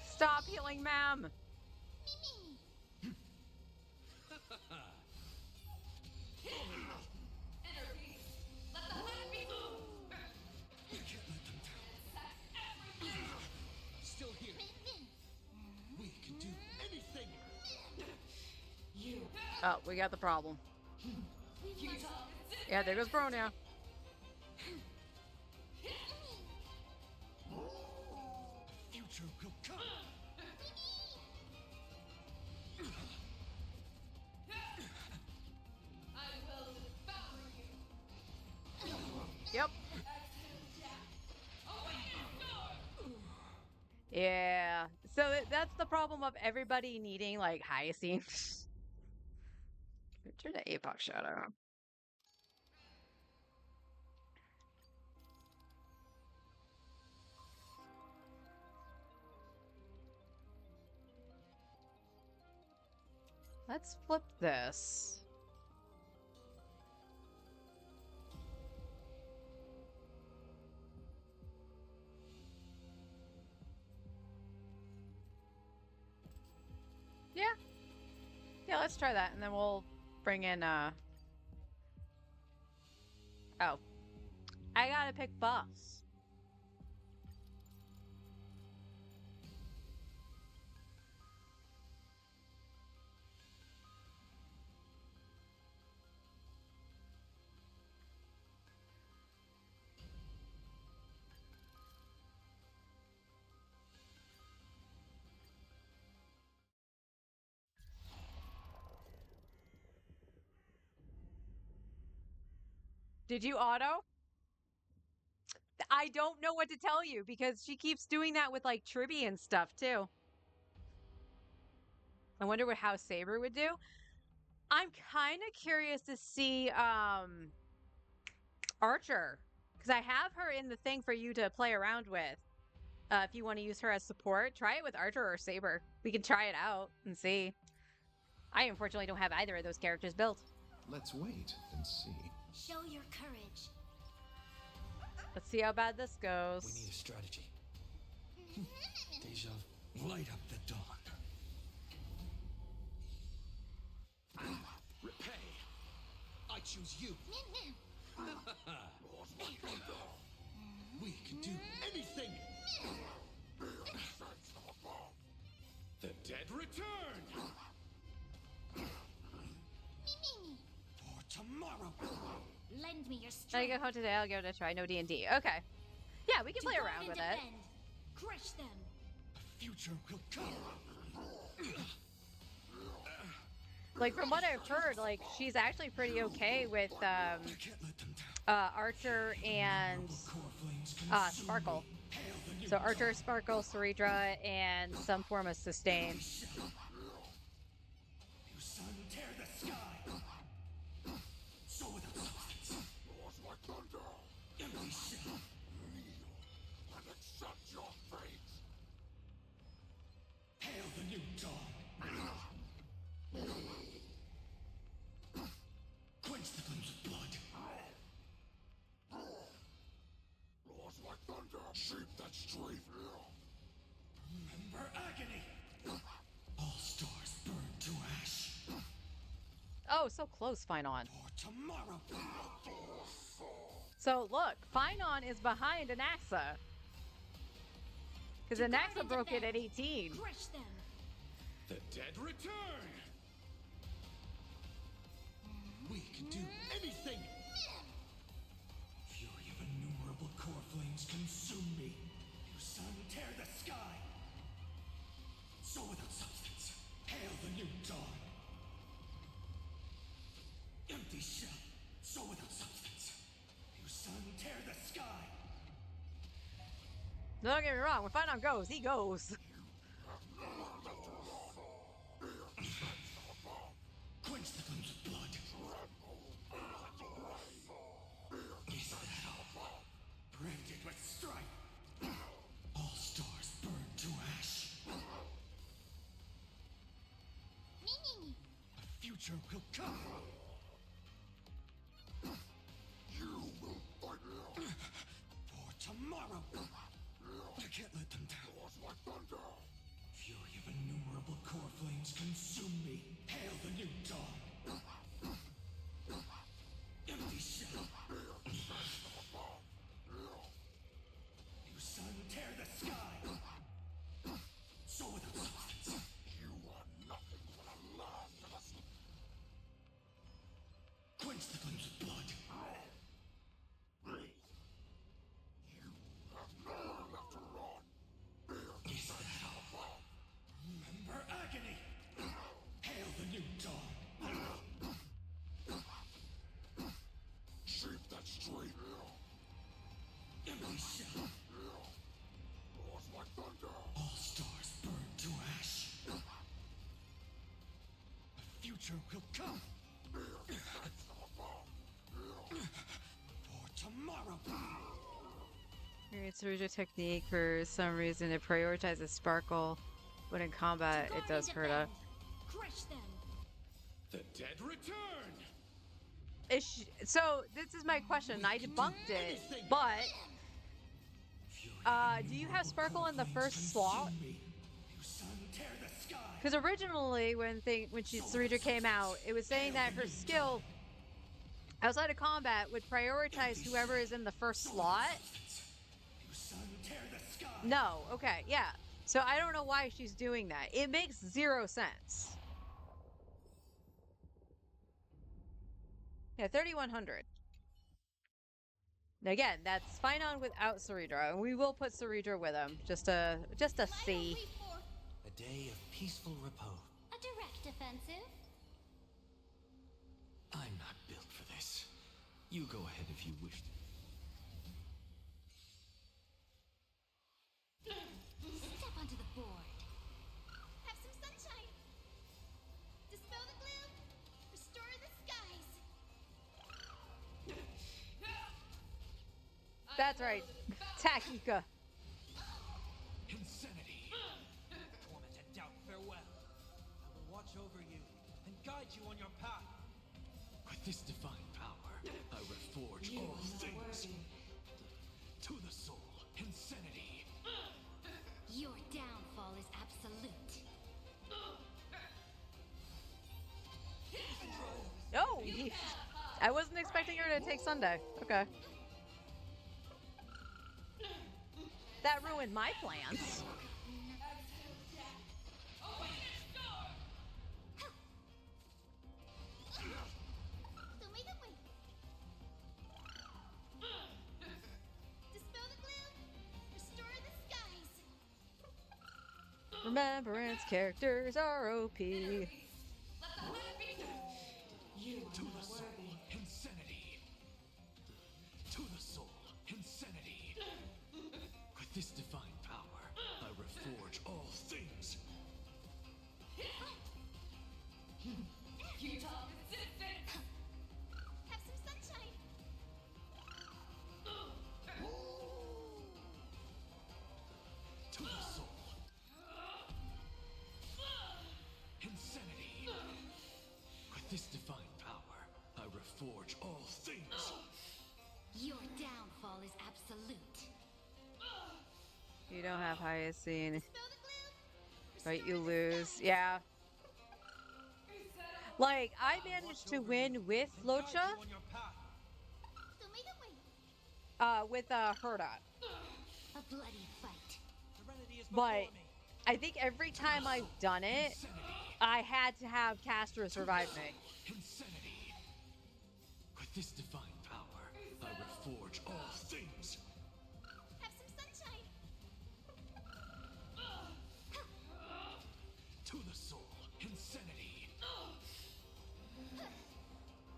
Stop healing, ma'am.
Still here. We can do anything.
Oh, we got the problem. Yeah, there goes Bro now.
Future will come.
Yep. Yeah. So that's the problem of everybody needing like hyacinth. Turn to Apoc Shadow. Let's flip this. Yeah. Yeah, let's try that, and then we'll bring in, Oh. I gotta pick boss. Did you auto? I don't know what to tell you because she keeps doing that with like Tribby and stuff too. I wonder how Saber would do. I'm kind of curious to see Archer, because I have her in the thing for you to play around with. If you want to use her as support, try it with Archer or Saber. We can try it out and see. I unfortunately don't have either of those characters built.
Let's wait and see.
Show your courage.
Let's see how bad this goes.
We need a strategy. Deja, light up the dawn. Repay. I choose you. We can do anything. The dead return. For tomorrow.
Lend me your
I
strength.
go home today. I'll give it a try. No D&D. Okay. Yeah, we can
To
play
guard
around
and
with it.
defend. Crush them.
Future will come.
Like from what I've heard, like she's actually pretty okay with
I can't let them down.
Archer and
Core flames consume
Sparkle.
me. Hail the new
So Archer, Sparkle, Ceredra, and some form of sustain.
You sun, tear the sky. So without substance. Roars like thunder. Empty shell. Kneel and accept your fate. Hail the new dawn. Quench the flames of blood. Roars like thunder. Shape that straight. Remember agony. All stars burn to ash.
Oh, so close, Finon.
For tomorrow.
So look, Finon is behind Anaxa. Because
To guard
Anaxa
and
broke it at
defend.
18.
Crush them.
The dead return. We can do anything. Fury of innumerable core flames consume me. You sun, tear the sky. So without substance. Hail the new dawn. Empty shell. So without substance. You sun, tear the sky.
Don't get me wrong, when Finon goes, he goes.
Quench the flames of blood. Is that all? Branded with strife. All stars burn to ash. A future will come. You will fight for tomorrow. I can't let them down. Like thunder. Fury of innumerable core flames consume me. Hail the new dawn. Empty shell. You sun, tear the sky. So without substance. You are nothing but a last of us. Quench the flames of blood. You have nowhere left to run. Is that all? Remember agony. Hail the new dawn. Shape that straight. Empty shell. Roars like thunder. All stars burn to ash. The future will come. For tomorrow.
It's a Rouge technique. For some reason, it prioritizes Sparkle, but in combat, it does hurt her.
Crush them.
The dead return.
So this is my question. I debunked it, but do you have Sparkle in the first slot? Because originally, when Sarita came out, it was saying that her skill outside of combat would prioritize whoever is in the first slot. No, okay, yeah. So I don't know why she's doing that. It makes zero sense. Yeah, 3100. Again, that's fine on without Saridra, and we will put Saridra with him just to see.
A day of peaceful repose.
A direct offensive.
I'm not built for this. You go ahead if you wish to.
Step onto the board. Have some sunshine. Dispel the gloom. Restore the skies.
That's right. Takika.
Insanity.
Torment and doubt, farewell. I will watch over you and guide you on your path.
With this divine power, I reforge all things. To the soul, insanity.
Your downfall is absolute.
Oh, I wasn't expecting her to take Sunday. Okay. That ruined my plans.
Dispel the gloom. Restore the skies.
Remembrance characters are OP.
To the soul, insanity. To the soul, insanity. With this divine power, I reforge all things.
Have some sunshine.
To the soul. Insanity. With this divine power, I reforge all things.
Your downfall is absolute.
You don't have Hyacinth.
Dispel the gloom.
Right, you lose. Yeah. Like, I managed to win with Locha,
Guide you on your path.
So make a way.
with Herda.
A bloody fight.
Serenity is
But
before me.
I think every time I've done it, I had to have Castor survive me.
Insanity. With this divine power, I reforge all things.
Have some sunshine.
To the soul, insanity.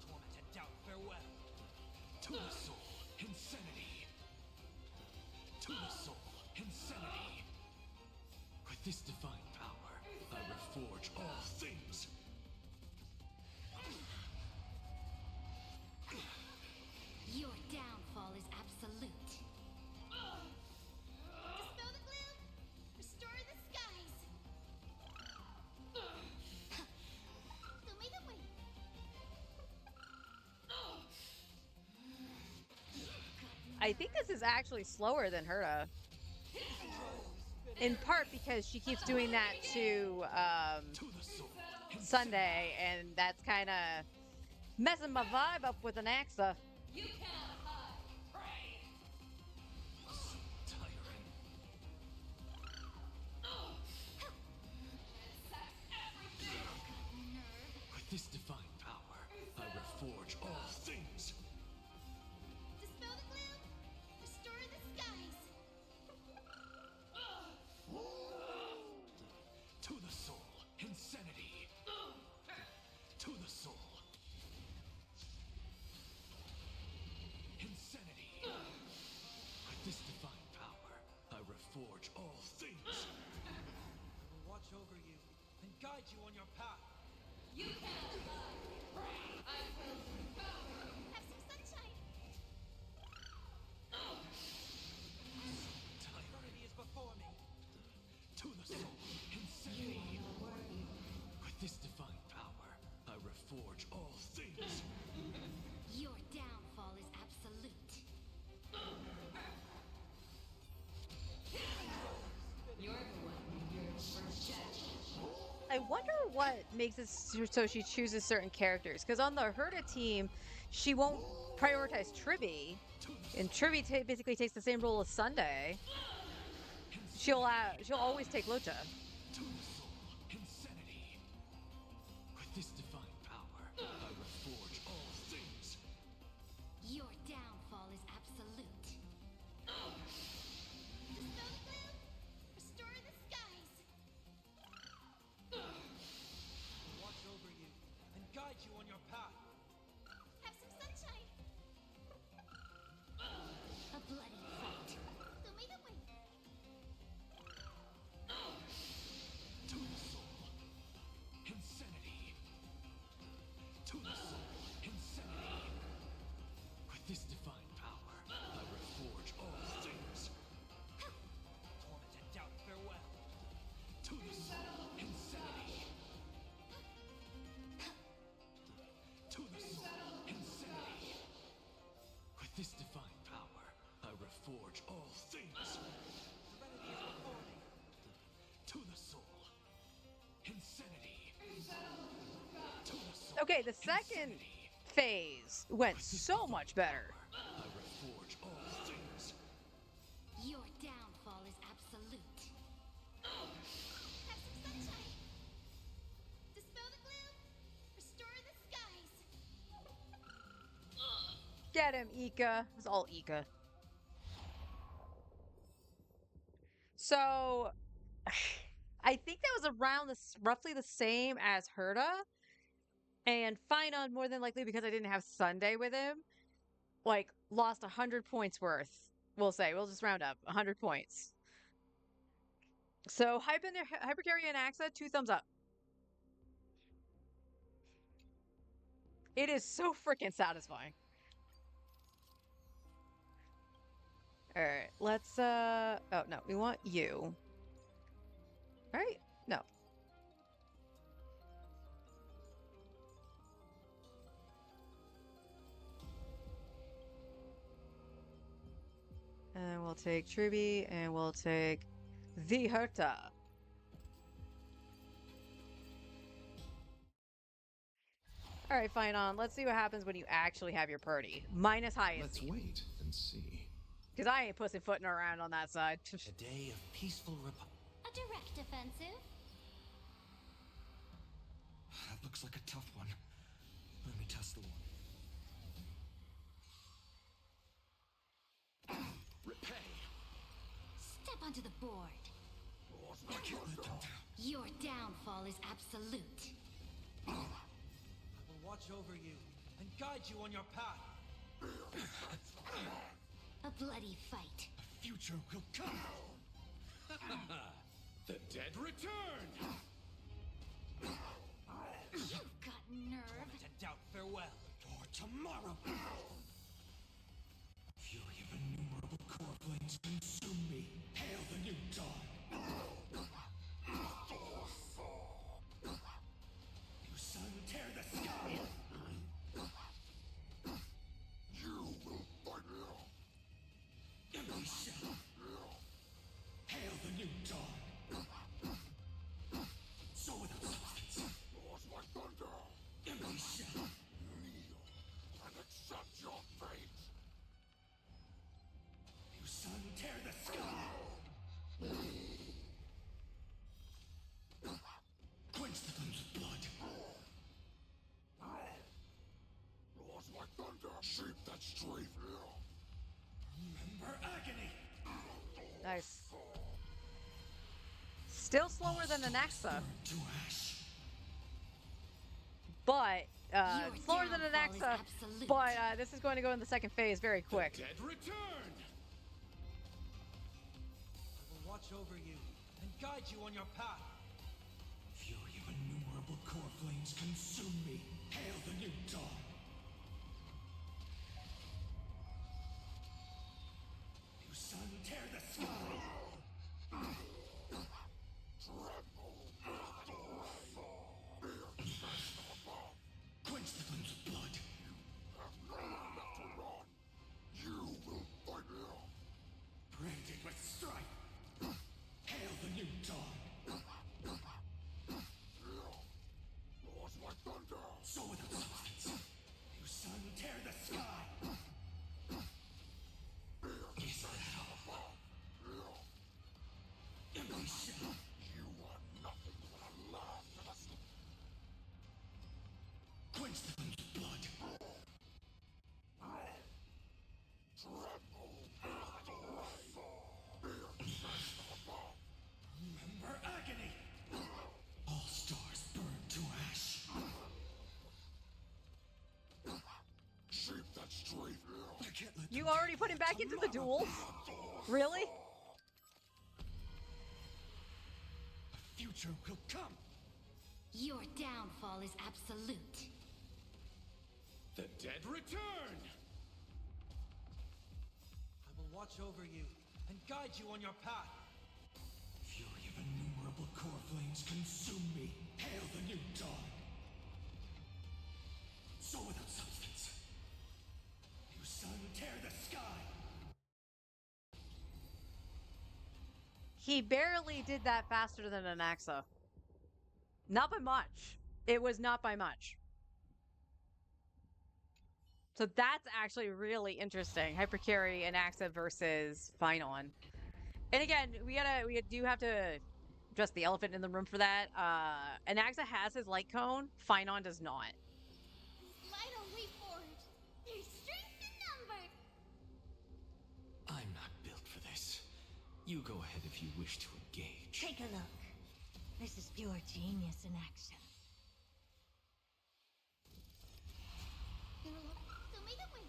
Torment and doubt, farewell.
To the soul, insanity. To the soul, insanity. With this divine power, I reforge all things.
Your downfall is absolute.
I think this is actually slower than Herta. In part because she keeps doing that to Sunday, and that's kind of messing my vibe up with an Axa.
You cannot hide. Pray.
Tiring. With this divine power, I reforge all things.
Dispel the gloom. Restore the skies.
To the soul, insanity. To the soul. Insanity. With this divine power, I reforge all things.
I will watch over you and guide you on your path.
You cannot hide. Pray. I will devour. Have some sunshine.
Eternity is before me.
To the soul, insanity. With this divine power, I reforge all things.
Your downfall is absolute. You're the one who yearns for judgment.
I wonder what makes it so she chooses certain characters. Because on the Herta team, she won't prioritize Tribby, and Tribby basically takes the same role as Sunday. She'll always take Locha.
To the soul, insanity. With this divine power, I reforge all things.
Your downfall is absolute. Dispel the gloom. Restore the skies.
Watch over you and guide you on your path.
Have some sunshine. A bloody fight. Show me the way.
To the soul, insanity. To the soul, insanity. With this divine power, I reforge all things.
Torment and doubt, farewell.
To the soul, insanity. To the soul, insanity. With this divine power, I reforge all things.
Serenity is before me.
To the soul, insanity. To the soul,
Okay, the second
insanity.
phase went so much better.
I reforge all things.
Your downfall is absolute. Have some sunshine. Dispel the gloom. Restore the skies.
Get him, Ika. It was all Ika. So, I think that was around roughly the same as Herta. And Finon, more than likely because I didn't have Sunday with him, like lost 100 points worth. We'll say we'll just round up 100 points. So Hypercarrier and Axa, 2 thumbs up. It is so freaking satisfying. All right, let's oh no, we want you. Right? No. And we'll take Truby, and we'll take the Herta. All right, fine on. Let's see what happens when you actually have your party. Minus highest
Let's
speed.
wait and see.
Because I ain't pussyfooting around on that side.
A day of peaceful
A direct offensive.
That looks like a tough one. Let me test the one.
Repay.
Step onto the board.
I can't let them down.
Your downfall is absolute.
I will watch over you and guide you on your path.
A bloody fight.
The future will come.
The dead return.
You've got nerve.
Torment and doubt, farewell. For tomorrow. Fury of innumerable core flames consume me. Hail the new dawn. You sun, tear the sky.
Shape that straight. Remember agony.
Nice. Still slower than an Axa,
To ash.
but
Your
slower than an
downfall is
Axa.
absolute.
But this is going to go in the second phase very quick.
Dead return.
I will watch over you and guide you on your path.
Fury of innumerable core flames consume me. Hail the new dawn. You sun tear the sky. Quench the flames of blood. You will fight now. Branded with strife. Hail the new dawn. Lost my thunder. So without substance. You sun tear the sky. Is that all? Empty shell. You are nothing but a laugh at us. Quench the flames of blood. Remember agony. All stars burn to ash. Shape that straight. I can't let
You
them
already put him back into the duel? Really?
A future will come.
Your downfall is absolute.
The dead return.
I will watch over you and guide you on your path.
Fury of innumerable core flames consume me. Hail the new dawn. So without substance. You sun tear the sky.
He barely did that faster than an Axa. Not by much. It was not by much. So that's actually really interesting. Hypercarry and Axa versus Phynon. And again, we do have to address the elephant in the room for that. An Axa has his light cone. Phynon does not.
Light on reforged. There's strength in number.
I'm not built for this. You go ahead if you wish to engage.
Take a look. This is pure genius in action.
So make a win.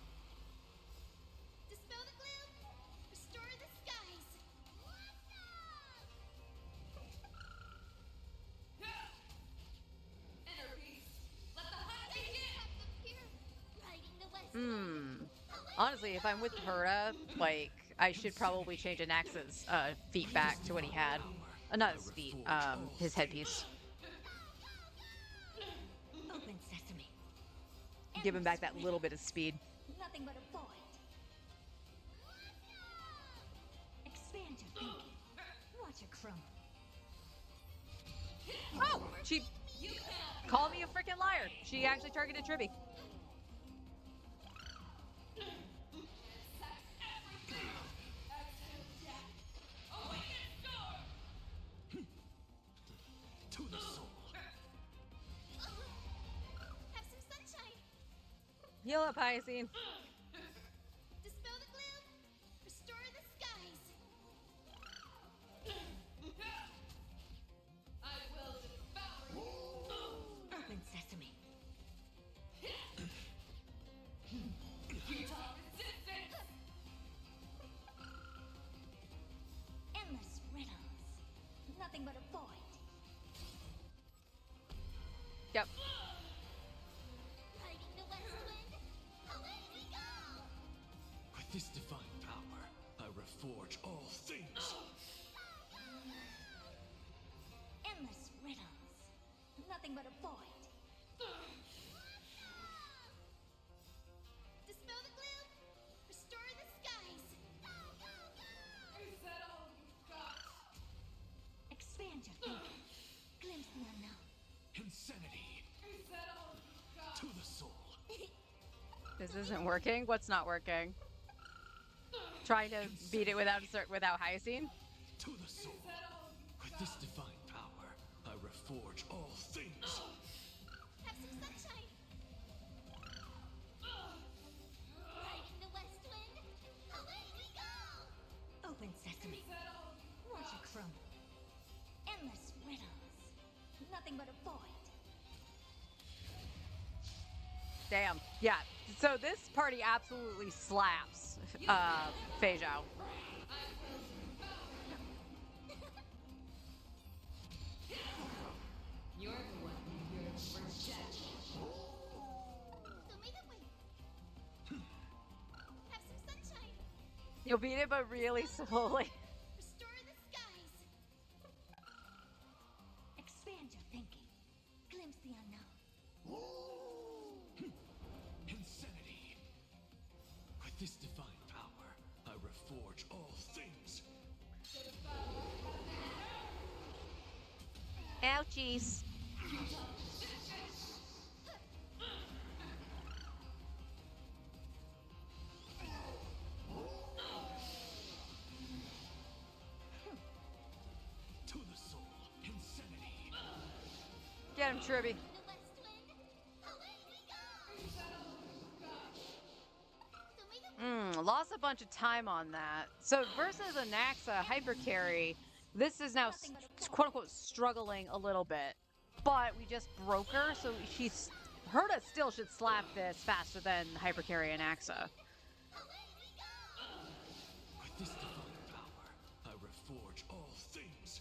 Dispel the gloom. Restore the skies. Inner peace. Let the hunt begin. Riding the west wind.
Honestly, if I'm with Herta, like, I should probably change Anax's feet back to what he had. Not his feet, his headpiece.
Open sesame.
Give him back that little bit of speed.
Nothing but a void. Expand your thinking. Watch it crumble.
Oh! She called me a freaking liar. She actually targeted Tribby.
To the soul.
Have some sunshine.
Heal up, Hyacine.
Dispel the gloom. Restore the skies. I will devour you.
Open sesame. Endless riddles. Nothing but a void.
Yep.
Riding the west wind. Away we go.
With this divine power, I reforge all things.
Endless riddles. Nothing but a void.
Dispel the gloom. Restore the skies. Is that all you've got?
Expand your thinking. Glimpse the unknown.
Insanity.
Is that all you've got?
To the soul.
This isn't working. What's not working? Trying to beat it without Hyacine?
To the soul. With this divine power, I reforge all things.
Have some sunshine.
damn. Yeah. So this party absolutely slaps Fei Zhao.
You're the one here to reject.
Don't make it wait. Have some sunshine.
You'll beat it, but really slowly.
Restore the skies. Expand your thinking. Glimpse the unknown.
Insanity. With this divine power, I reforge all things.
Ouchies.
To the soul. Insanity.
Get him, Tribby.
The west wind. Away we go. Don't make it
Lost a bunch of time on that. So versus a Naxa hyper carry, this is now quote unquote struggling a little bit. But we just broke her, so she's Herta still should slap this faster than hyper carry and Naxa.
With this divine power, I reforge all things.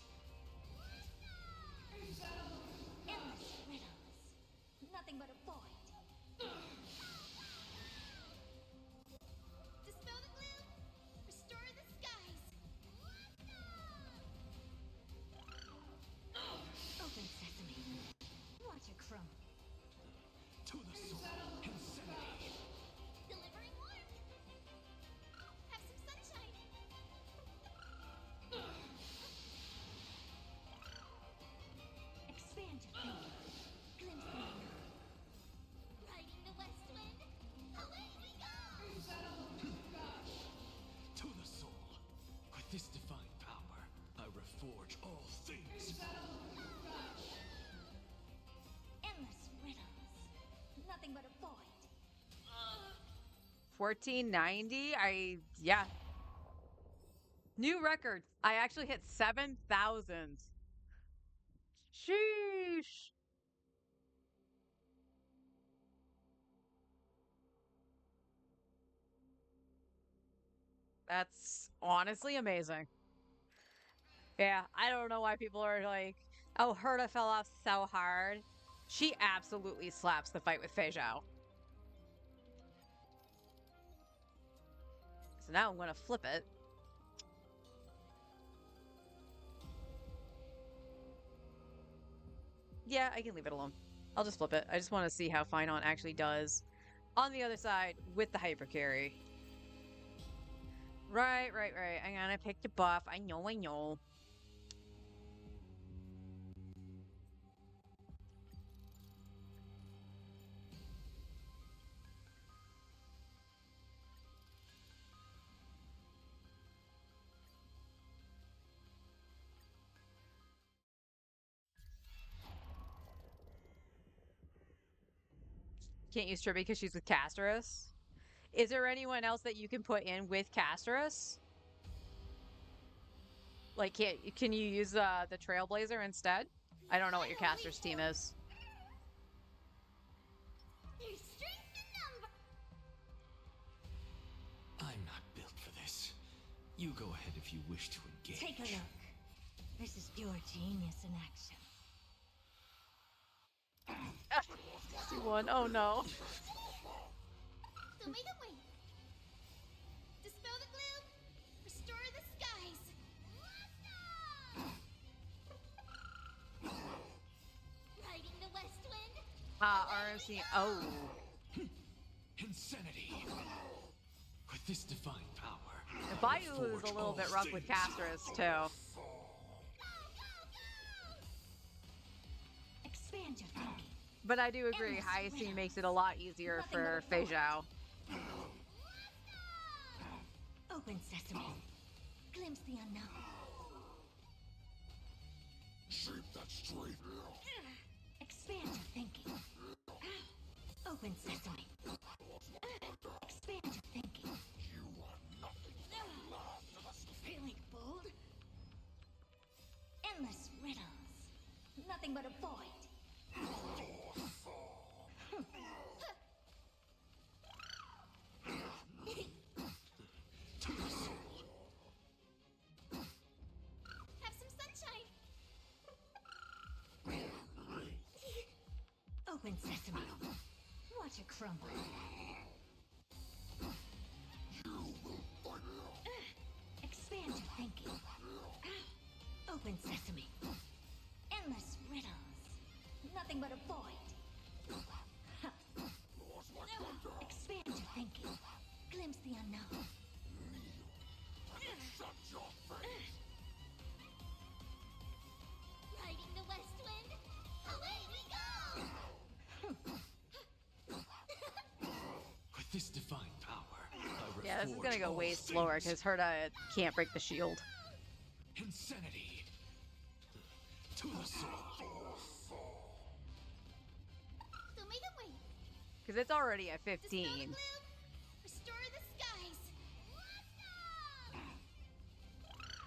endless riddles. Nothing but a void. Dispel the gloom. Restore the skies. Open sesame. Watch it crumble.
To the soul. Insanity.
Delivering warmth. Have some sunshine. Expand your thinking. Glimpse the unknown. Riding the west wind. Away we go.
To the soul. With this divine power, I reforge all things.
Endless riddles. Nothing but a void.
1490. Yeah. New record. I actually hit 7,000. Sheesh. That's honestly amazing. Yeah, I don't know why people are like, oh, Herta fell off so hard. She absolutely slaps the fight with Fei Zhao. So now I'm going to flip it. Yeah, I can leave it alone. I'll just flip it. I just want to see how Finon actually does on the other side with the hyper carry. Right. I'm gonna pick the buff. I know. Can't use Tribby because she's with Casterus. Is there anyone else that you can put in with Casterus? Like, can you use the Trailblazer instead? I don't know what your caster's team is.
There's strength in number.
I'm not built for this. You go ahead if you wish to engage.
Take a look. This is pure genius in action.
61. Oh no.
Don't make it wait. Dispel the gloom. Restore the skies. Riding the west wind.
RMC. Oh.
Insanity. With this divine power.
The Bayou is a little bit rough with Casterus too.
Expand your thinking.
But I do agree, Hyacinth makes it a lot easier for Fei Zhao.
Open sesame. Glimpse the unknown.
Shape that straight.
Expand your thinking. Open sesame. Expand your thinking.
You are nothing.
Feeling bold? Endless riddles. Nothing but a void. crumble. Expand your thinking. Open sesame. Endless riddles. Nothing but a void. Expand your thinking. Glimpse the unknown.
Shut your face.
Riding the west wind, away we go!
With this divine power, I
Yeah, this is
reforge
gonna go
all
way slower
things.
because Herta can't break the shield.
Insanity. To the soul.
So make them wait.
Because it's already at
Dispel the
15.
gloom, restore the skies.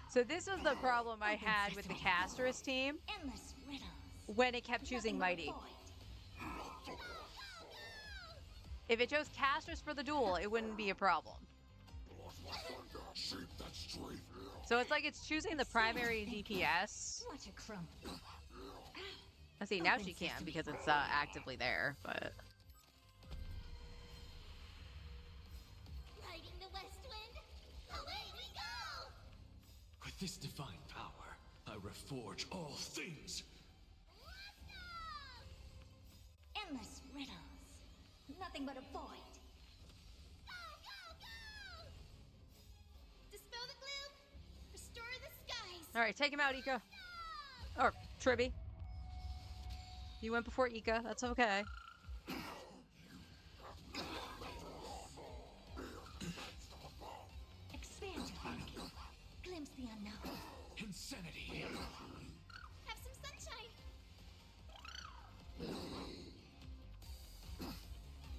So this was the problem I had with the Casterus team
Endless riddles.
when it kept choosing
Nothing
Mighty.
but a void.
If it chose Casterus for the duel, it wouldn't be a problem.
Shape that straight.
So it's like it's choosing the primary DPS.
Watch it crumble.
I see, now she can because it's actively there, but...
Riding the west wind, away we go!
With this divine power, I reforge all things.
Endless riddles. Nothing but a void.
Go, go, go! Dispel the gloom, restore the skies.
Alright, take him out, Ika. Or, Tribby. You went before Ika, that's okay.
Expand your thinking. Glimpse the unknown.
Insanity.
Have some sunshine.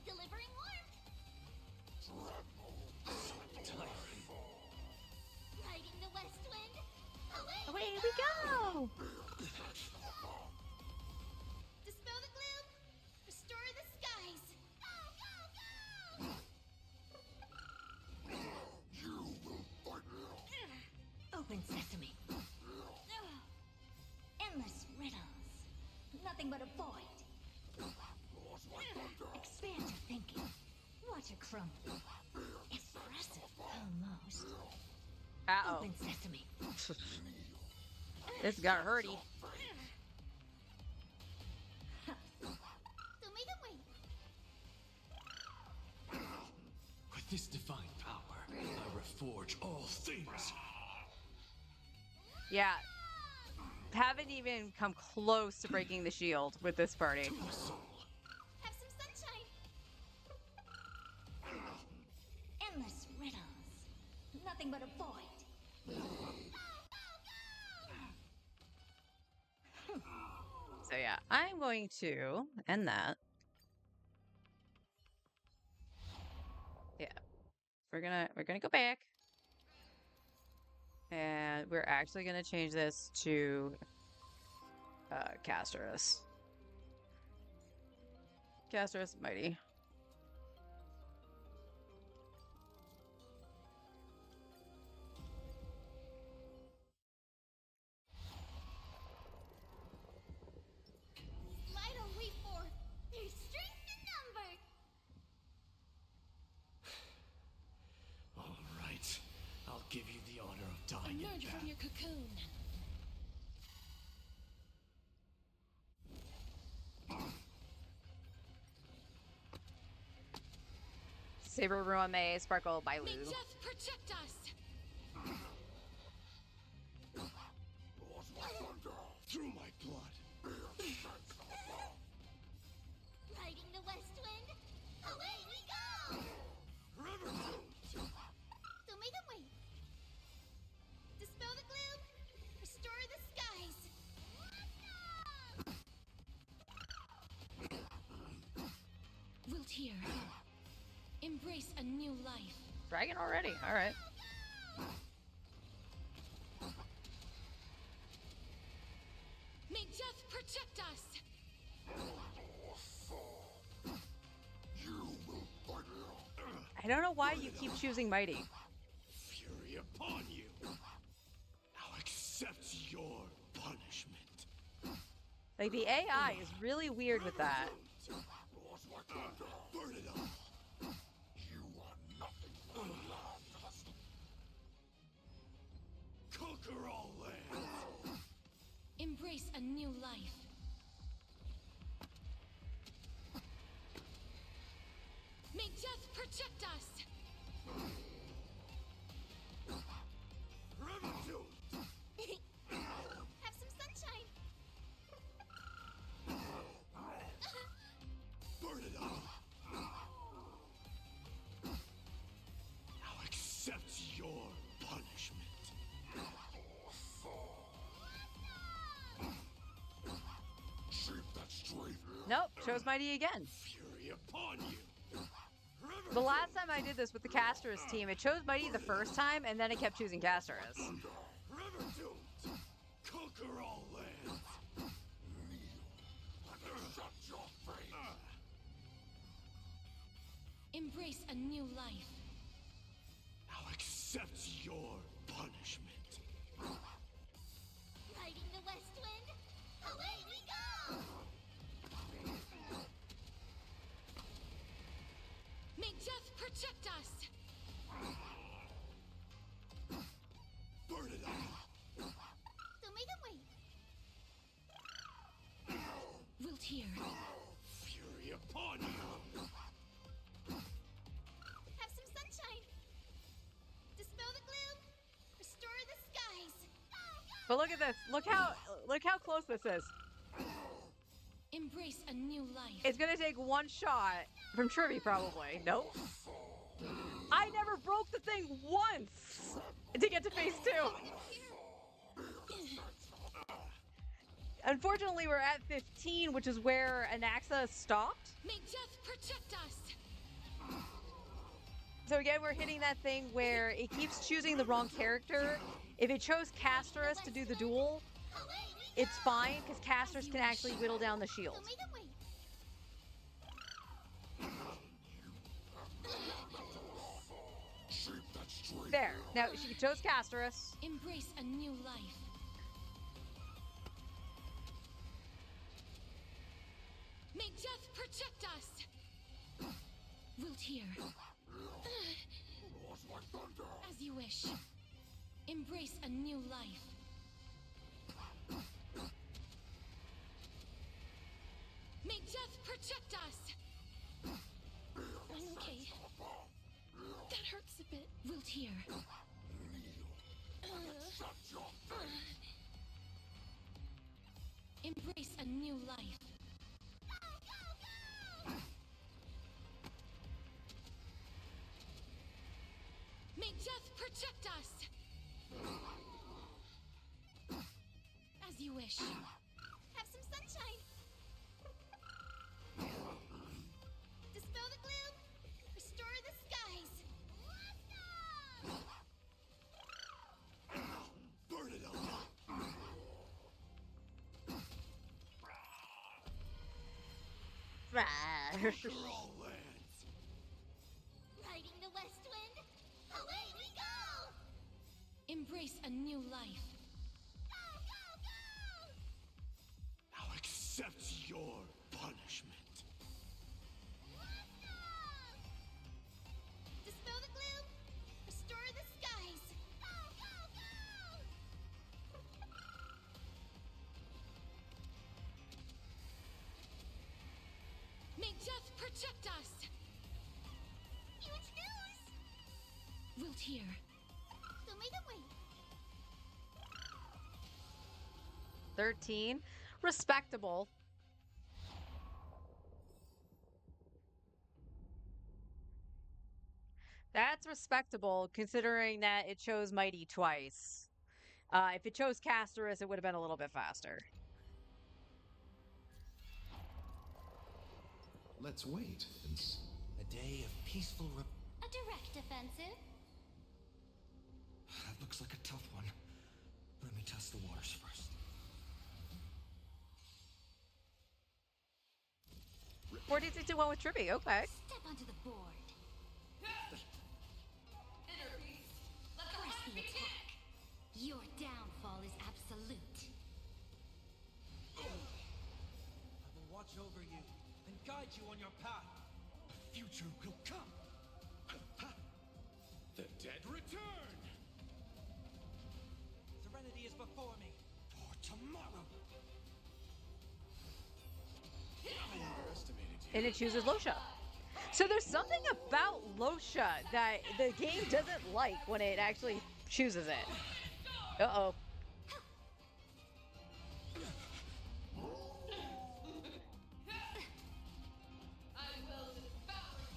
Delivering warmth.
Tiring.
Riding the west wind, away
Away
we
we
go!
go!
Dispel the gloom, restore the skies. Go, go, go!
Open sesame. Endless riddles. Nothing but a void. Expand your thinking. Watch it crumble. Impressive. Almost.
Uh-oh.
Open sesame.
This got hurty.
So make them wait.
With this divine power, I reforge all things.
Yeah. Haven't even come close to breaking the shield with this party.
To the soul.
Have some sunshine.
Endless riddles. Nothing but a void.
So yeah, I'm going to end that. Yeah. We're gonna go back. And we're actually gonna change this to Casterus. Casterus Mighty.
Light on we for. There's strength in number.
All right. I'll give you the honor of dying in
Emerge
battle.
from your cocoon.
Saber Ruin May Sparkle by Lou.
May death protect us.
Through my blood.
Riding the west wind, away we go! So make them wait. Dispel the gloom, restore the skies. Wilt hear. Embrace a new life.
Dragon already. All right.
May death protect us.
I don't know why you keep choosing Mighty.
Fury upon you. Now accept your punishment.
Like the AI is really weird with that.
Burn it
May death protect us! Have some sunshine!
Burn it up! Now accept your punishment. Shape that straight.
Nope, chose Mighty again.
Fury upon you.
The last time I did this with the Casterus team, it chose Mighty the first time, and then it kept choosing Casterus.
Forever doomed. Conquer all lands. Kneel. Accept your fate.
Embrace a new life.
Now accept your punishment.
Riding the west wind, away we go! May death protect us!
Burn it up.
Don't make them wait. Wilt hear.
Fury upon you.
Have some sunshine. Dispel the gloom. Restore the skies.
But look at this. Look how close this is.
Embrace a new life.
It's gonna take one shot from Trivy, probably. Nope. I never broke the thing once to get to phase 2. Unfortunately, we're at 15, which is where Anaxa stopped.
May death protect us.
So again, we're hitting that thing where it keeps choosing the wrong character. If it chose Casterus to do the duel, it's fine, because Casterus can actually whittle down the shield.
Don't make them wait.
Shape that straight.
There. Now, she chose Casterus.
Embrace a new life. May death protect us. Wilt hear.
Roars like thunder.
As you wish. Embrace a new life. May death protect us. I'm okay. That hurts a bit. Wilt hear.
Accept your fate.
Embrace a new life. May death protect us! As you wish. Have some sunshine! Dispel the gloom! Restore the skies!
Burn it up. Conquer all lands.
Riding the west wind, away we go! Embrace a new life. Go, go, go!
Now accept your punishment.
Dispel the gloom, restore the skies. Go, go, go! May death protect us! Huge news! Wilt hear. Don't make them wait.
13. Respectable. That's respectable, considering that it chose Mighty twice. If it chose Casterus, it would have been a little bit faster.
Let's wait.
A day of peaceful
A direct offensive?
That looks like a tough one. Let me test the waters first.
1461 with Trippy, okay.
Step onto the board. Press the attack. Your downfall is absolute.
I will watch over you and guide you on your path.
A future will come. The dead return.
Serenity is before me.
For tomorrow. I underestimated you.
And it chooses Losha. So there's something about Losha that the game doesn't like when it actually chooses it. Uh-oh.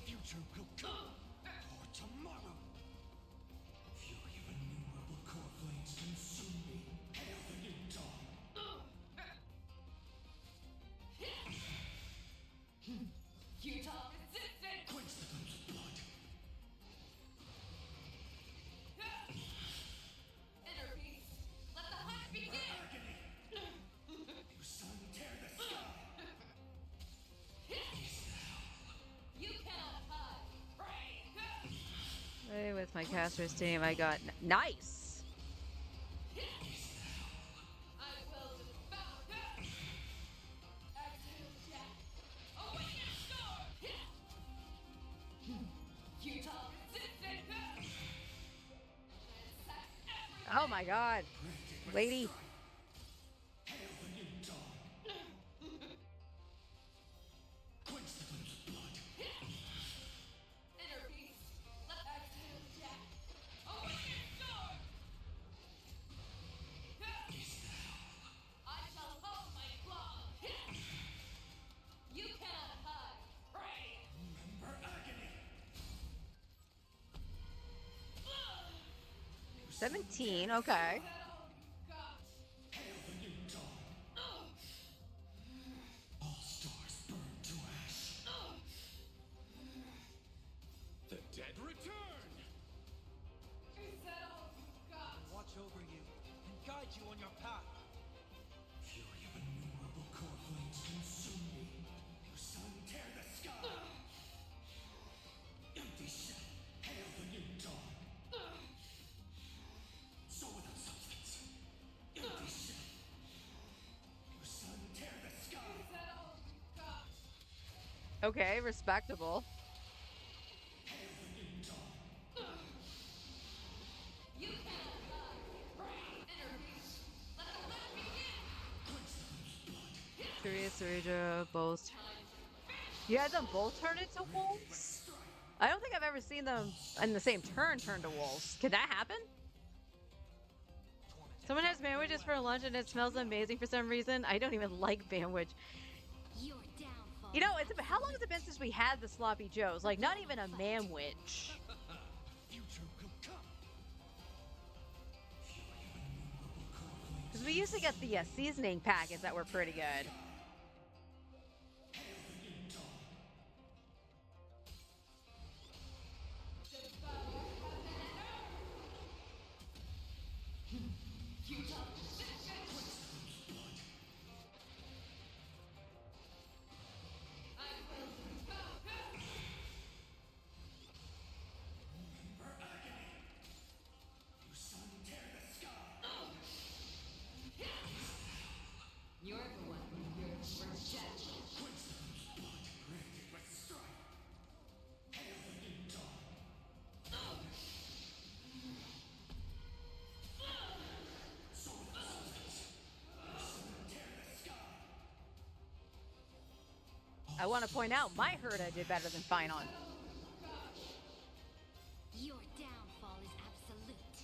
Future will come for tomorrow. Fury of innumerable core flames consume me. Hail the new dawn.
Utah resistant!
Quench the flame's blood.
Inner peace! Let the hunt begin!
Agony. You sun tear the sky.
You cannot hide! Pray!
Hey, with my caster's team, I got nice.
I will devour! Exhale death! Awaken storm! Utah resistant!
Oh my god. Lady.
Hail the new dawn. Quench the flame's blood.
Inner peace! Let exhale death! Awaken storm! I shall hold my claw! You cannot hide! Pray!
Remember agony.
17, okay.
Hail the new dawn. All stars burn to ash. The dead return.
Is that all you've got?
Watch over you and guide you on your path.
Fury of innumerable core flames consume me. You sun tear the sky. Empty shell. Hail the new dawn. Soul without substance. Empty shell. You sun tear the sky.
Is that all you've got?
Okay, respectable.
Hail the new dawn.
You cannot hide! Pray! Inner peace! Let the hunt begin!
Quench the flame's blood.
Curious, Sarija, both. You had them both turn into wolves? I don't think I've ever seen them in the same turn turn to wolves. Could that happen? Someone has sandwiches for lunch and it smells amazing for some reason. I don't even like sandwich.
Your downfall.
You know, how long has it been since we had the sloppy joes? Like, not even a manwich.
Future will come.
Because we used to get the seasoning packets that were pretty good.
You sun tear the sky.
You're the one who yearns for death.
Quench the flame's blood. Granted with strife. Hail the new dawn. Soul without substance. You sun tear the sky.
I want to point out, my Herda did better than Finon.
Your downfall is absolute.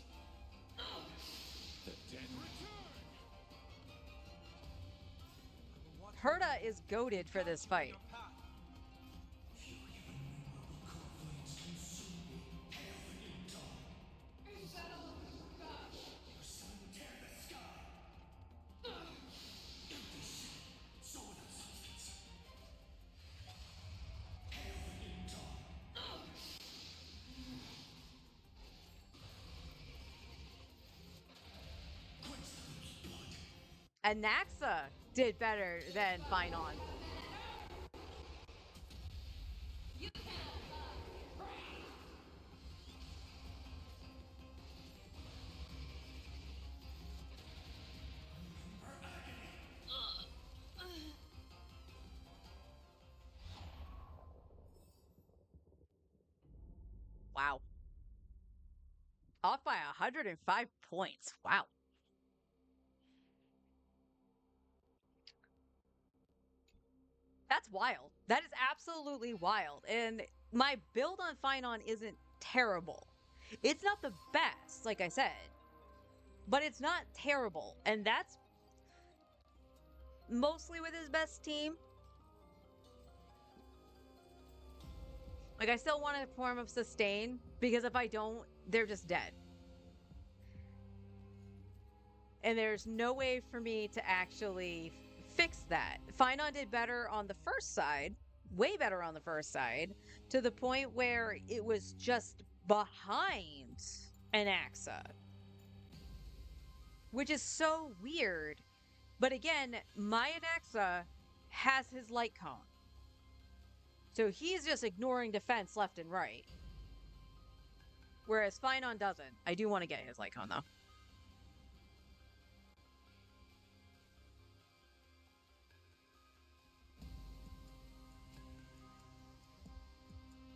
The dead return.
Herda is goaded for this fight. And Naxa did better than Finon. Wow. Off by 105 points. Wow. That's wild. That is absolutely wild. And my build on Finon isn't terrible. It's not the best, like I said, but it's not terrible. And that's mostly with his best team. Like, I still want a form of sustain, because if I don't, they're just dead. And there's no way for me to actually fix that. Finon did better on the first side, way better on the first side, to the point where it was just behind an Axa, which is so weird. But again, my Anaxa has his light cone. So he's just ignoring defense left and right. Whereas Finon doesn't. I do want to get his light cone, though.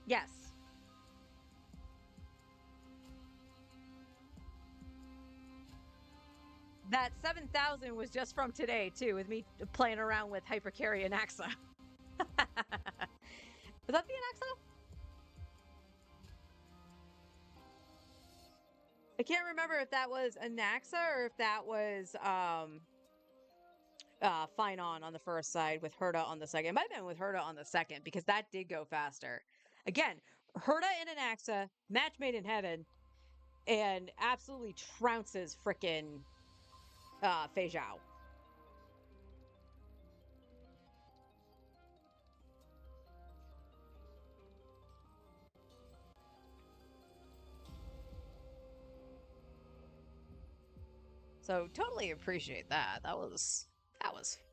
Yes. That 7,000 was just from today, too, with me playing around with Hypercarry and Axa. Was that the Anaxa? I can't remember if that was Anaxa or if that was Finon on the first side with Herta on the second. It might have been with Herta on the second, because that did go faster. Again, Herta and Anaxa, match made in heaven, and absolutely trounces frickin' Fei Zhao. So totally appreciate that. That was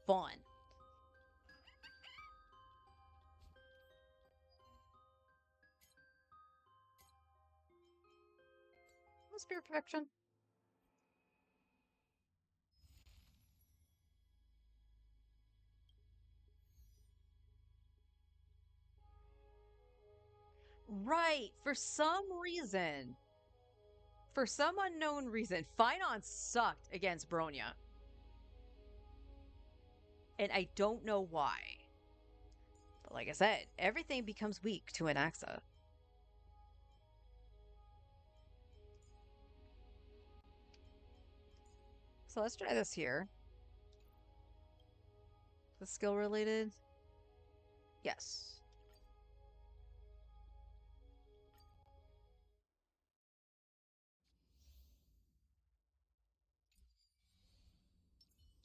fun. Spirit perfection. Right. For some unknown reason, Finon sucked against Bronya. And I don't know why. But like I said, everything becomes weak to an Axa. So let's try this here. The skill related? Yes.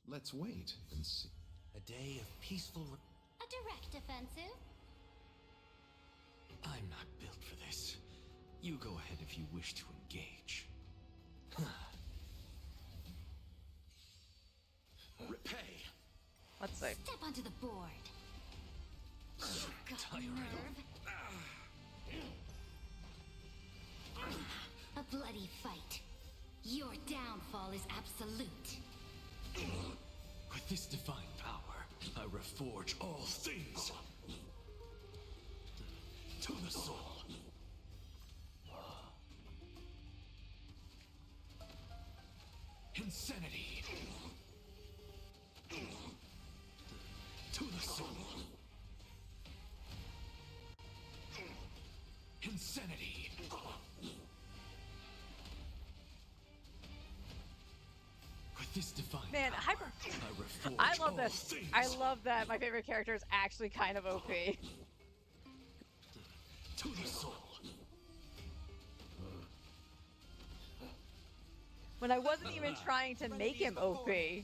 Let's wait and see.
A day of peaceful.
A direct offensive?
I'm not built for this. You go ahead if you wish to engage. Repay!
Let's see.
Step onto the board. Got
Tiring.
nerve? A bloody fight. Your downfall is absolute.
With this divine power, I reforge all things. To the soul. Insanity. To the soul. Insanity. With this divine
Man,
power,
I
reforge
love
all
this.
things.
I love that my favorite character is actually kind of OP.
To the soul.
When I wasn't even trying to make him OP.
I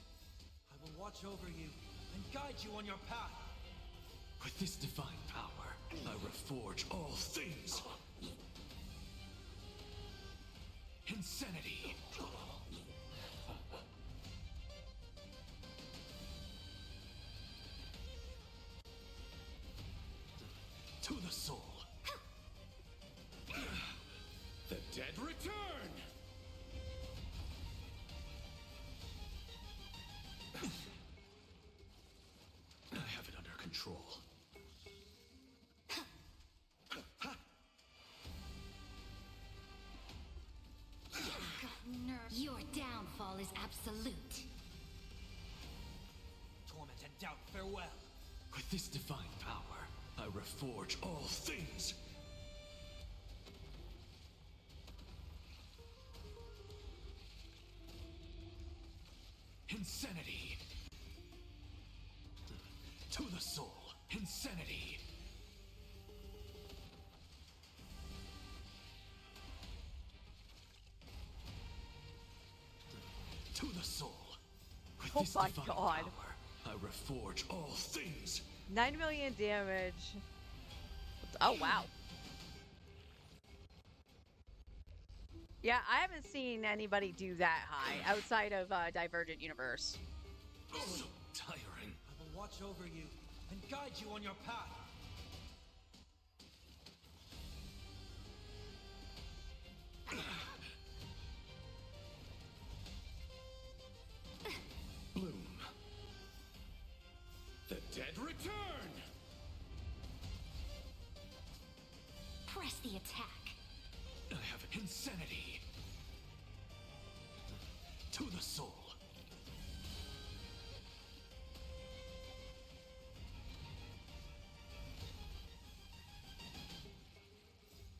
will watch over you and guide you on your path.
With this divine power, I reforge all things. Insanity. To the soul. The dead return. I have it under control.
Got nerve. Your downfall is absolute.
Torment and doubt, farewell.
With this divine power, I reforge all things. Insanity. To the soul. Insanity. To the soul. With
Oh
this
my
divine
God.
power, I reforge all things.
9 million damage. Oh, wow. Yeah, I haven't seen anybody do that high outside of Divergent Universe.
So tiring.
I will watch over you and guide you on your path.
Bloom. The dead return!
Press the attack.
I have insanity. To the soul.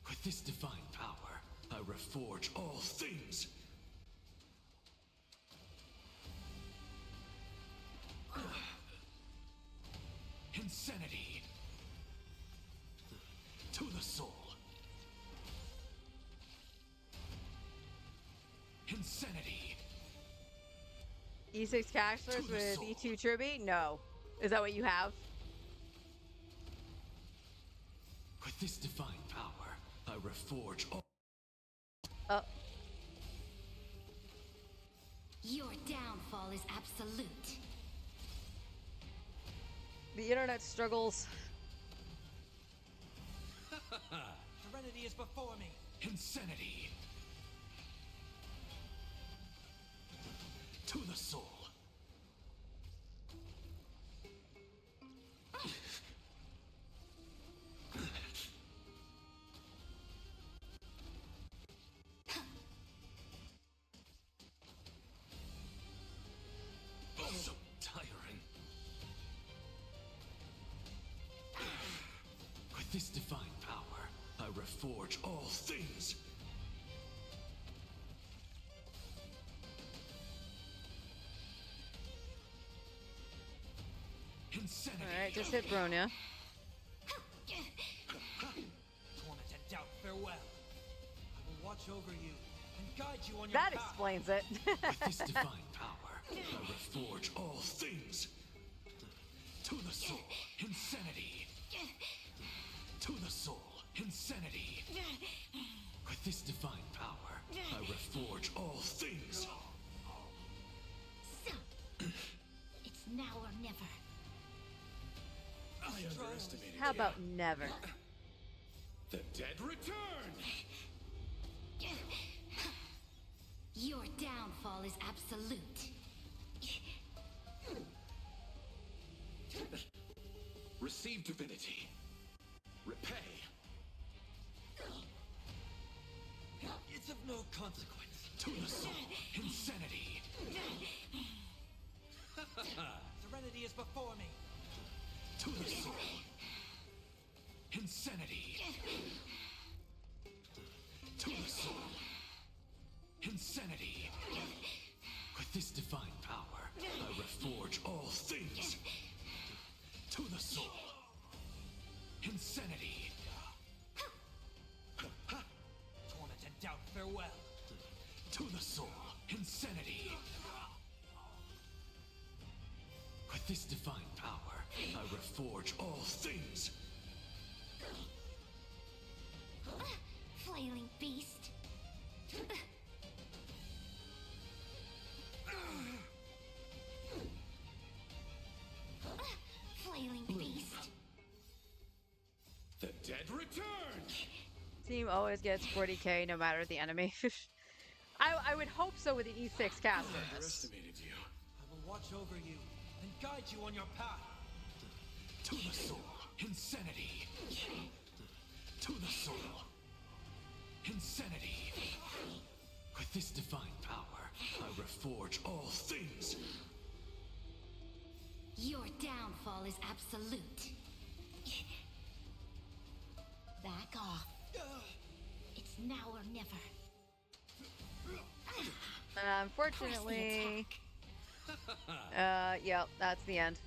With this divine power, I reforge all things. Insanity. To the soul. Insanity.
E6 Cashlers
To the
with
soul.
E2 Tribby? No. Is that what you have?
With this divine power, I reforge all.
Oh,
Your downfall is absolute.
the internet struggles.
Serenity is before me.
Insanity. To the soul. So tiring. With this divine power, I reforge all things. Insanity.
Alright, just hit Bronya.
Torment and doubt, farewell. I will watch over you and guide you on your
That
path.
explains it.
With this divine power, I reforge all things. To the soul, insanity. To the soul, insanity. With this divine power, I reforge all things.
So, it's now or never.
I underestimated
How
you.
about never?
The dead return!
Your downfall is absolute.
Receive divinity. Repay.
It's of no consequence.
To the soul, insanity.
Serenity is before me.
To the soul, insanity. To the soul, insanity. With this divine power, I reforge all things. To the soul, insanity.
Torment and doubt, farewell.
To the soul, insanity. With this divine power, I reforge all things.
Flailing beast. Flailing beast.
The dead return!
Team always gets 40k no matter the enemy. I would hope so with the E6 casters.
Underestimated you.
I will watch over you and guide you on your path.
To the soul, insanity. To the soul, insanity. With this divine power, I reforge all things.
Your downfall is absolute. Back off. It's now or never. Press the
Unfortunately,
attack.
Yep, that's the end.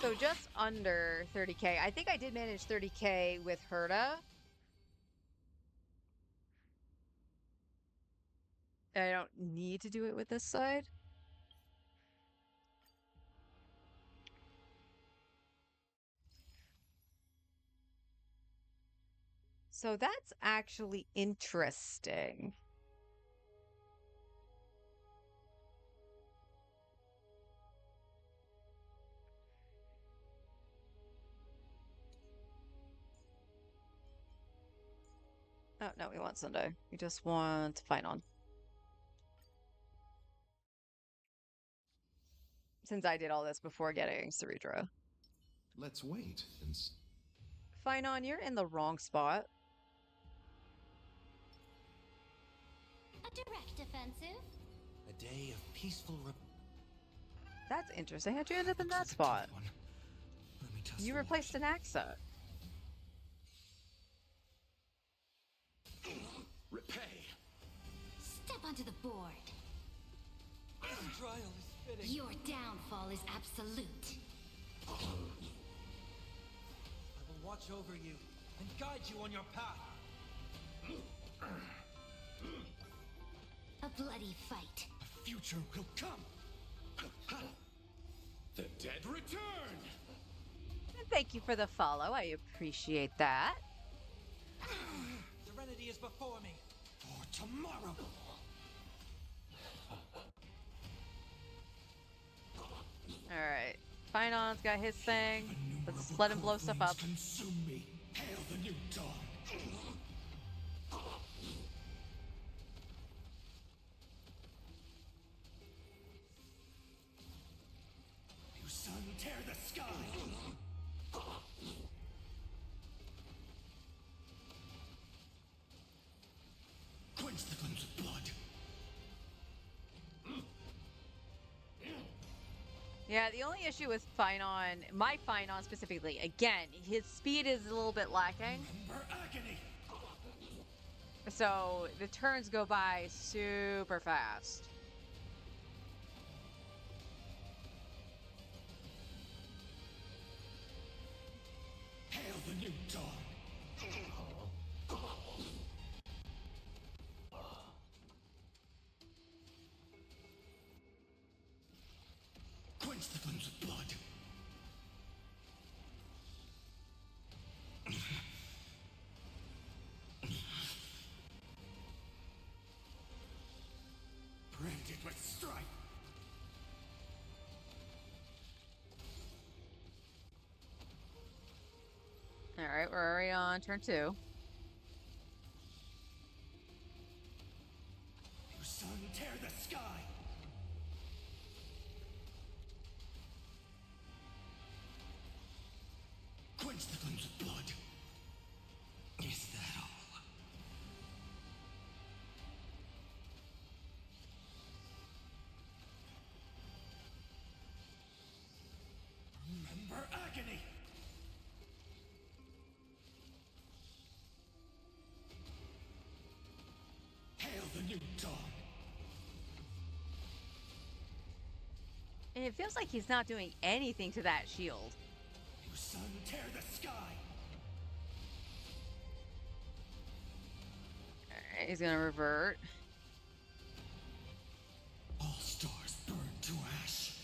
So just under 30K. I think I did manage 30K with Herta. I don't need to do it with this side. So that's actually interesting. Oh, no, we want Sunday. We just want Finon. Since I did all this before getting Ceredra.
Let's wait and
Finon, you're in the wrong spot.
A direct offensive.
A day of peaceful
That's interesting. How'd you end up in that spot?
Let me test
You
the
replaced
waters.
an Axa.
repay.
Step onto the board.
This trial is fitting.
Your downfall is absolute.
I will watch over you and guide you on your path.
A bloody fight.
A future will come. The dead return.
Thank you for the follow. I appreciate that.
Serenity is before me.
For tomorrow.
All right. Finon's got his thing. Let's let him blow stuff up.
Consume me. Hail the new dawn. You sun, tear the sky. Quench the flames of blood.
Yeah, the only issue with Finon, my Finon specifically, again, his speed is a little bit lacking.
Remember agony.
So the turns go by super fast.
Hail the new dawn. Quench the flames of blood. Branded with strife.
All right, we're already on turn 2.
You sun, tear the sky. Quench the flames of blood. Is that all? Remember agony. Hail the new dawn.
And it feels like he's not doing anything to that shield.
You sun, tear the sky.
All right, he's gonna revert.
All stars burn to ash.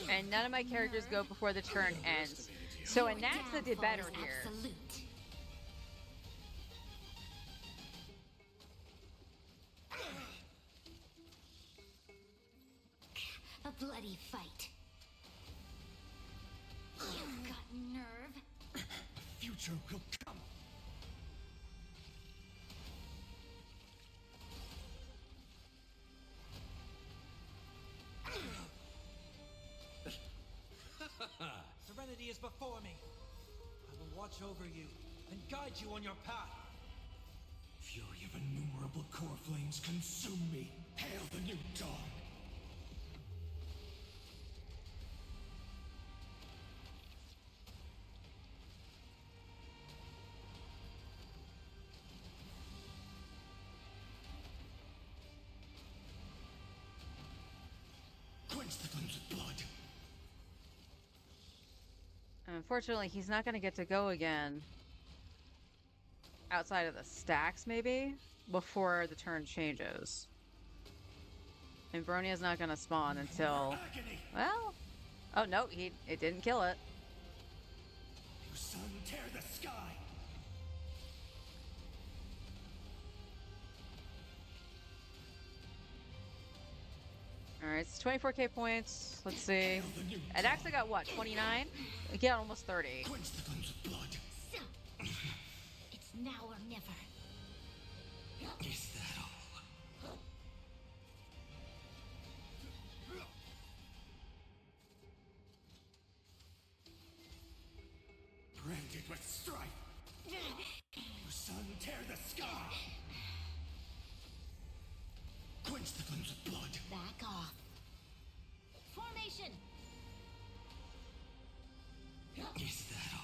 And none of my characters go before the turn ends. So Anaxa did better
Downfall is
here.
absolute. A bloody fight. You've got nerve.
Future will come.
Serenity is before me. I will watch over you and guide you on your path.
Fury of innumerable core flames consume me. Hail the new dawn. Quench the flames of blood.
Unfortunately, he's not going to get to go again outside of the stacks, maybe, before the turn changes. And Bronia's not going to spawn until...
Agony!
Well... Oh, no, it didn't kill it.
You sun tear the sky!
Alright, it's 24k points. Let's see. It actually got, what, 29? It got almost 30.
Quench the flames of blood.
So, it's now or never.
Is that all? Branded with strife! You sun tear the sky! Quench the flames of blood.
Back off. Formation!
Is that all?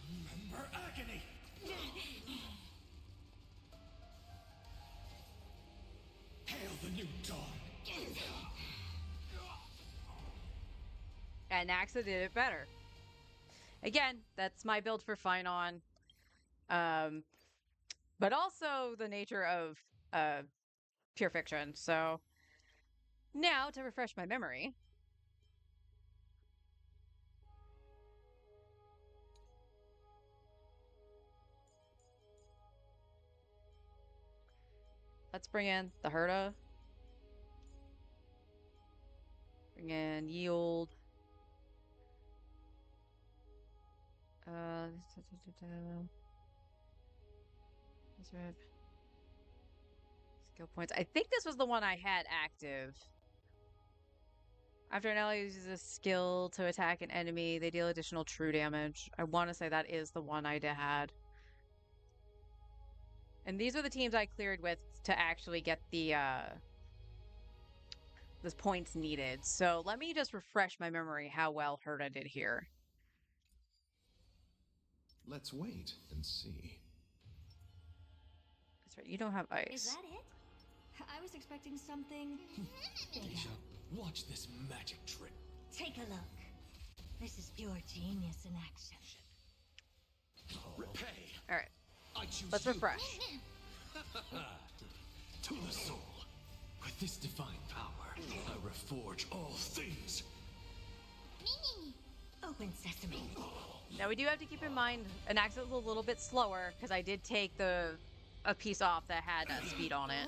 Remember agony! Hail the new dawn!
And Naxa did it better. Again, that's my build for Finon. But also the nature of pure fiction. So now to refresh my memory. Let's bring in the Herda. Bring in Yield. Skill points. I think this was the one I had active. After an ally uses a skill to attack an enemy, they deal additional true damage. I want to say that is the one I had. And these are the teams I cleared with to actually get the points needed. So let me just refresh my memory how well Herda did here.
Let's wait and see.
That's right, you don't have ice.
Is that it? I was expecting something bigger.
Watch this magic trick.
Take a look. This is pure genius in action.
Repay.
All right,
I choose
let's
you.
refresh.
To the soul. With this divine power, I reforge all things.
Open sesame.
Now we do have to keep in mind an axis is a little bit slower because I did take a piece off that had speed on it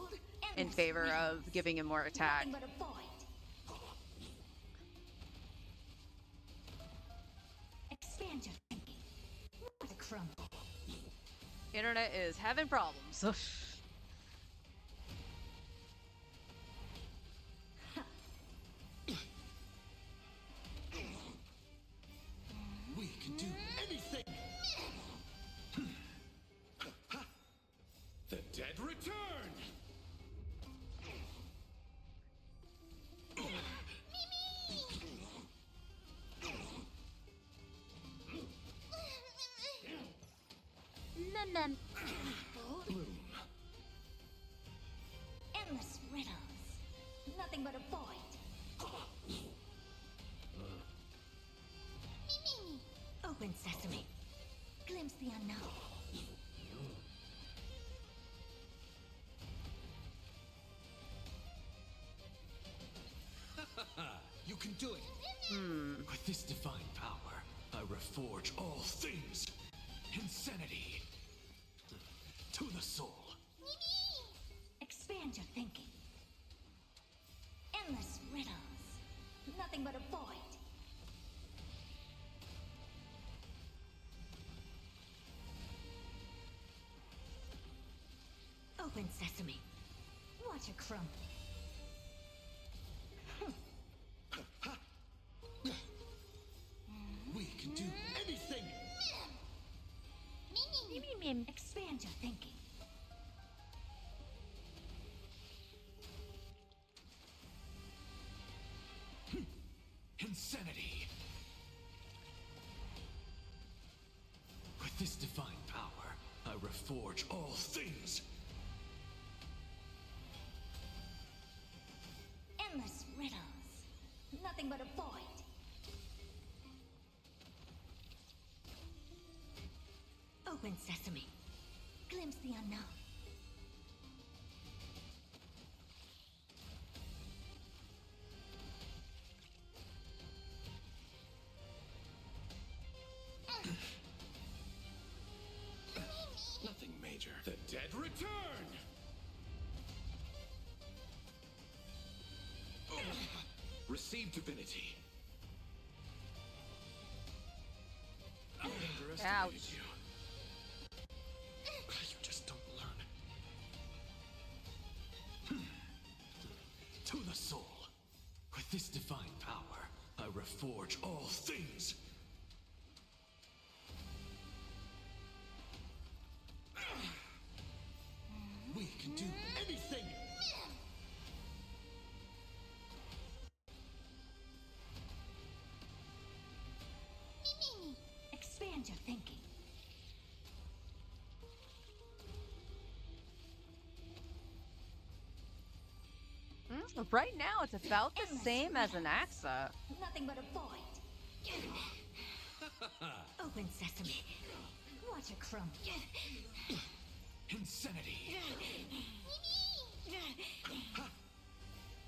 in favor of giving him more attack.
Nothing but a void. Expand your thinking. What a crumble.
Internet is having problems.
We can do anything. The dead return. Bloom.
Endless riddles. Nothing but a void. Open sesame. Glimpse the unknown.
You can do it. With this divine power, I reforge all things. Insanity. To the soul.
Expand your thinking. Endless riddles. Nothing but a void. Open sesame. Watch it crumble.
We can do anything.
Expand your thinking.
Insanity. With this divine reforge all things.
Endless riddles. Nothing but a void. Open sesame. Glimpse the unknown.
Nothing major. The dead return! Receive divinity. I underestimated
Ouch.
you. You just don't learn. To the soul. With this divine power, I reforge all things. We can do anything!
Expand your thinking.
Right now, it's about the same as an AXA.
Nothing but a void. Open sesame. Watch it crumble.
Insanity!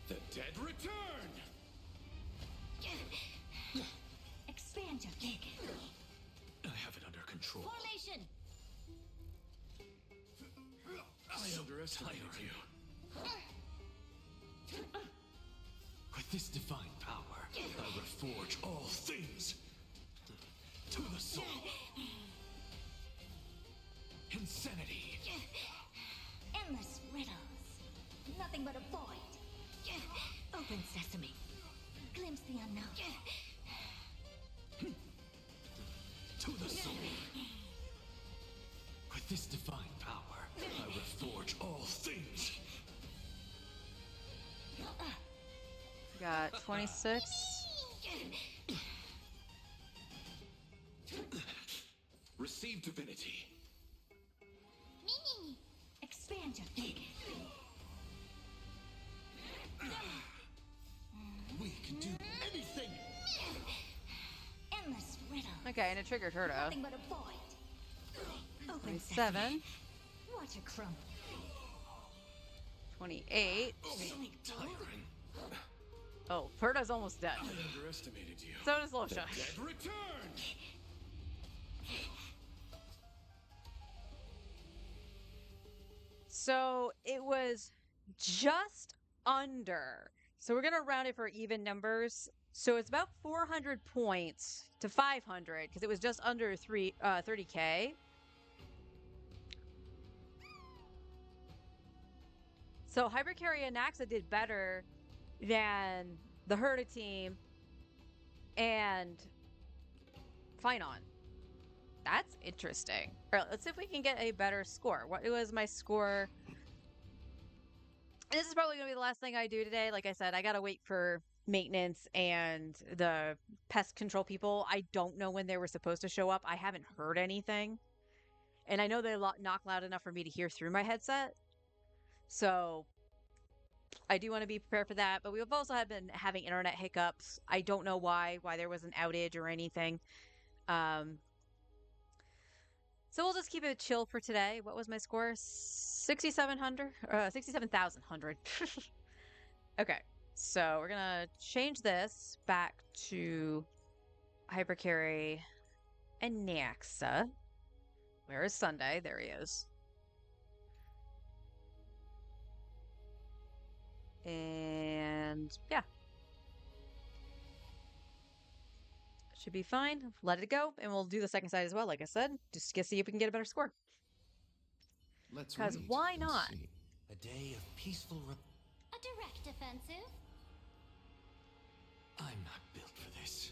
The dead return!
Expand your thinking.
I have it under control.
Formation!
I underestimated you. With this divine power, I reforge all things. To the soul. Insanity.
Endless riddles. Nothing but a void. Open sesame. Glimpse the unknown.
To the soul. With this divine power, I reforge all things.
Got 26.
Receive divinity.
Expand your thinking.
We can do anything.
Endless riddles.
Okay, and it triggered her to
Nothing but a void. Open
27,
sesame. Watch it crumble.
28.
So tiring.
Oh, Perta's almost dead.
I underestimated you.
So does
The
Losha.
dead return.
So it was just under. So we're gonna round it for even numbers. So it's about 400 points to 500 because it was just under 30K. So Hypercarry and Naxa did better than the Herda team and Finon. That's interesting. All right, let's see if we can get a better score. What was my score? This is probably going to be the last thing I do today. Like I said, I got to wait for maintenance and the pest control people. I don't know when they were supposed to show up. I haven't heard anything. And I know they knock loud enough for me to hear through my headset. So I do want to be prepared for that. But we've also been having internet hiccups. I don't know why there was an outage or anything. So we'll just keep it chill for today. What was my score? 6,700? 67,100. Okay. So we're going to change this back to Hypercarry and Naxa. Where is Sunday? There he is. And yeah. Should be fine. Let it go. And we'll do the second side as well, like I said. Just to see if we can get a better score.
Let's
Because
wait
why
and
not?
see.
A day of peaceful
A direct offensive?
I'm not built for this.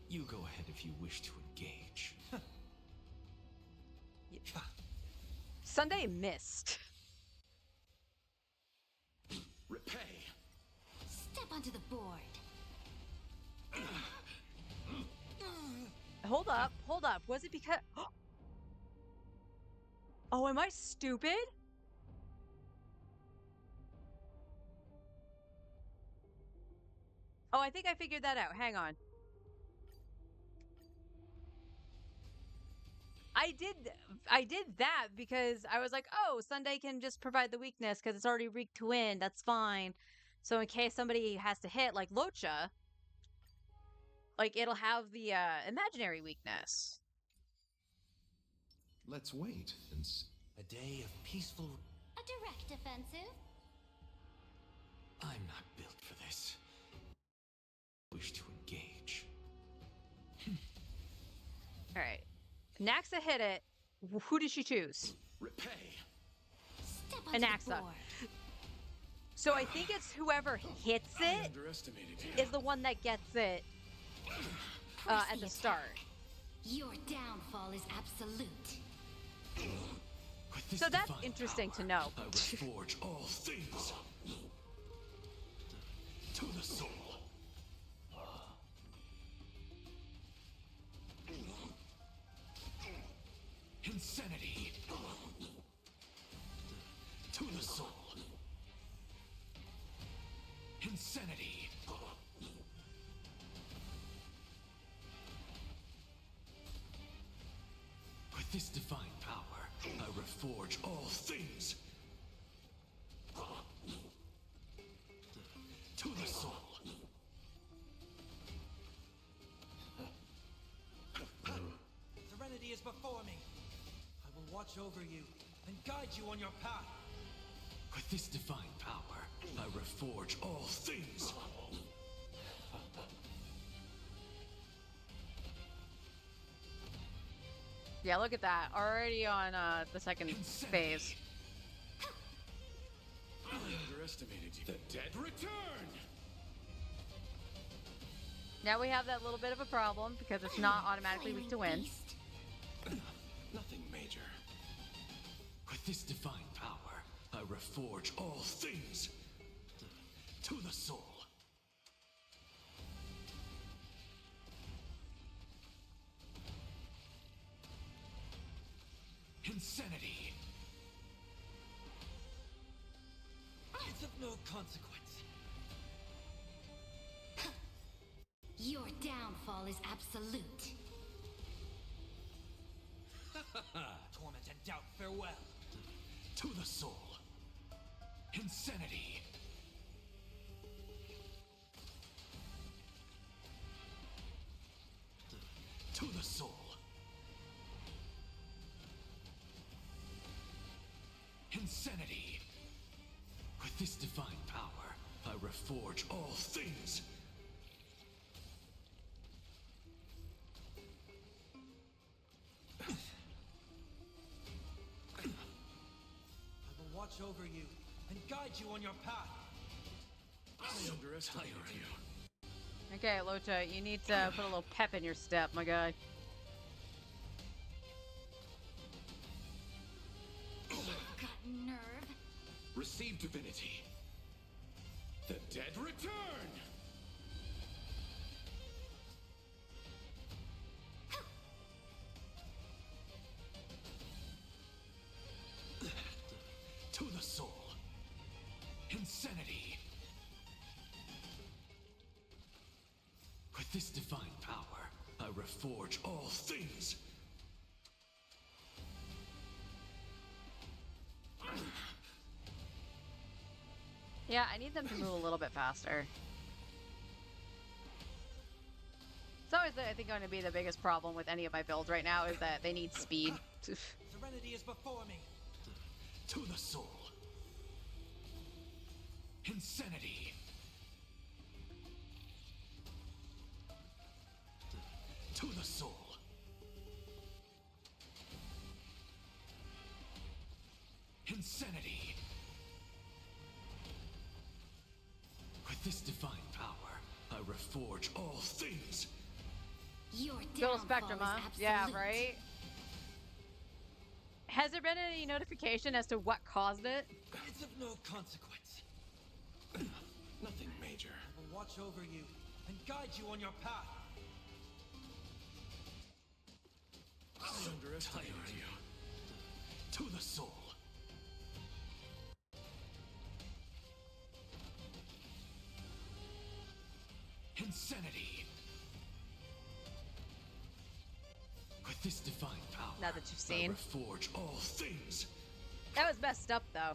You go ahead if you wish to engage.
Sunday missed.
Repay.
Step onto the board.
Hold up. Was it because... Oh, am I stupid? Oh, I think I figured that out. Hang on. I did I did that because I was like, "Oh, Sunday can just provide the weakness because it's already weak to win. That's fine." So in case somebody has to hit like Locha, like it'll have the imaginary weakness.
Let's wait and
A day of peaceful.
A direct offensive?
I'm not built for this. Wish to engage.
All right. Naxa hit it. Who did she choose?
Repay.
Step onto the
Anaxa.
board.
So I think it's whoever hits
I
it
underestimated you.
is the one that gets it
Press
at the
attack.
start.
Your downfall is absolute.
With this
So that's
divine
interesting to
power,
know.
I reforge all things to the soul. Insanity to the soul. Insanity. With this divine power, I reforge all things to the soul.
Serenity is before me. I will watch over you and guide you on your path.
With this divine power, I reforge all things.
Yeah, look at that. Already on the second phase.
I underestimated you. The dead return!
Now we have that little bit of a problem because it's not automatically weak to win.
Beast.
Nothing major. With this divine power, I reforge all things to the soul. Insanity.
It's of no consequence.
Your downfall is absolute.
Torment and doubt, farewell.
To the soul. Insanity. To the soul. Insanity. With this divine power, I reforge all things.
I will watch over you and guide you on your path.
I underestimated you.
Okay, Locha, you need to put a little pep in your step, my guy.
Got nerve.
Receive divinity. The dead return! To the soul. Insanity. With this divine power, I reforge all things.
Yeah, I need them to move a little bit faster. It's always, I think, going to be the biggest problem with any of my builds right now is that they need speed.
Serenity is before me.
To the soul. Insanity. To the soul. Insanity. With this divine power, I reforge all things.
Your
Go
downfall
Spectrum,
is
huh?
absolute.
Yeah, right? Has there been any notification as to what caused it?
It's of no consequence.
Nothing major.
I will watch over you and guide you on your path.
I underestimated you. To the soul. Insanity. With this divine power,
Now that you've
I
seen.
reforge all things.
That was messed up, though.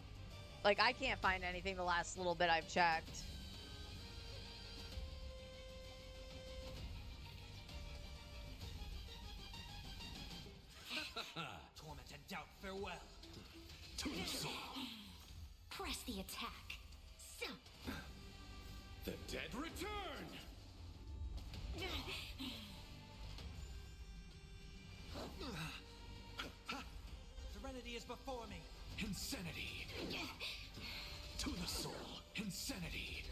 Like, I can't find anything the last little bit I've checked.
Torment and doubt, farewell.
To the soul.
Press the attack. So.
The dead return.
Serenity is before me.
Insanity. To the soul. Insanity.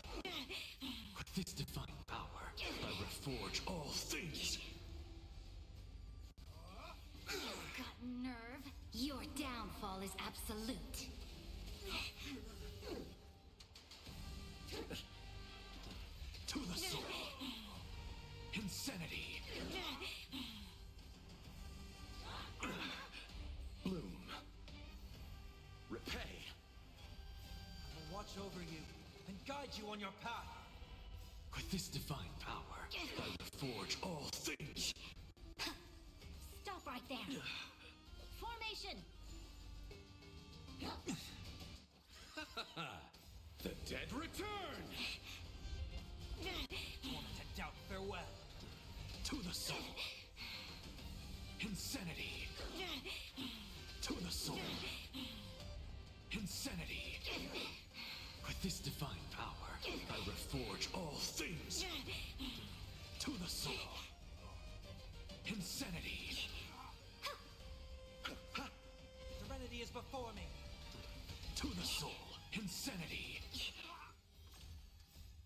With this divine power, I reforge all things.
Got nerve? Your downfall is absolute.
To the soul. Insanity. Bloom. Repay.
I will watch over you and guide you on your path.
With this divine power, I reforge all things.
Stop right there. Formation.
The dead return.
Torment and doubt, farewell.
To the soul. Insanity. To the soul. Insanity. With this divine power, I reforge all things. To the soul. Insanity.
Serenity is before me.
To the soul. Insanity.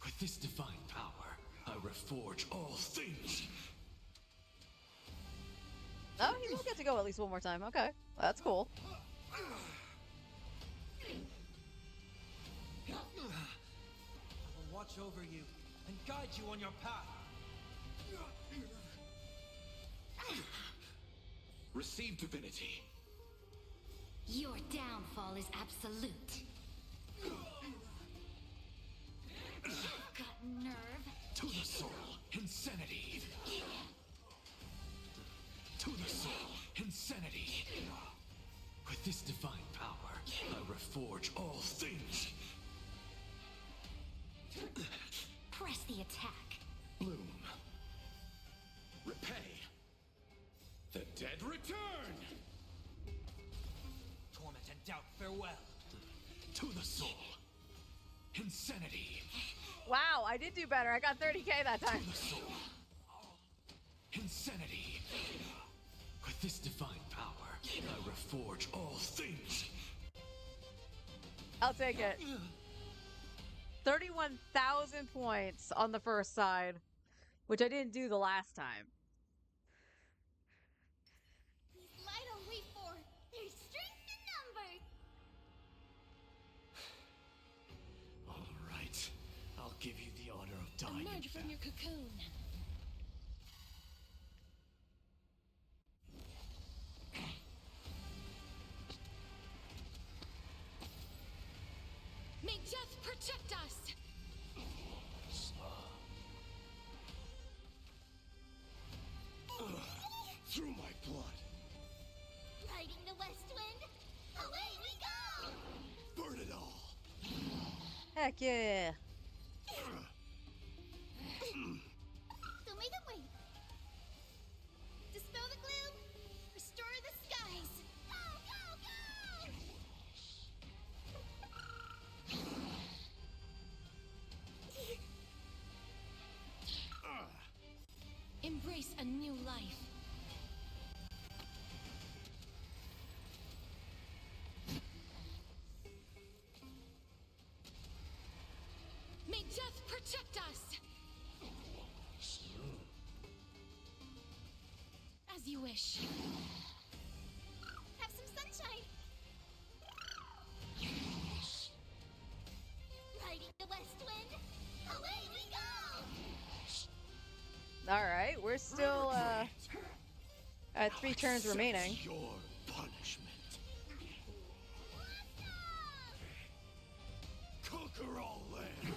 With this divine power, I reforge all things.
Oh, he will get to go at least one more time. Okay, that's cool.
I will watch over you and guide you on your path.
Receive divinity.
Your downfall is absolute. Got nerve?
To the soul. Insanity. To the soul. Insanity. With this divine power, I reforge all things.
Press the attack.
Bloom. Repay. The dead return.
Torment and doubt, farewell.
To the soul. Insanity.
Wow, I did do better. I got 30K that time.
To the soul. Insanity. With this divine power, I reforge all things.
I'll take it. 31,000 points on the first side, which I didn't do the last time.
These light on wait for. There's strength in numbers.
All right. I'll give you the honor of dying.
Emerge from your cocoon. May death protect us!
Through my blood.
Riding the west wind, away we go!
Burn it all.
Heck yeah.
So may them wait. Dispel the gloom, restore the skies. Go, go, go! Embrace a new life. May death protect us! As you wish. Have some sunshine! Riding the west wind, away we go!
Alright, we're still at 3 turns remaining.
Your punishment.
Conquer all lands.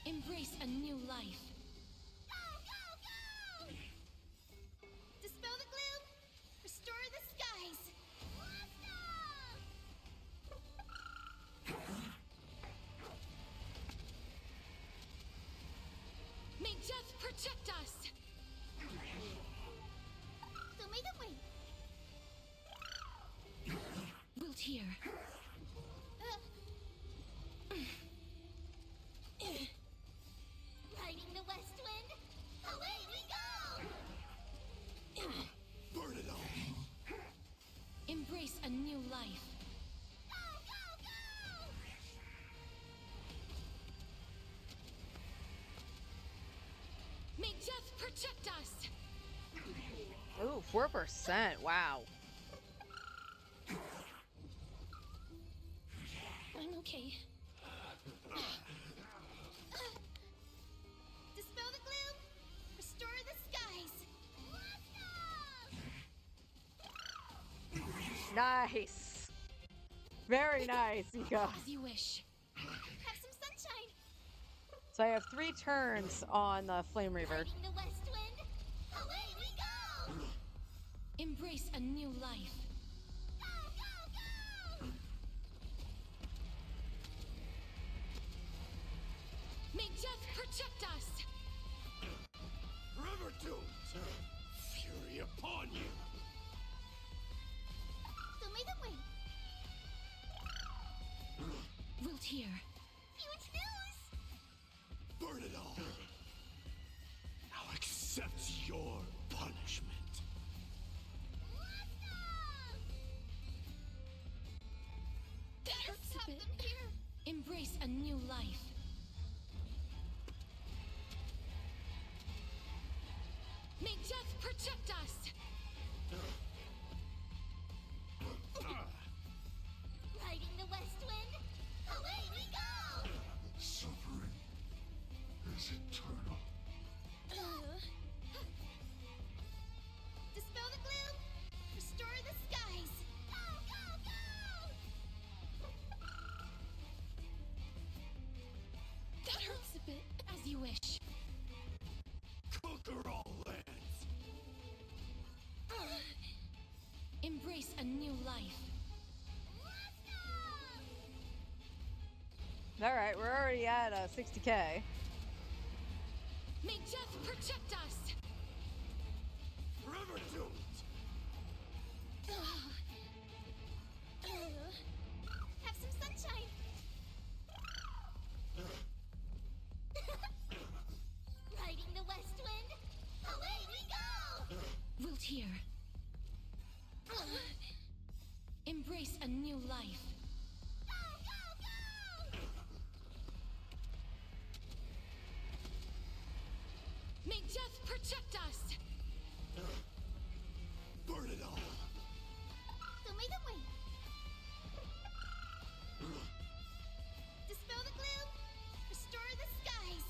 Embrace a new life. Go, go, go! Dispel the gloom. Restore the skies. Let's go! May death protect us. So may the wait. Wilt hear. Riding the west wind, away we go!
Burn it all.
Embrace a new life. Go, go, go! May death protect us!
Ooh, 4%. Wow.
I'm okay. Dispel the gloom, restore the skies. Let's go!
Nice. Very nice, Ika.
As you wish. Have some sunshine.
So I have 3 turns on the Flame Reaver.
Riding the west wind, away we go! Embrace a new life. Go, go, go! May death protect us!
River doomed. Fury upon you.
So may the wait. Wilt hear. Huge news!
Burn it all. Now accept your punishment.
That hurts a bit. Them here. Embrace a new life. May death protect us! Riding the west wind, away we go!
Suffering is eternal.
Dispel the gloom, restore the skies. Go, go, go! That hurts a bit. As you wish.
Conquer all lands.
Embrace a new life.
Alright, we're already at 60k.
May death protect us!
River doomed.
Have some sunshine! Riding the west wind, away we go! Wilt hear. Embrace a new life. Go, go, go! May death protect us!
Burn it all.
So may the wait. Dispel the gloom, restore the skies.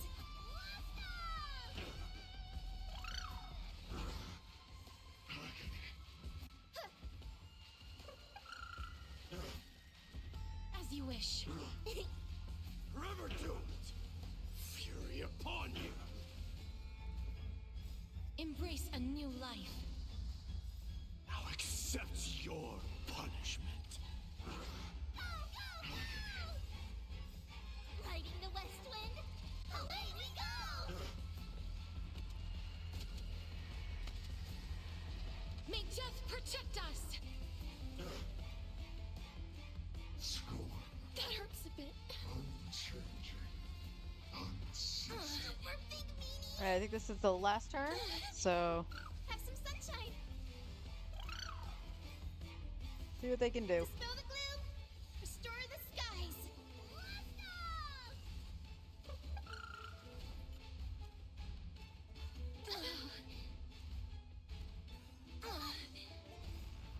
As you wish.
River doomed. Fury upon you.
Embrace a new life.
Now accept your punishment.
Riding the west wind, away we go! May death protect us!
Scorn.
That hurts a bit.
Unchanging. Unceasing.
We're big meanies!
Alright, I think this is the last turn. So,
Have some sunshine!
see what they can do.
Dispel the gloom, restore the skies!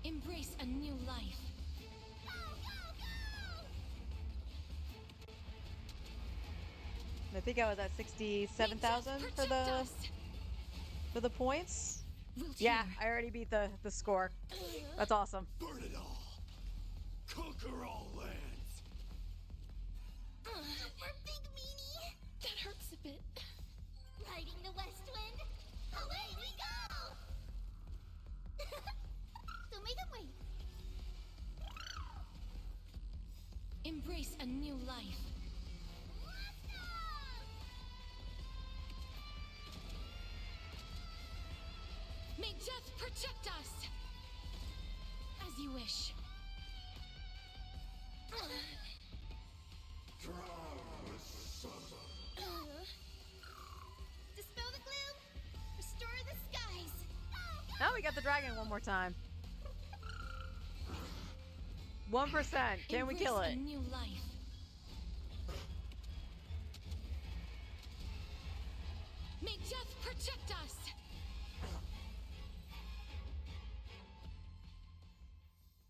Embrace a new life.
I think I was at 67,000 for the points. Yeah,
Wheelchair.
I already beat the score. That's awesome.
Burn it all! Conquer all lands!
Super big meanie. That hurts a bit. Riding the west wind. Away we go! So make them wait. Embrace a new life. Let's go! May death protect us! As you wish. Dispel the gloom! Restore the skies!
Now we got the dragon one more time. 1%. Can we kill
Embrace
it?
a new life. May death protect us!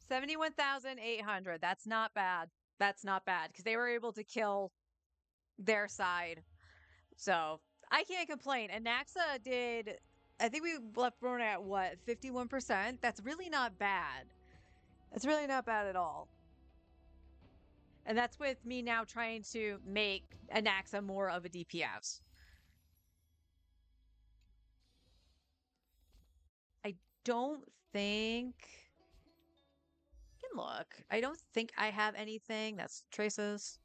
71,800. That's not bad. That's not bad because they were able to kill their side. So I can't complain. And Naxa did, I think we left Brona at what, 51%? That's really not bad. That's really not bad at all. And that's with me now trying to make Anaxa more of a DPS. I don't think. I can look. I don't think I have anything that's traces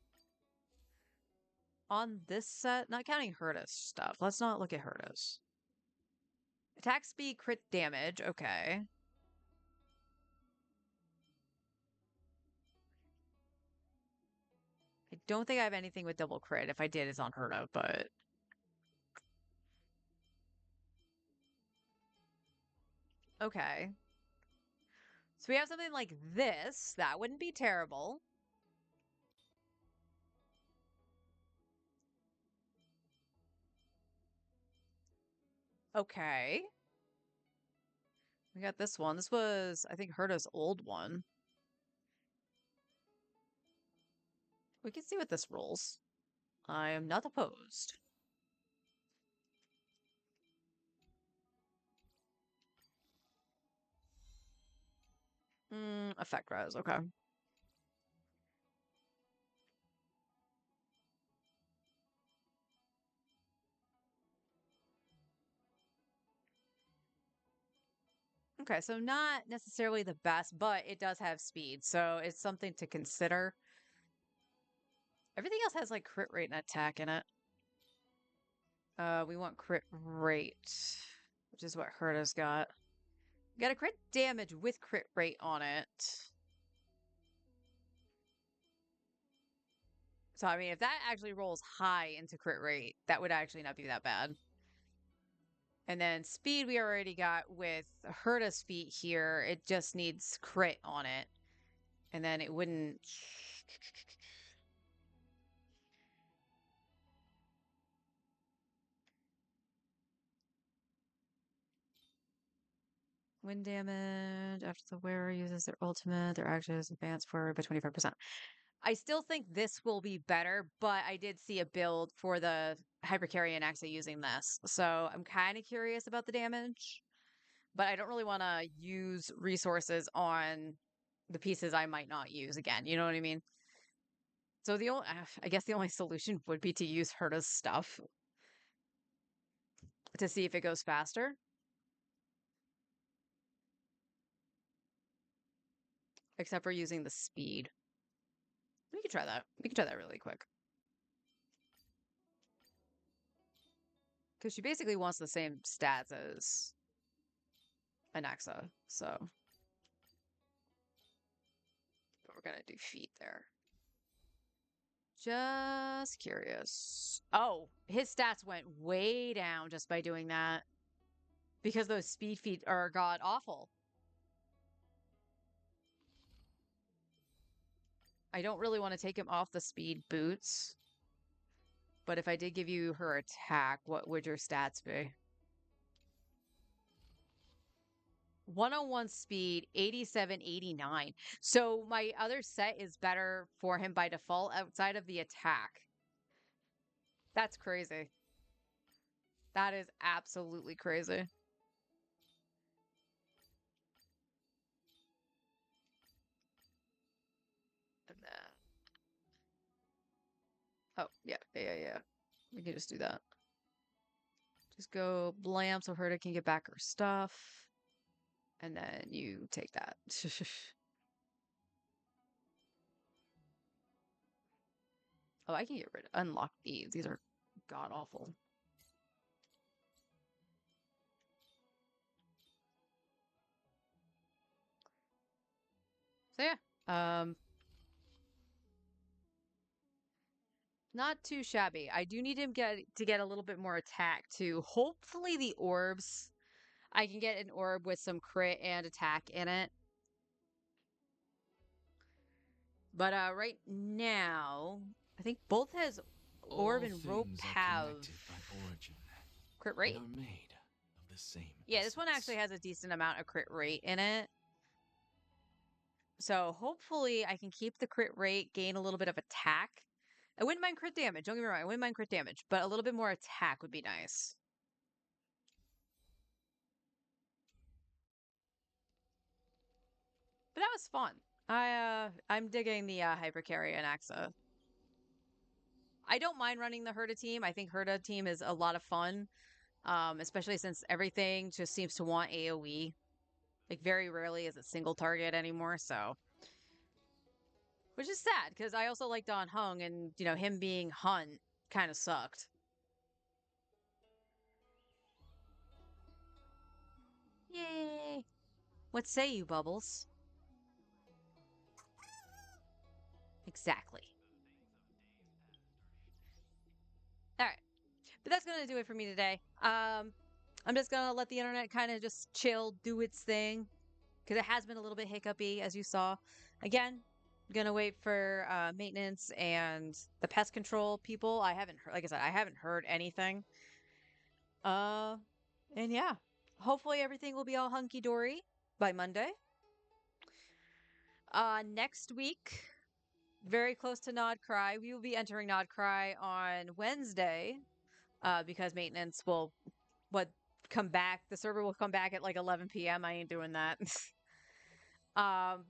on this set, not counting Hurtus stuff. Let's not look at Hurtus. Attack speed, crit damage. Okay. I don't think I have anything with double crit. If I did, it's unheard of, but. Okay. So we have something like this. That wouldn't be terrible. Okay. We got this one. This was, I think, Herta's old one. We can see what this rolls. I am not opposed. Effect res. Okay. Okay, so not necessarily the best, but it does have speed, so it's something to consider. Everything else has like crit rate and attack in it. We want crit rate, which is what Herta's got. We got a crit damage with crit rate on it. So I mean, if that actually rolls high into crit rate, that would actually not be that bad. And then speed we already got with Herta's feat here. It just needs crit on it. And then it wouldn't. Wind damage after the wearer uses their ultimate, their actions advance forward by 25%. I still think this will be better, but I did see a build for the Hypercarrion actually using this. So I'm kind of curious about the damage, but I don't really want to use resources on the pieces I might not use again. You know what I mean? So the only, I guess the only solution would be to use Herta's stuff to see if it goes faster. Except for using the speed. We could try that. We could try that really quick. Because she basically wants the same stats as Anaxa, so. But we're gonna do feet there. Just curious. Oh, his stats went way down just by doing that. Because those speed feet are god awful. I don't really want to take him off the speed boots. But if I did give you her attack, what would your stats be? 101 speed, 87, 89. So my other set is better for him by default outside of the attack. That's crazy. That is absolutely crazy. Yeah. We can just do that. Just go blam so Herta can get back her stuff. And then you take that. Oh, I can get rid of unlock these. These are god awful. So yeah. Not too shabby. I do need him to get a little bit more attack too. Hopefully the orbs. I can get an orb with some crit and attack in it. But right now, I think both his orb
All
and rope
things are
have
connected by origin
crit
and
rate.
are made of the same
Yeah, this one actually
essence.
has a decent amount of crit rate in it. So hopefully I can keep the crit rate, gain a little bit of attack. I wouldn't mind crit damage. Don't get me wrong. I wouldn't mind crit damage, but a little bit more attack would be nice. But that was fun. I'm digging the Hypercarry and Axa. I don't mind running the Herda team. I think Herda team is a lot of fun. Especially since everything just seems to want AoE. Like very rarely is it single target anymore, so which is sad because I also like Don Hung and him being Hunt kind of sucked. Yay. What say you, Bubbles? Exactly. All right. But that's going to do it for me today. I'm just going to let the internet kind of just chill, do its thing. Because it has been a little bit hiccupy, as you saw. Again, gonna wait for maintenance and the pest control people. I haven't heard, like I said, I haven't heard anything. Uh, and yeah, hopefully everything will be all hunky dory by Monday. Next week, very close to Nod Cry, we will be entering Nod Cry on Wednesday. Because maintenance will what come back. The server will come back at like 11 p.m. I ain't doing that. um,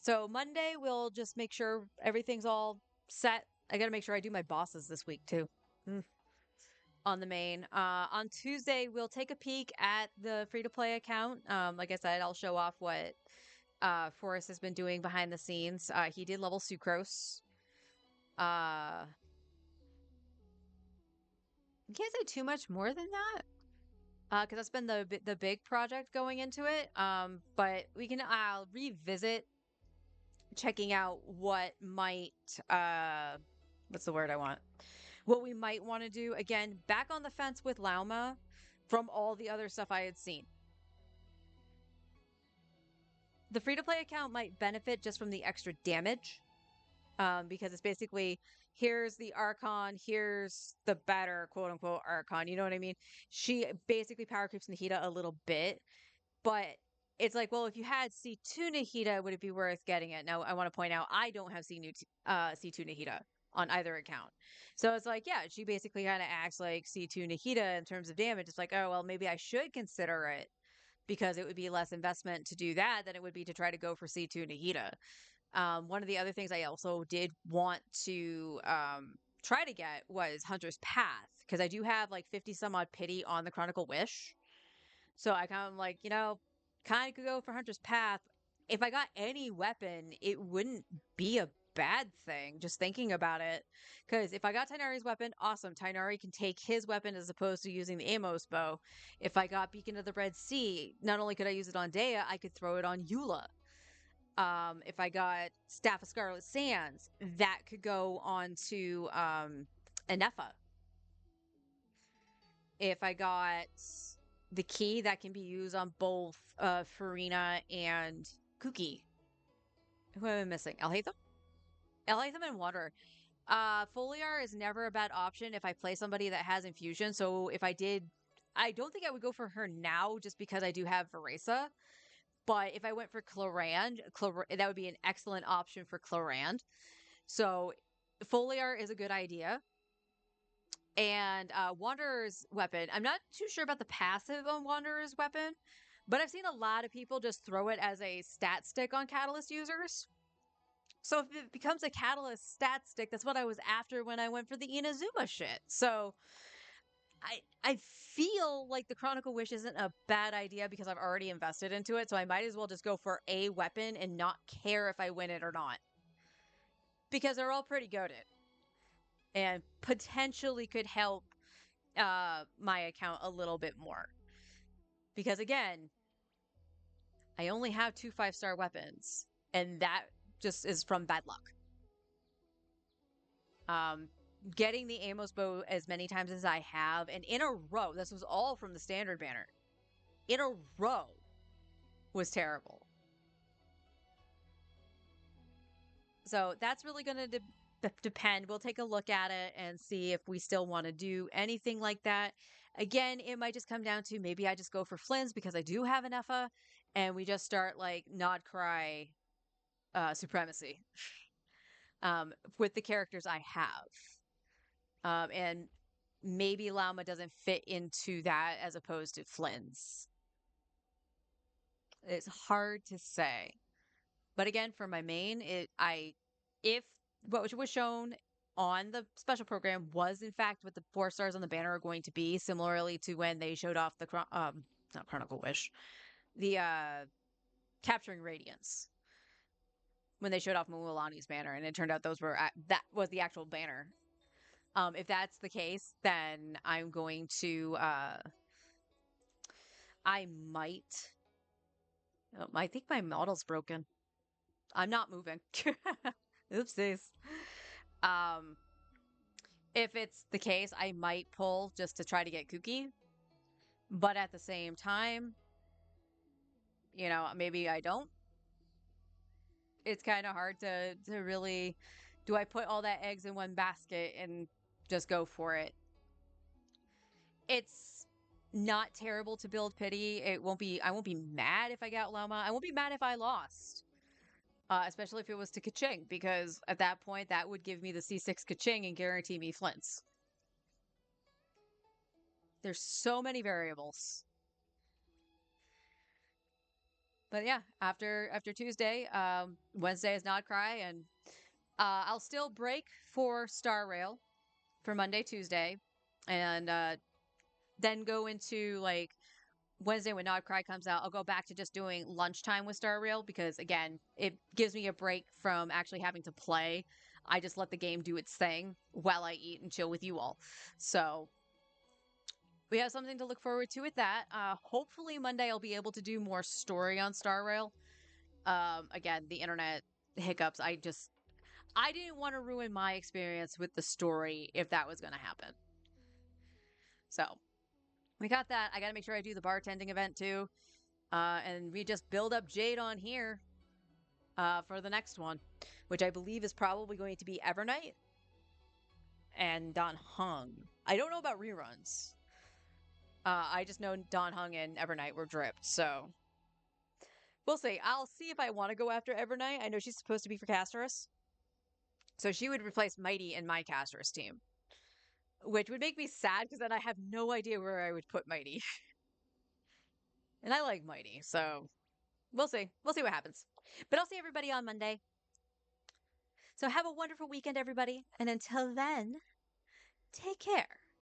So Monday we'll just make sure everything's all set. I got to make sure I do my bosses this week too. Mm. On the main. On Tuesday we'll take a peek at the free to play account. Like I said, I'll show off what Forrest has been doing behind the scenes. He did level Sucrose. Uh I can't say too much more than that. Because that's been the big project going into it. But we can revisit checking out what might what's the word I want? What we might want to do again, back on the fence with Lauma from all the other stuff I had seen. The free to play account might benefit just from the extra damage. Because it's basically here's the Archon, here's the better quote unquote Archon. You know what I mean? She basically power creeps Nahida a little bit, but it's like, well, if you had C2 Nahida, would it be worth getting it? Now, I want to point out, I don't have C2 Nahida on either account. So it's like, yeah, she basically kind of acts like C2 Nahida in terms of damage. It's like, oh, well, maybe I should consider it because it would be less investment to do that than it would be to try to go for C2 Nahida. One of the other things I also did want to try to get was Hunter's Path because I do have like 50 some odd pity on the Chronicle Wish. So I kind of like, kind of could go for Hunter's Path. If I got any weapon, it wouldn't be a bad thing, just thinking about it. Because if I got Tainari's weapon, awesome. Tainari can take his weapon as opposed to using the Amos bow. If I got Beacon of the Red Sea, not only could I use it on Dea, I could throw it on Eula. If I got Staff of Scarlet Sands, that could go on to Anefa. If I got the key that can be used on both Farina and Kuki. Who am I missing? Alhaitham? Alhaitham and Wanderer. Foliar is never a bad option if I play somebody that has infusion. So if I did, I don't think I would go for her now just because I do have Veresa. But if I went for Clorand, that would be an excellent option for Clorand. So Foliar is a good idea. And Wanderer's weapon, I'm not too sure about the passive on Wanderer's weapon, but I've seen a lot of people just throw it as a stat stick on Catalyst users. So if it becomes a catalyst stat stick, that's what I was after when I went for the Inazuma shit. So I feel like the Chronicle Wish isn't a bad idea because I've already invested into it, so I might as well just go for a weapon and not care if I win it or not. Because they're all pretty goaded. And potentially could help my account a little bit more. Because again, I only have 2 5-star weapons, and that just is from bad luck. Um, Getting the Amos bow as many times as I have, and in a row, this was all from the standard banner, in a row was terrible. So that's really going to depend. We'll take a look at it and see if we still want to do anything like that. Again, it might just come down to maybe I just go for Flynn's because I do have an Effa, and we just start like nod cry supremacy with the characters I have. And maybe Lauma doesn't fit into that as opposed to Flynn's. It's hard to say. But again, for my main, if what was shown on the special program was in fact what the 4 stars on the banner are going to be, similarly to when they showed off the not Chronicle Wish, the Capturing Radiance, when they showed off Mualani's banner, and it turned out that was the actual banner. If that's the case, then I'm going to I might. Oh, I think my model's broken. I'm not moving. Oopsies. Um, if it's the case, I might pull just to try to get kooky. But at the same time, maybe I don't. It's kind of hard to really. Do I put all that eggs in one basket and just go for it? It's not terrible to build pity. It won't be. I won't be mad if I got Loma. I won't be mad if I lost. Especially if it was to Kaching, because at that point, that would give me the C6 Kaching and guarantee me flints. There's so many variables. But yeah, after Tuesday, Wednesday is Nod Cry, and I'll still break for Star Rail for Monday, Tuesday, and then go into like Wednesday when Nod Cry comes out. I'll go back to just doing lunchtime with Star Rail because again, it gives me a break from actually having to play. I just let the game do its thing while I eat and chill with you all. So we have something to look forward to with that. Hopefully Monday I'll be able to do more story on Star Rail. Again, the internet hiccups. I didn't want to ruin my experience with the story if that was going to happen. So we got that. I got to make sure I do the bartending event too. And we just build up Jade on here for the next one, which I believe is probably going to be Evernight and Don Hung. I don't know about reruns. I just know Don Hung and Evernight were dripped, so we'll see. I'll see if I want to go after Evernight. I know she's supposed to be for Casterus. So she would replace Mighty in my Casterus team, which would make me sad because then I have no idea where I would put Mighty. And I like Mighty, so we'll see. We'll see what happens. But I'll see everybody on Monday. So have a wonderful weekend, everybody. And until then, take care.